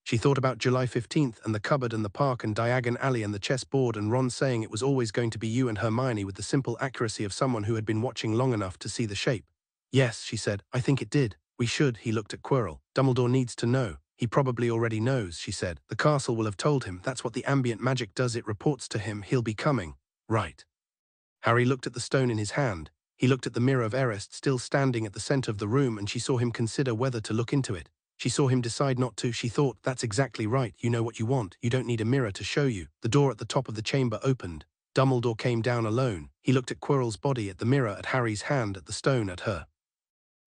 She thought about July 15th and the cupboard and the park and Diagon Alley and the chessboard and Ron saying it was always going to be you and Hermione with the simple accuracy of someone who had been watching long enough to see the shape. Yes, she said, I think it did. We should, he looked at Quirrell. Dumbledore needs to know. He probably already knows, she said. The castle will have told him. That's what the ambient magic does. It reports to him. He'll be coming. Right. Harry looked at the stone in his hand. He looked at the mirror of Erest still standing at the center of the room, and she saw him consider whether to look into it. She saw him decide not to. She thought, that's exactly right. You know what you want. You don't need a mirror to show you. The door at the top of the chamber opened. Dumbledore came down alone. He looked at Quirrell's body, at the mirror, at Harry's hand, at the stone, at her.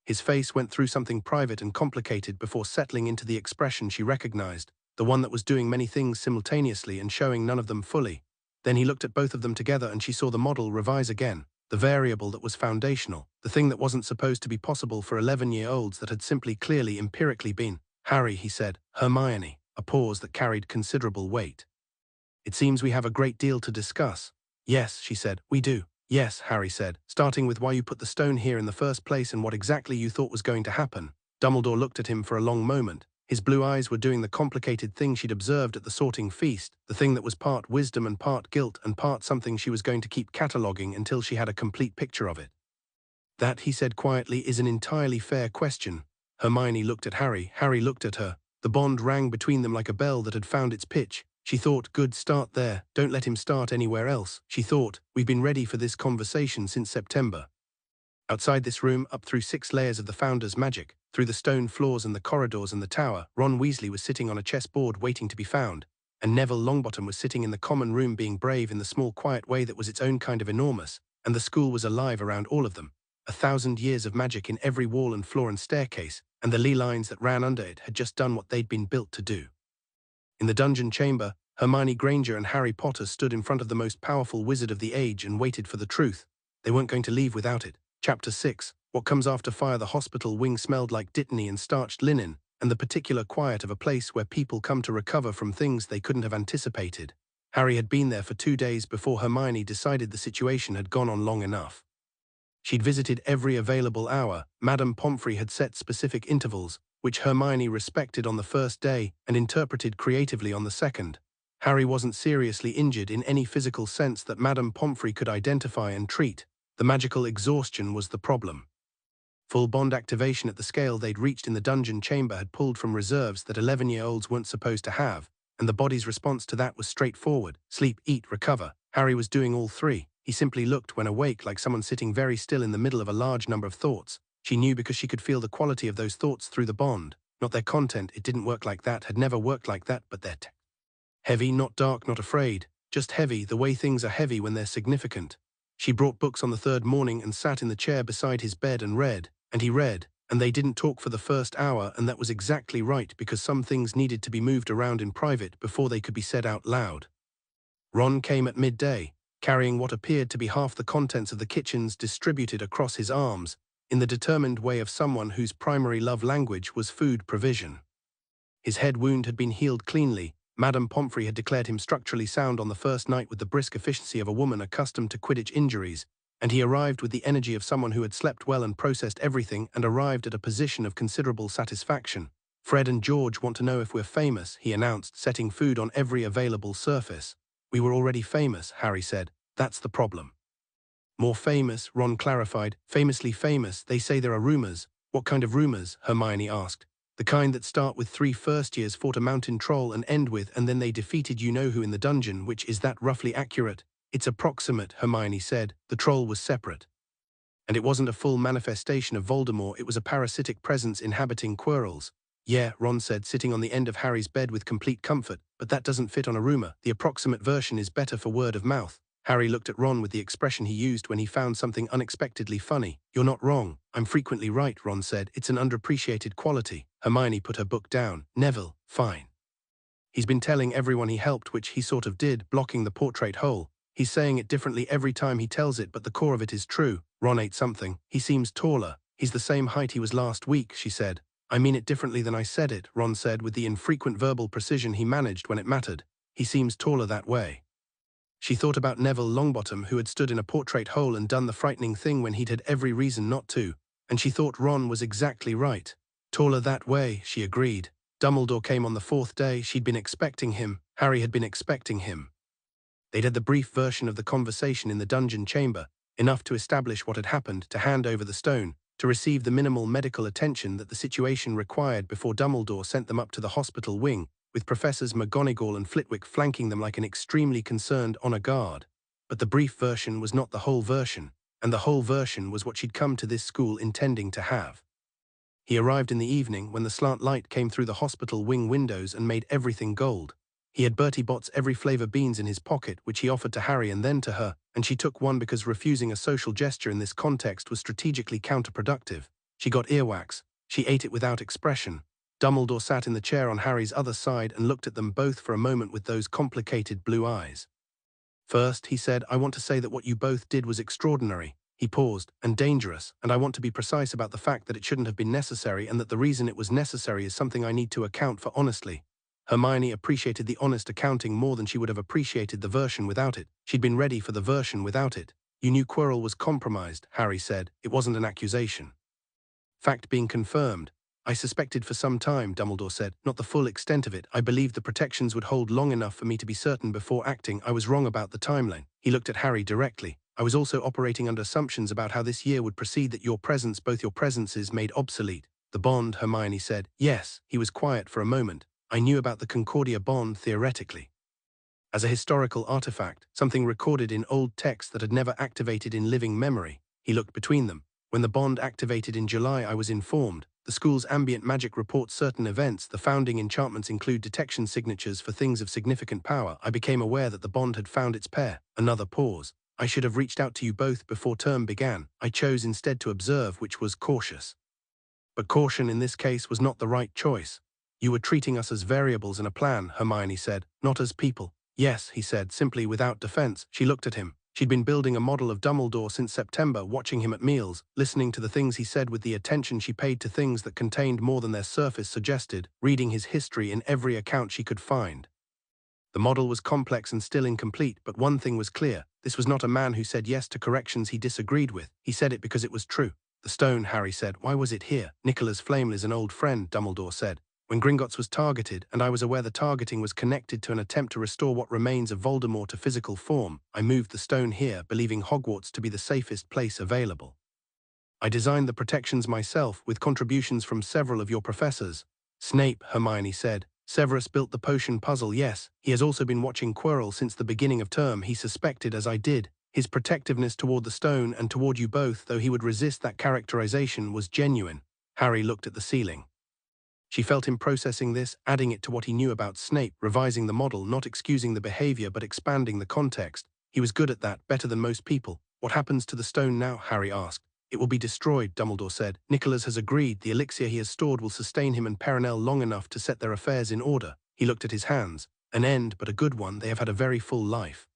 His face went through something private and complicated before settling into the expression she recognized, the one that was doing many things simultaneously and showing none of them fully. Then he looked at both of them together and she saw the model revise again, the variable that was foundational, the thing that wasn't supposed to be possible for 11-year-olds that had simply clearly empirically been. Harry, he said. Hermione, a pause that carried considerable weight. It seems we have a great deal to discuss. Yes, she said, we do. Yes, Harry said, starting with why you put the stone here in the first place and what exactly you thought was going to happen. Dumbledore looked at him for a long moment. His blue eyes were doing the complicated thing she'd observed at the sorting feast, the thing that was part wisdom and part guilt and part something she was going to keep cataloguing until she had a complete picture of it. That, he said quietly, is an entirely fair question. Hermione looked at Harry. Harry looked at her. The bond rang between them like a bell that had found its pitch. She thought, good, start there. Don't let him start anywhere else. She thought, we've been ready for this conversation since September. Outside this room, up through 6 layers of the Founders' magic, through the stone floors and the corridors and the tower, Ron Weasley was sitting on a chessboard waiting to be found, and Neville Longbottom was sitting in the common room being brave in the small quiet way that was its own kind of enormous, and the school was alive around all of them. 1,000 years of magic in every wall and floor and staircase, and the lee lines that ran under it had just done what they'd been built to do. In the dungeon chamber, Hermione Granger and Harry Potter stood in front of the most powerful wizard of the age and waited for the truth. They weren't going to leave without it. Chapter 6. What comes after fire? The hospital wing smelled like dittany and starched linen, and the particular quiet of a place where people come to recover from things they couldn't have anticipated. Harry had been there for 2 days before Hermione decided the situation had gone on long enough. She'd visited every available hour. Madame Pomfrey had set specific intervals, which Hermione respected on the first day and interpreted creatively on the second. Harry wasn't seriously injured in any physical sense that Madame Pomfrey could identify and treat. The magical exhaustion was the problem. Full bond activation at the scale they'd reached in the dungeon chamber had pulled from reserves that 11-year-olds weren't supposed to have, and the body's response to that was straightforward. Sleep, eat, recover. Harry was doing all three. He simply looked, when awake, like someone sitting very still in the middle of a large number of thoughts. She knew because she could feel the quality of those thoughts through the bond. Not their content, it didn't work like that, had never worked like that, but their heavy, not dark, not afraid. Just heavy, the way things are heavy when they're significant. She brought books on the third morning and sat in the chair beside his bed and read, and he read, and they didn't talk for the first hour, and that was exactly right because some things needed to be moved around in private before they could be said out loud. Ron came at midday, carrying what appeared to be half the contents of the kitchens distributed across his arms, in the determined way of someone whose primary love language was food provision. His head wound had been healed cleanly. Madame Pomfrey had declared him structurally sound on the first night with the brisk efficiency of a woman accustomed to Quidditch injuries, and he arrived with the energy of someone who had slept well and processed everything and arrived at a position of considerable satisfaction. Fred and George want to know if we're famous, he announced, setting food on every available surface. We were already famous, Harry said. That's the problem. More famous, Ron clarified. Famously famous, they say there are rumors. What kind of rumors? Hermione asked. The kind that start with 3 first years fought a mountain troll and end with and then they defeated you-know-who in the dungeon, which is that roughly accurate? It's approximate, Hermione said. The troll was separate. And it wasn't a full manifestation of Voldemort, it was a parasitic presence inhabiting Quirrell's. Yeah, Ron said, sitting on the end of Harry's bed with complete comfort, but that doesn't fit on a rumor. The approximate version is better for word of mouth. Harry looked at Ron with the expression he used when he found something unexpectedly funny. You're not wrong. I'm frequently right, Ron said. It's an underappreciated quality. Hermione put her book down. Neville, fine. He's been telling everyone he helped, which he sort of did, blocking the portrait hole. He's saying it differently every time he tells it, but the core of it is true. Ron ate something. He seems taller. He's the same height he was last week, she said. I mean it differently than I said it, Ron said with the infrequent verbal precision he managed when it mattered. He seems taller that way. She thought about Neville Longbottom, who had stood in a portrait hole and done the frightening thing when he'd had every reason not to, and she thought Ron was exactly right. Taller that way, she agreed. Dumbledore came on the fourth day. She'd been expecting him. Harry had been expecting him. They'd had the brief version of the conversation in the dungeon chamber, enough to establish what had happened, to hand over the stone, to receive the minimal medical attention that the situation required before Dumbledore sent them up to the hospital wing, with Professors McGonagall and Flitwick flanking them like an extremely concerned honor guard. But the brief version was not the whole version, and the whole version was what she'd come to this school intending to have. He arrived in the evening when the slant light came through the hospital wing windows and made everything gold. He had Bertie Bott's every flavor beans in his pocket, which he offered to Harry and then to her, and she took one because refusing a social gesture in this context was strategically counterproductive. She got earwax. She ate it without expression. Dumbledore sat in the chair on Harry's other side and looked at them both for a moment with those complicated blue eyes. First, he said, I want to say that what you both did was extraordinary. He paused, and dangerous, and I want to be precise about the fact that it shouldn't have been necessary and that the reason it was necessary is something I need to account for honestly. Hermione appreciated the honest accounting more than she would have appreciated the version without it. She'd been ready for the version without it. You knew Quirrell was compromised, Harry said. It wasn't an accusation. Fact being confirmed. I suspected for some time, Dumbledore said. Not the full extent of it. I believed the protections would hold long enough for me to be certain before acting. I was wrong about the timeline. He looked at Harry directly. I was also operating under assumptions about how this year would proceed that both your presences made obsolete. The bond, Hermione said. Yes, he was quiet for a moment. I knew about the Concordia bond theoretically. As a historical artifact, something recorded in old text that had never activated in living memory. He looked between them. When the bond activated in July, I was informed. The school's ambient magic reports certain events. The founding enchantments include detection signatures for things of significant power. I became aware that the bond had found its pair. Another pause. I should have reached out to you both before term began. I chose instead to observe, which was cautious. But caution in this case was not the right choice. You were treating us as variables in a plan, Hermione said, not as people. Yes, he said, simply without defense. She looked at him. She'd been building a model of Dumbledore since September, watching him at meals, listening to the things he said with the attention she paid to things that contained more than their surface suggested, reading his history in every account she could find. The model was complex and still incomplete, but one thing was clear. This was not a man who said yes to corrections he disagreed with. He said it because it was true. The stone, Harry said. Why was it here? Nicholas Flamel is an old friend, Dumbledore said. When Gringotts was targeted, and I was aware the targeting was connected to an attempt to restore what remains of Voldemort to physical form, I moved the stone here, believing Hogwarts to be the safest place available. I designed the protections myself, with contributions from several of your professors. Snape, Hermione said. Severus built the potion puzzle, yes. He has also been watching Quirrell since the beginning of term. He suspected, as I did. His protectiveness toward the stone and toward you both, though he would resist that characterization, was genuine. Harry looked at the ceiling. She felt him processing this, adding it to what he knew about Snape, revising the model, not excusing the behavior but expanding the context. He was good at that, better than most people. What happens to the stone now? Harry asked. It will be destroyed, Dumbledore said. Nicholas has agreed. The elixir he has stored will sustain him and Perenelle long enough to set their affairs in order. He looked at his hands. An end, but a good one. They have had a very full life.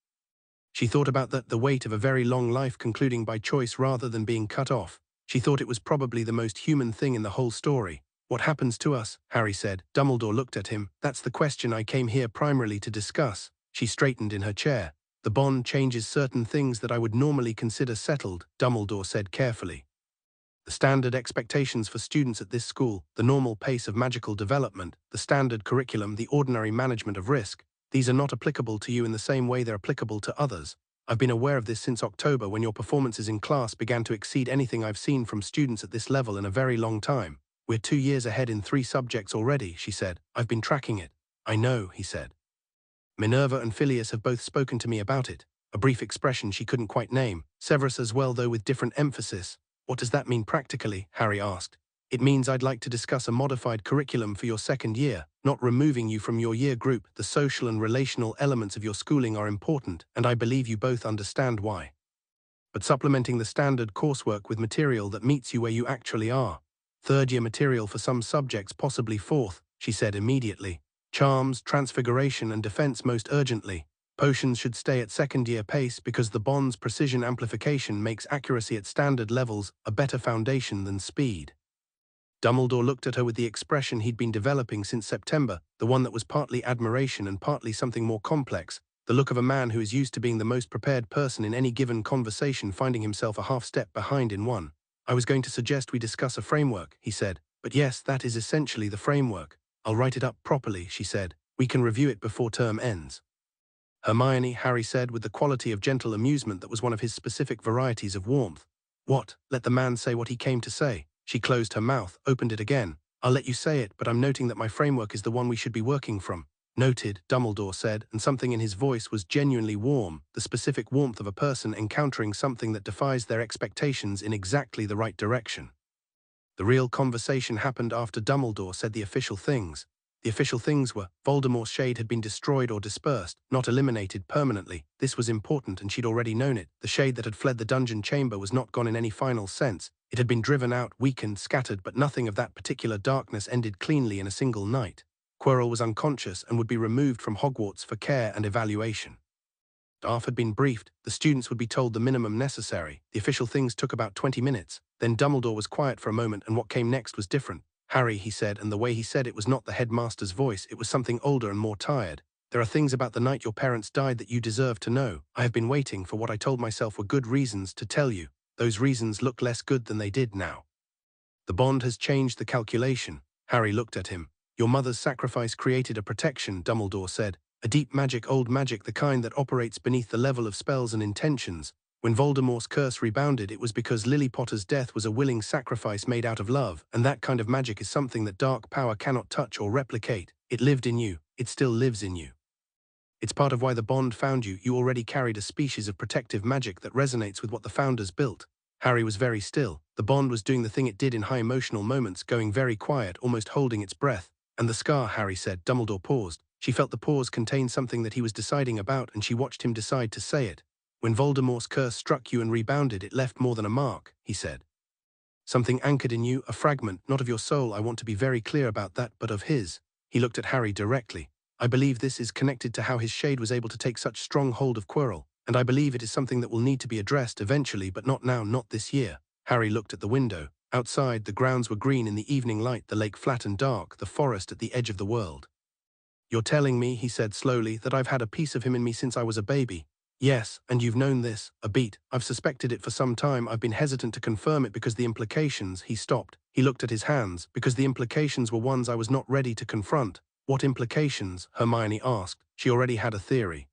She thought about the weight of a very long life concluding by choice rather than being cut off. She thought it was probably the most human thing in the whole story. What happens to us? Harry said. Dumbledore looked at him. That's the question I came here primarily to discuss. She straightened in her chair. The bond changes certain things that I would normally consider settled, Dumbledore said carefully. The standard expectations for students at this school, the normal pace of magical development, the standard curriculum, the ordinary management of risk, these are not applicable to you in the same way they're applicable to others. I've been aware of this since October, when your performances in class began to exceed anything I've seen from students at this level in a very long time. We're 2 years ahead in 3 subjects already, she said. I've been tracking it. I know, he said. Minerva and Phileas have both spoken to me about it. A brief expression she couldn't quite name. Severus as well, though with different emphasis. What does that mean practically? Harry asked. It means I'd like to discuss a modified curriculum for your second year, not removing you from your year group. The social and relational elements of your schooling are important, and I believe you both understand why. But supplementing the standard coursework with material that meets you where you actually are. Third-year material for some subjects, possibly fourth, she said immediately. Charms, transfiguration, and defense most urgently. Potions should stay at second-year pace because the bond's precision amplification makes accuracy at standard levels a better foundation than speed. Dumbledore looked at her with the expression he'd been developing since September, the one that was partly admiration and partly something more complex, the look of a man who is used to being the most prepared person in any given conversation, finding himself a half-step behind in one. I was going to suggest we discuss a framework, he said. But yes, that is essentially the framework. I'll write it up properly, she said. We can review it before term ends. Hermione, Harry said with the quality of gentle amusement that was one of his specific varieties of warmth. What? Let the man say what he came to say. She closed her mouth, opened it again. I'll let you say it, but I'm noting that my framework is the one we should be working from. Noted, Dumbledore said, and something in his voice was genuinely warm, the specific warmth of a person encountering something that defies their expectations in exactly the right direction. The real conversation happened after Dumbledore said the official things. The official things were, Voldemort's shade had been destroyed or dispersed, not eliminated permanently. This was important and she'd already known it. The shade that had fled the dungeon chamber was not gone in any final sense. It had been driven out, weakened, scattered, but nothing of that particular darkness ended cleanly in a single night. Quirrell was unconscious and would be removed from Hogwarts for care and evaluation. Staff had been briefed. The students would be told the minimum necessary. The official things took about 20 minutes. Then Dumbledore was quiet for a moment, and what came next was different. Harry, he said, and the way he said it was not the headmaster's voice, it was something older and more tired. There are things about the night your parents died that you deserve to know. I have been waiting for what I told myself were good reasons to tell you. Those reasons look less good than they did now. The bond has changed the calculation. Harry looked at him. Your mother's sacrifice created a protection, Dumbledore said. A deep magic, old magic, the kind that operates beneath the level of spells and intentions. When Voldemort's curse rebounded, it was because Lily Potter's death was a willing sacrifice made out of love, and that kind of magic is something that dark power cannot touch or replicate. It lived in you. It still lives in you. It's part of why the bond found you. You already carried a species of protective magic that resonates with what the Founders built. Harry was very still. The bond was doing the thing it did in high emotional moments, going very quiet, almost holding its breath. And the scar, Harry said. Dumbledore paused. She felt the pause contained something that he was deciding about, and she watched him decide to say it. When Voldemort's curse struck you and rebounded, it left more than a mark, he said. Something anchored in you, a fragment, not of your soul, I want to be very clear about that, but of his. He looked at Harry directly. I believe this is connected to how his shade was able to take such strong hold of Quirrell, and I believe it is something that will need to be addressed eventually, but not now, not this year. Harry looked at the window. Outside, the grounds were green in the evening light, the lake flat and dark, the forest at the edge of the world. You're telling me, he said slowly, that I've had a piece of him in me since I was a baby. Yes, and you've known this, a beat. I've suspected it for some time. I've been hesitant to confirm it because the implications, he stopped. He looked at his hands, because the implications were ones I was not ready to confront. What implications? Hermione asked. She already had a theory.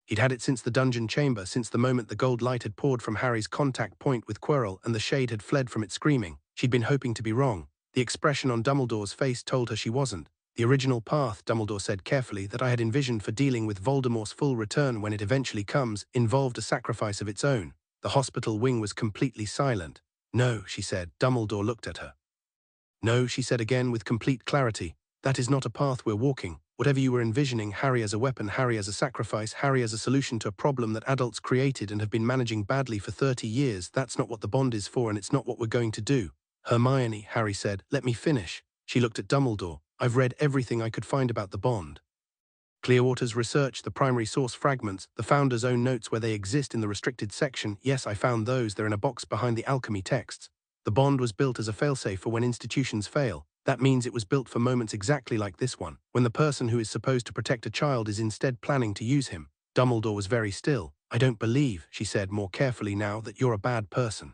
He'd had it since the dungeon chamber, since the moment the gold light had poured from Harry's contact point with Quirrell and the shade had fled from it screaming. She'd been hoping to be wrong. The expression on Dumbledore's face told her she wasn't. The original path, Dumbledore said carefully, that I had envisioned for dealing with Voldemort's full return when it eventually comes, involved a sacrifice of its own. The hospital wing was completely silent. No, she said. Dumbledore looked at her. No, she said again with complete clarity. That is not a path we're walking. Whatever you were envisioning, Harry as a weapon, Harry as a sacrifice, Harry as a solution to a problem that adults created and have been managing badly for 30 years, that's not what the bond is for, and it's not what we're going to do. Hermione, Harry said, let me finish. She looked at Dumbledore. I've read everything I could find about the bond. Clearwater's research, the primary source fragments, the Founders' own notes where they exist in the restricted section. Yes, I found those. They're in a box behind the alchemy texts. The bond was built as a failsafe for when institutions fail. That means it was built for moments exactly like this one, when the person who is supposed to protect a child is instead planning to use him. Dumbledore was very still. I don't believe, she said more carefully now, that you're a bad person.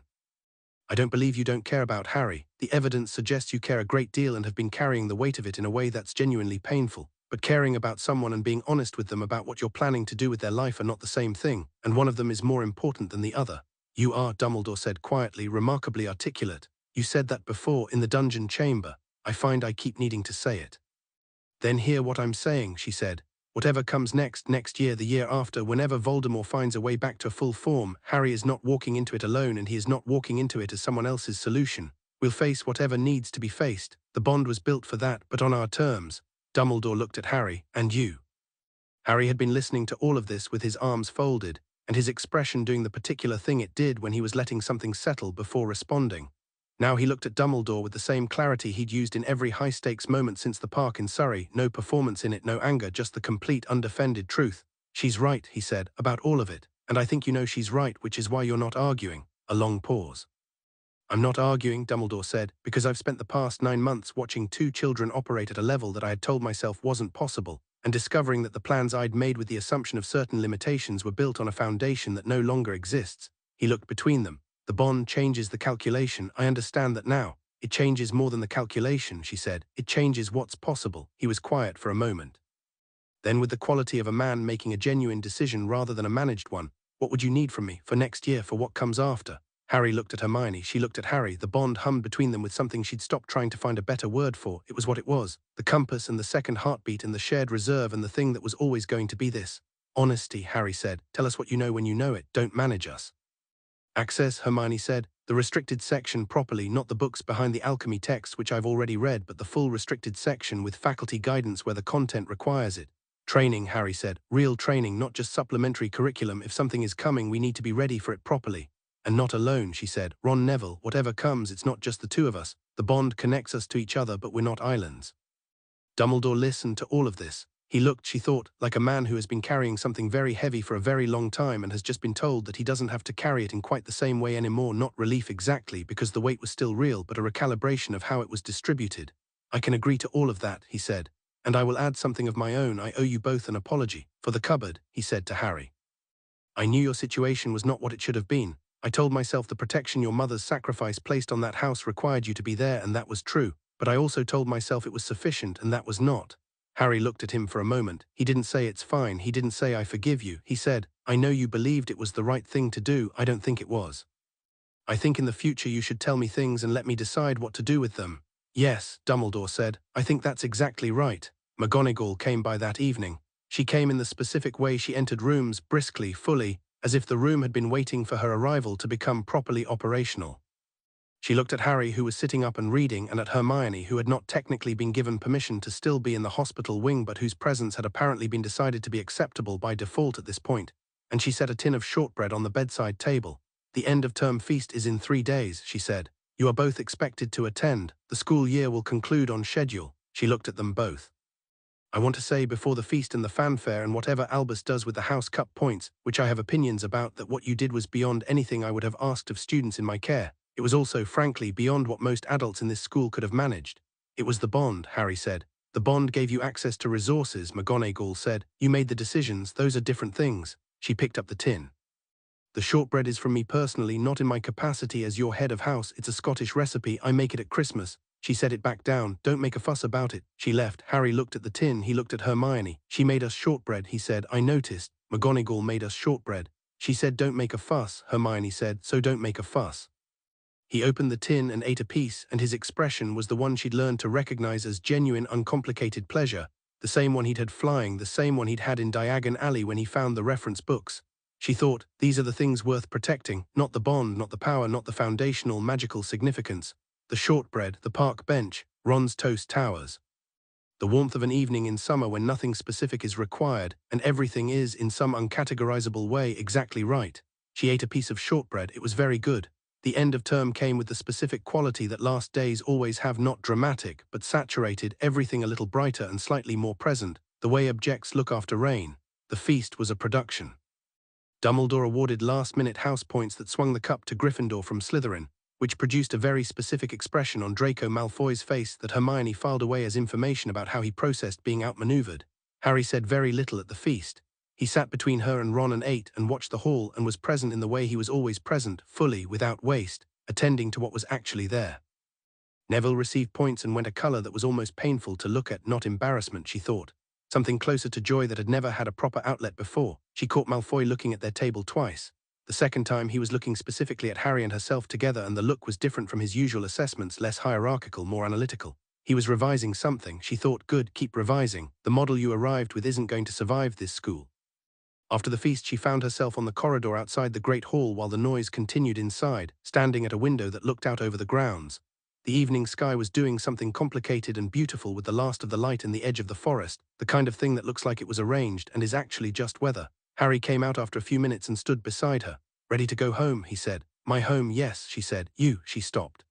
I don't believe you don't care about Harry. The evidence suggests you care a great deal and have been carrying the weight of it in a way that's genuinely painful. But caring about someone and being honest with them about what you're planning to do with their life are not the same thing, and one of them is more important than the other. You are, Dumbledore said quietly, remarkably articulate. You said that before, in the dungeon chamber. I find I keep needing to say it. Then hear what I'm saying, she said. Whatever comes next year, the year after, whenever Voldemort finds a way back to full form, Harry is not walking into it alone, and he is not walking into it as someone else's solution. We'll face whatever needs to be faced. The bond was built for that, but on our terms. Dumbledore looked at Harry. And you? Harry had been listening to all of this with his arms folded, and his expression doing the particular thing it did when he was letting something settle before responding. Now he looked at Dumbledore with the same clarity he'd used in every high-stakes moment since the park in Surrey. No performance in it, no anger, just the complete, undefended truth. She's right, he said, about all of it. And I think you know she's right, which is why you're not arguing. A long pause. I'm not arguing, Dumbledore said, because I've spent the past 9 months watching 2 children operate at a level that I had told myself wasn't possible, and discovering that the plans I'd made with the assumption of certain limitations were built on a foundation that no longer exists. He looked between them. The bond changes the calculation. I understand that now. It changes more than the calculation, she said. It changes what's possible. He was quiet for a moment. Then, with the quality of a man making a genuine decision rather than a managed one, what would you need from me, for next year, for what comes after? Harry looked at Hermione, she looked at Harry, the bond hummed between them with something she'd stopped trying to find a better word for. It was what it was, the compass and the second heartbeat and the shared reserve and the thing that was always going to be this. Honesty, Harry said. Tell us what you know when you know it, don't manage us. Access, Hermione said. The restricted section properly, not the books behind the alchemy text which I've already read, but the full restricted section with faculty guidance where the content requires it. Training, Harry said. Real training, not just supplementary curriculum. If something is coming, we need to be ready for it properly. And not alone, she said. Ron Neville, whatever comes, it's not just the two of us. The bond connects us to each other, but we're not islands. Dumbledore listened to all of this. He looked, she thought, like a man who has been carrying something very heavy for a very long time and has just been told that he doesn't have to carry it in quite the same way anymore. Not relief exactly, because the weight was still real, but a recalibration of how it was distributed. I can agree to all of that, he said. And I will add something of my own. I owe you both an apology. For the cupboard, he said to Harry. I knew your situation was not what it should have been. I told myself the protection your mother's sacrifice placed on that house required you to be there, and that was true. But I also told myself it was sufficient, and that was not. Harry looked at him for a moment. He didn't say it's fine. He didn't say I forgive you. He said, I know you believed it was the right thing to do. I don't think it was. I think in the future you should tell me things and let me decide what to do with them. Yes, Dumbledore said. I think that's exactly right. McGonagall came by that evening. She came in the specific way she entered rooms, briskly, fully, as if the room had been waiting for her arrival to become properly operational. She looked at Harry, who was sitting up and reading, and at Hermione, who had not technically been given permission to still be in the hospital wing but whose presence had apparently been decided to be acceptable by default at this point, and she set a tin of shortbread on the bedside table. The end-of-term feast is in 3 days, she said. You are both expected to attend. The school year will conclude on schedule. She looked at them both. I want to say before the feast and the fanfare and whatever Albus does with the House Cup points, which I have opinions about, that what you did was beyond anything I would have asked of students in my care. It was also, frankly, beyond what most adults in this school could have managed. It was the bond, Harry said. The bond gave you access to resources, McGonagall said. You made the decisions, those are different things. She picked up the tin. The shortbread is from me personally, not in my capacity as your head of house. It's a Scottish recipe. I make it at Christmas. She set it back down. Don't make a fuss about it. She left. Harry looked at the tin. He looked at Hermione. She made us shortbread, he said. I noticed. McGonagall made us shortbread. She said don't make a fuss, Hermione said, so don't make a fuss. He opened the tin and ate a piece, and his expression was the one she'd learned to recognize as genuine, uncomplicated pleasure, the same one he'd had flying, the same one he'd had in Diagon Alley when he found the reference books. She thought, these are the things worth protecting, not the bond, not the power, not the foundational, magical significance. The shortbread, the park bench, Ron's toast towers. The warmth of an evening in summer when nothing specific is required, and everything is, in some uncategorizable way, exactly right. She ate a piece of shortbread. It was very good. The end of term came with the specific quality that last days always have, not dramatic, but saturated, everything a little brighter and slightly more present, the way objects look after rain. The feast was a production. Dumbledore awarded last-minute house points that swung the cup to Gryffindor from Slytherin, which produced a very specific expression on Draco Malfoy's face that Hermione filed away as information about how he processed being outmaneuvered. Harry said very little at the feast. He sat between her and Ron and ate and watched the hall and was present in the way he was always present, fully, without waste, attending to what was actually there. Neville received points and went a color that was almost painful to look at, not embarrassment, she thought. Something closer to joy that had never had a proper outlet before. She caught Malfoy looking at their table twice. The second time he was looking specifically at Harry and herself together, and the look was different from his usual assessments, less hierarchical, more analytical. He was revising something. She thought, good, keep revising. The model you arrived with isn't going to survive this school. After the feast, she found herself on the corridor outside the great hall while the noise continued inside, standing at a window that looked out over the grounds. The evening sky was doing something complicated and beautiful with the last of the light in the edge of the forest, the kind of thing that looks like it was arranged and is actually just weather. Harry came out after a few minutes and stood beside her. Ready to go home, he said. My home, yes, she said. You, she stopped.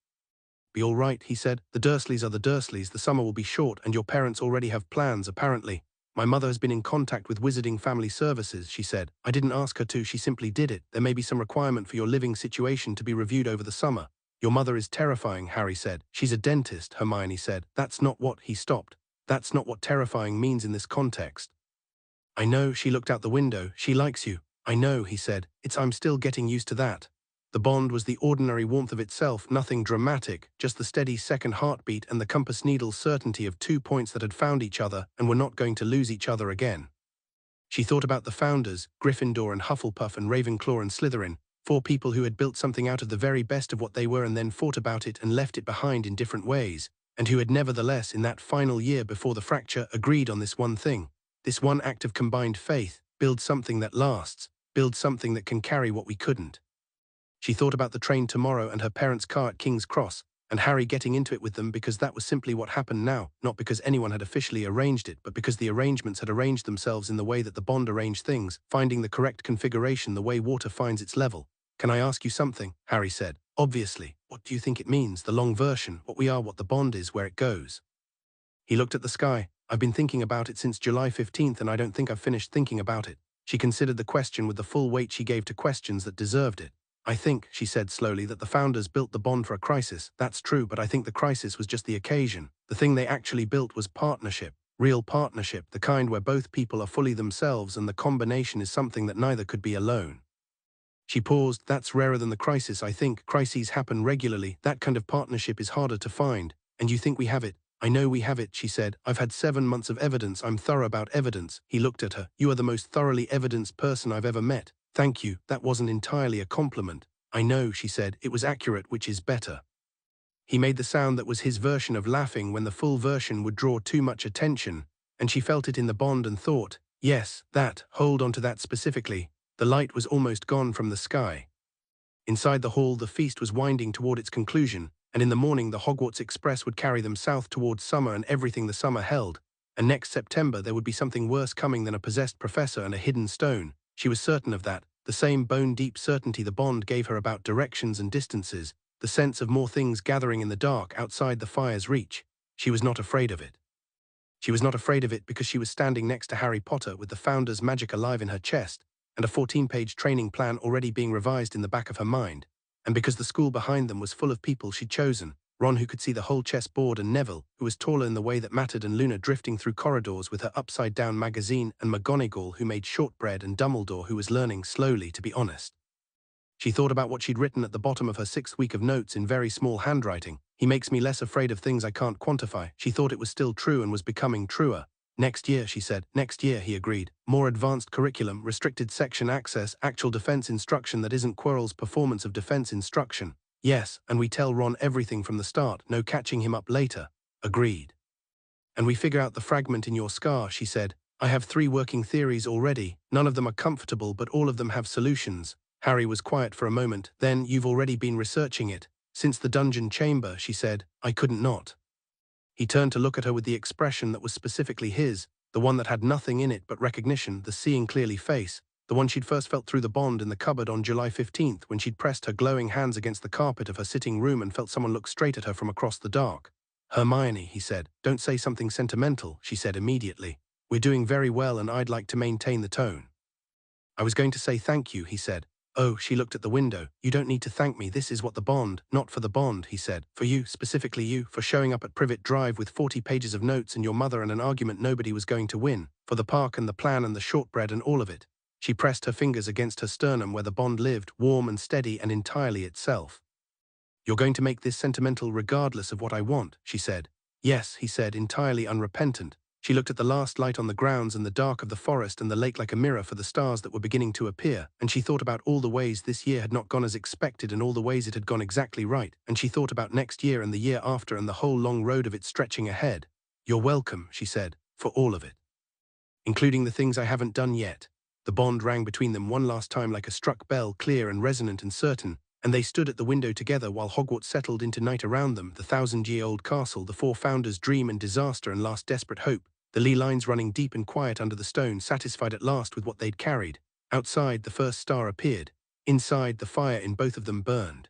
Be all right, he said. The Dursleys are the Dursleys. The summer will be short and your parents already have plans, apparently. My mother has been in contact with Wizarding Family Services, she said. I didn't ask her to, she simply did it. There may be some requirement for your living situation to be reviewed over the summer. Your mother is terrifying, Harry said. She's a dentist, Hermione said. That's not what, he stopped. That's not what terrifying means in this context. I know, she looked out the window. She likes you. I know, he said. I'm still getting used to that. The bond was the ordinary warmth of itself, nothing dramatic, just the steady second heartbeat and the compass needle's certainty of 2 points that had found each other and were not going to lose each other again. She thought about the founders, Gryffindor and Hufflepuff and Ravenclaw and Slytherin, 4 people who had built something out of the very best of what they were and then fought about it and left it behind in different ways, and who had nevertheless, in that final year before the fracture, agreed on this one thing, this one act of combined faith: build something that lasts, build something that can carry what we couldn't. She thought about the train tomorrow and her parents' car at King's Cross, and Harry getting into it with them because that was simply what happened now, not because anyone had officially arranged it, but because the arrangements had arranged themselves in the way that the bond arranged things, finding the correct configuration the way water finds its level. "Can I ask you something?" Harry said. "Obviously. What do you think it means, the long version, what we are, what the bond is, where it goes?" He looked at the sky. "I've been thinking about it since July 15th and I don't think I've finished thinking about it." She considered the question with the full weight she gave to questions that deserved it. "I think," she said slowly, "that the founders built the bond for a crisis. That's true, but I think the crisis was just the occasion. The thing they actually built was partnership. Real partnership, the kind where both people are fully themselves and the combination is something that neither could be alone." She paused. "That's rarer than the crisis, I think. Crises happen regularly. That kind of partnership is harder to find. And you think we have it?" "I know we have it," she said. "I've had 7 months of evidence. I'm thorough about evidence." He looked at her. "You are the most thoroughly evidenced person I've ever met." "Thank you." That wasn't entirely a compliment. "I know," she said. "It was accurate, which is better." He made the sound that was his version of laughing when the full version would draw too much attention, and she felt it in the bond and thought, "Yes, that, hold on to that specifically." The light was almost gone from the sky. Inside the hall, the feast was winding toward its conclusion, and in the morning the Hogwarts Express would carry them south towards summer and everything the summer held, and next September there would be something worse coming than a possessed professor and a hidden stone. She was certain of that, the same bone-deep certainty the bond gave her about directions and distances, the sense of more things gathering in the dark outside the fire's reach. She was not afraid of it. She was not afraid of it because she was standing next to Harry Potter with the Founder's magic alive in her chest, and a 14-page training plan already being revised in the back of her mind, and because the school behind them was full of people she'd chosen, Ron who could see the whole chessboard and Neville, who was taller in the way that mattered, and Luna drifting through corridors with her upside-down magazine, and McGonagall who made shortbread, and Dumbledore who was learning slowly to be honest. She thought about what she'd written at the bottom of her 6th week of notes in very small handwriting. "He makes me less afraid of things I can't quantify." She thought it was still true and was becoming truer. "Next year," she said. "Next year," he agreed. "More advanced curriculum, restricted section access, actual defense instruction that isn't Quirrell's performance of defense instruction." "Yes, and we tell Ron everything from the start, no catching him up later." "Agreed." "And we figure out the fragment in your scar," she said. "I have 3 working theories already. None of them are comfortable, but all of them have solutions." Harry was quiet for a moment. "Then you've already been researching it?" "Since the dungeon chamber," she said. "I couldn't not." He turned to look at her with the expression that was specifically his, the one that had nothing in it but recognition, the seeing clearly face, the one she'd first felt through the bond in the cupboard on July 15th when she'd pressed her glowing hands against the carpet of her sitting room and felt someone look straight at her from across the dark. "Hermione," he said. "Don't say something sentimental," she said immediately. "We're doing very well and I'd like to maintain the tone." "I was going to say thank you," he said. "Oh," she looked at the window. "You don't need to thank me. This is what the bond—" "Not for the bond," he said. "For you, specifically you, for showing up at Privet Drive with 40 pages of notes and your mother and an argument nobody was going to win. For the park and the plan and the shortbread and all of it." She pressed her fingers against her sternum where the bond lived, warm and steady and entirely itself. "You're going to make this sentimental regardless of what I want," she said. "Yes," he said, entirely unrepentant. She looked at the last light on the grounds and the dark of the forest and the lake like a mirror for the stars that were beginning to appear, and she thought about all the ways this year had not gone as expected and all the ways it had gone exactly right, and she thought about next year and the year after and the whole long road of it stretching ahead. "You're welcome," she said, "for all of it. Including the things I haven't done yet." The bond rang between them one last time like a struck bell, clear and resonant and certain, and they stood at the window together while Hogwarts settled into night around them, the 1,000-year-old castle, the 4 founders' dream and disaster and last desperate hope, the lee lines running deep and quiet under the stone, satisfied at last with what they'd carried. Outside, the first star appeared. Inside, the fire in both of them burned.